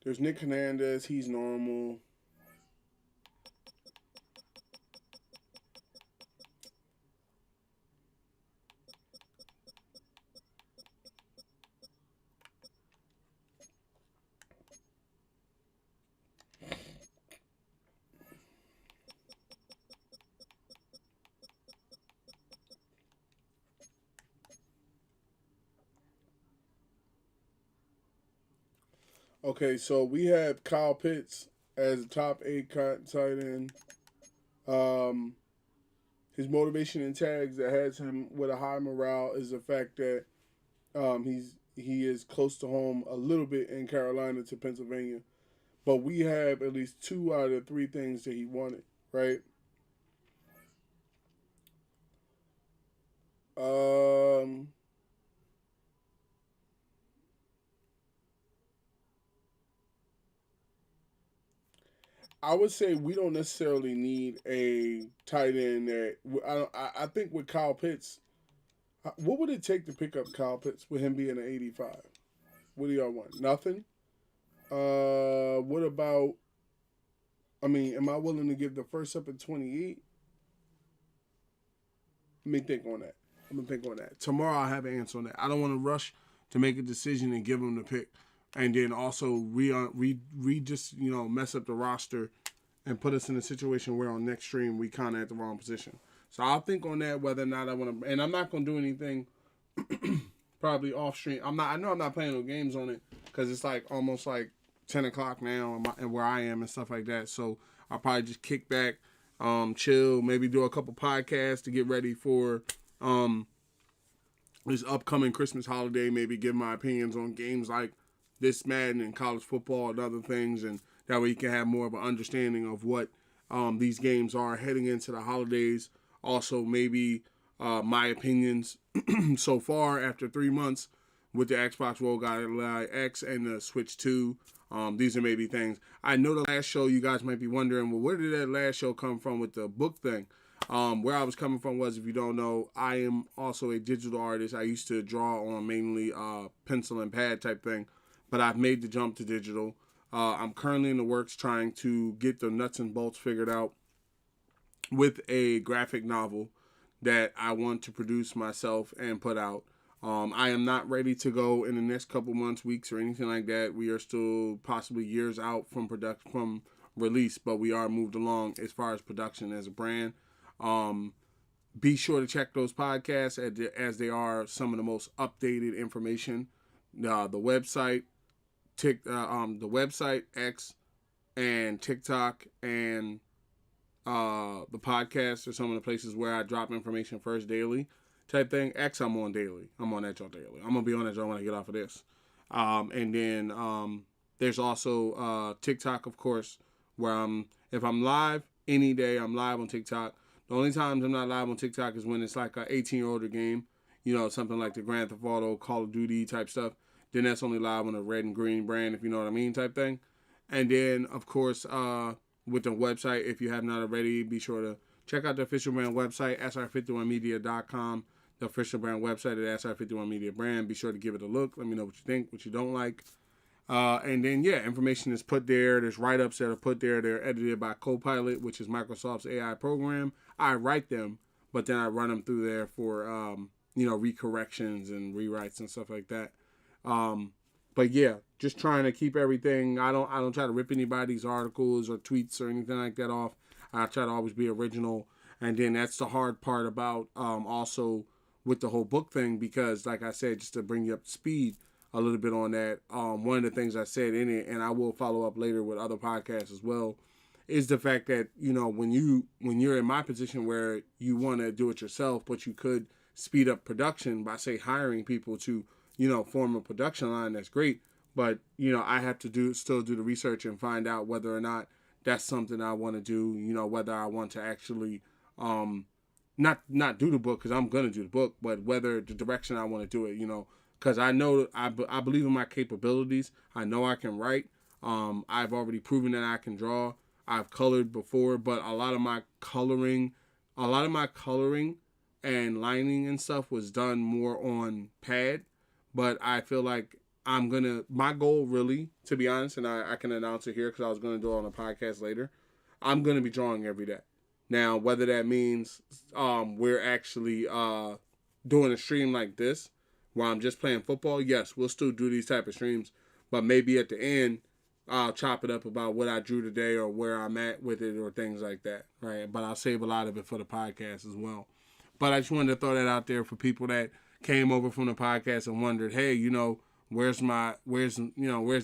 There's Nick Hernandez. He's normal. Okay, so we have Kyle Pitts as a top 8 tight end. His motivation and tags that has him with a high morale is the fact that he is close to home a little bit in Carolina to Pennsylvania. But we have at least 2 out of 3 things that he wanted, right? I would say we don't necessarily need a tight end that I think with Kyle Pitts, what would it take to pick up Kyle Pitts with him being an 85? What do y'all want? Nothing? What about, am I willing to give the first up at 28? Let me think on that. I'm going to think on that. Tomorrow I'll have an answer on that. I don't want to rush to make a decision and give him the pick. And then also just mess up the roster and put us in a situation where on next stream we kind of at the wrong position. So I'll think on that whether or not I want to. And I'm not going to do anything probably off stream. I know I'm not playing no games on it because it's like almost like 10 o'clock now and where I am and stuff like that. So I'll probably just kick back, chill, maybe do a couple podcasts to get ready for this upcoming Christmas holiday. Maybe give my opinions on games like this Madden and college football and other things, and that way you can have more of an understanding of what these games are heading into the holidays. Also, maybe my opinions so far after 3 months with the Xbox One X and the Switch 2. These are maybe things. I know the last show you guys might be wondering, well, where did that last show come from with the book thing? Where I was coming from was, if you don't know, I am also a digital artist. I used to draw on mainly pencil and pad type thing, but I've made the jump to digital. I'm currently in the works trying to get the nuts and bolts figured out with a graphic novel that I want to produce myself and put out. I am not ready to go in the next couple months, weeks, or anything like that. We are still possibly years out from release, but we are moved along as far as production as a brand. Be sure to check those podcasts as they are some of the most updated information. The website, the website, X, and TikTok, and the podcast are some of the places where I drop information first daily type thing. X, I'm on daily. I'm on that y'all daily. I'm going to be on that y'all when I get off of this. And then there's also TikTok, of course, where if I'm live any day, I'm live on TikTok. The only times I'm not live on TikTok is when it's like an 18-year-older game, something like the Grand Theft Auto, Call of Duty type stuff. Then that's only live on a red and green brand, if you know what I mean, type thing. And then, of course, with the website, if you have not already, be sure to check out the official brand website, sr51media.com, the official brand website at SR51 Media Brand. Be sure to give it a look. Let me know what you think, what you don't like. And then, information is put there. There's write-ups that are put there. They're edited by Copilot, which is Microsoft's AI program. I write them, but then I run them through there for, recorrections and rewrites and stuff like that. But yeah, just trying to keep everything. I don't try to rip anybody's articles or tweets or anything like that off. I try to always be original. And then that's the hard part about also with the whole book thing, because like I said, just to bring you up to speed a little bit on that, one of the things I said in it, and I will follow up later with other podcasts as well, is the fact that, when you're in my position where you want to do it yourself, but you could speed up production by, say, hiring people to, form a production line, that's great. But, I have to still do the research and find out whether or not that's something I want to do, whether I want to actually not do the book because I'm gonna do the book, but whether the direction I want to do it, you know, because I know I believe in my capabilities. I know I can write. I've already proven that I can draw. I've colored before, but a lot of my coloring and lining and stuff was done more on pad. But I feel like my goal really, to be honest, and I can announce it here because I was gonna do it on a podcast later. I'm gonna be drawing every day. Now, whether that means we're actually doing a stream like this while I'm just playing football, yes, we'll still do these type of streams. But maybe at the end, I'll chop it up about what I drew today or where I'm at with it or things like that, right? But I'll save a lot of it for the podcast as well. But I just wanted to throw that out there for people that came over from the podcast and wondered, hey, you know, where's the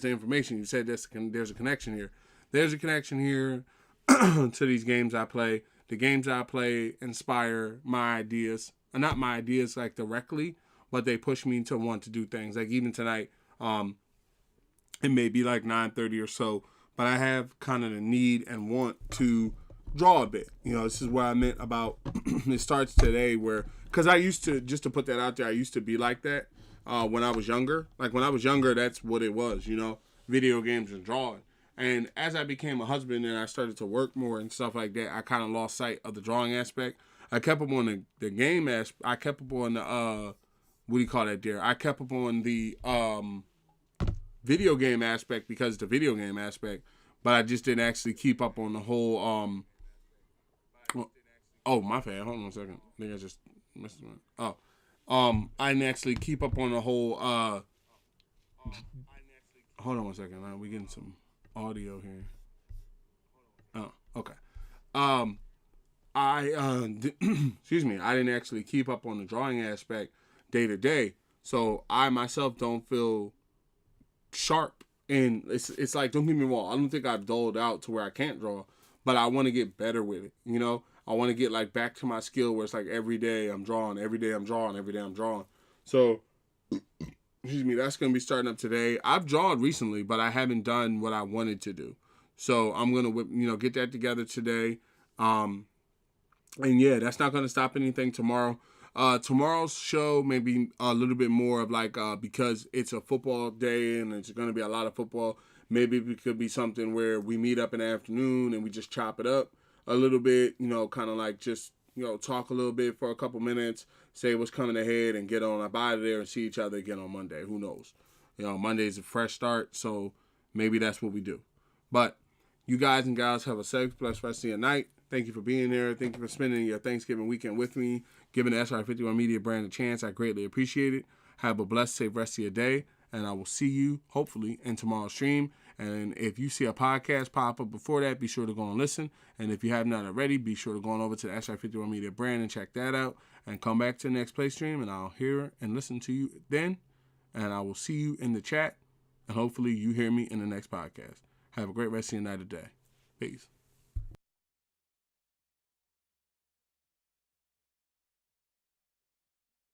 information? You said there's a connection here. There's a connection here to these games I play. The games I play inspire my ideas. Not my ideas like directly, but they push me to want to do things. Like even tonight, it may be like 9:30 or so, but I have kind of the need and want to draw a bit. You know, this is what I meant about it starts today because I used to, just to put that out there, I used to be like that when I was younger. Like when I was younger, that's what it was, you know, video games and drawing. And as I became a husband and I started to work more and stuff like that, I kind of lost sight of the drawing aspect. I kept up on the game aspect. I kept up on the, what do you call that, dear? I kept up on the video game aspect because it's the video game aspect, but I just didn't actually keep up on the whole, oh, my bad. Hold on a second. I think I just missed one. Oh, I didn't actually keep up on the whole, hold on one second. We getting some audio here. Oh, okay. Excuse me. I didn't actually keep up on the drawing aspect day to day, so I myself don't feel sharp. And it's like, don't get me wrong, I don't think I've dulled out to where I can't draw, but I want to get better with it. You know, I want to get like back to my skill where it's like every day I'm drawing, every day I'm drawing, every day I'm drawing. So. Excuse me, that's going to be starting up today. I've drawn recently, but I haven't done what I wanted to do. So I'm going to, get that together today. And yeah, that's not going to stop anything tomorrow. Tomorrow's show may be a little bit more of like, because it's a football day and it's going to be a lot of football, maybe it could be something where we meet up in the afternoon and we just chop it up a little bit, kind of like just, talk a little bit for a couple minutes, say what's coming ahead, and get on up out of there and see each other again on Monday. Who knows? Monday's a fresh start, so maybe that's what we do. But you guys and gals have a safe, blessed rest of your night. Thank you for being here. Thank you for spending your Thanksgiving weekend with me, giving the SR51 Media brand a chance. I greatly appreciate it. Have a blessed, safe rest of your day, and I will see you, hopefully, in tomorrow's stream. And if you see a podcast pop up before that, be sure to go and listen. And if you have not already, be sure to go on over to the SR51 Media brand and check that out. And come back to the next play stream, and I'll hear and listen to you then. And I will see you in the chat. And hopefully you hear me in the next podcast. Have a great rest of your night or day. Peace.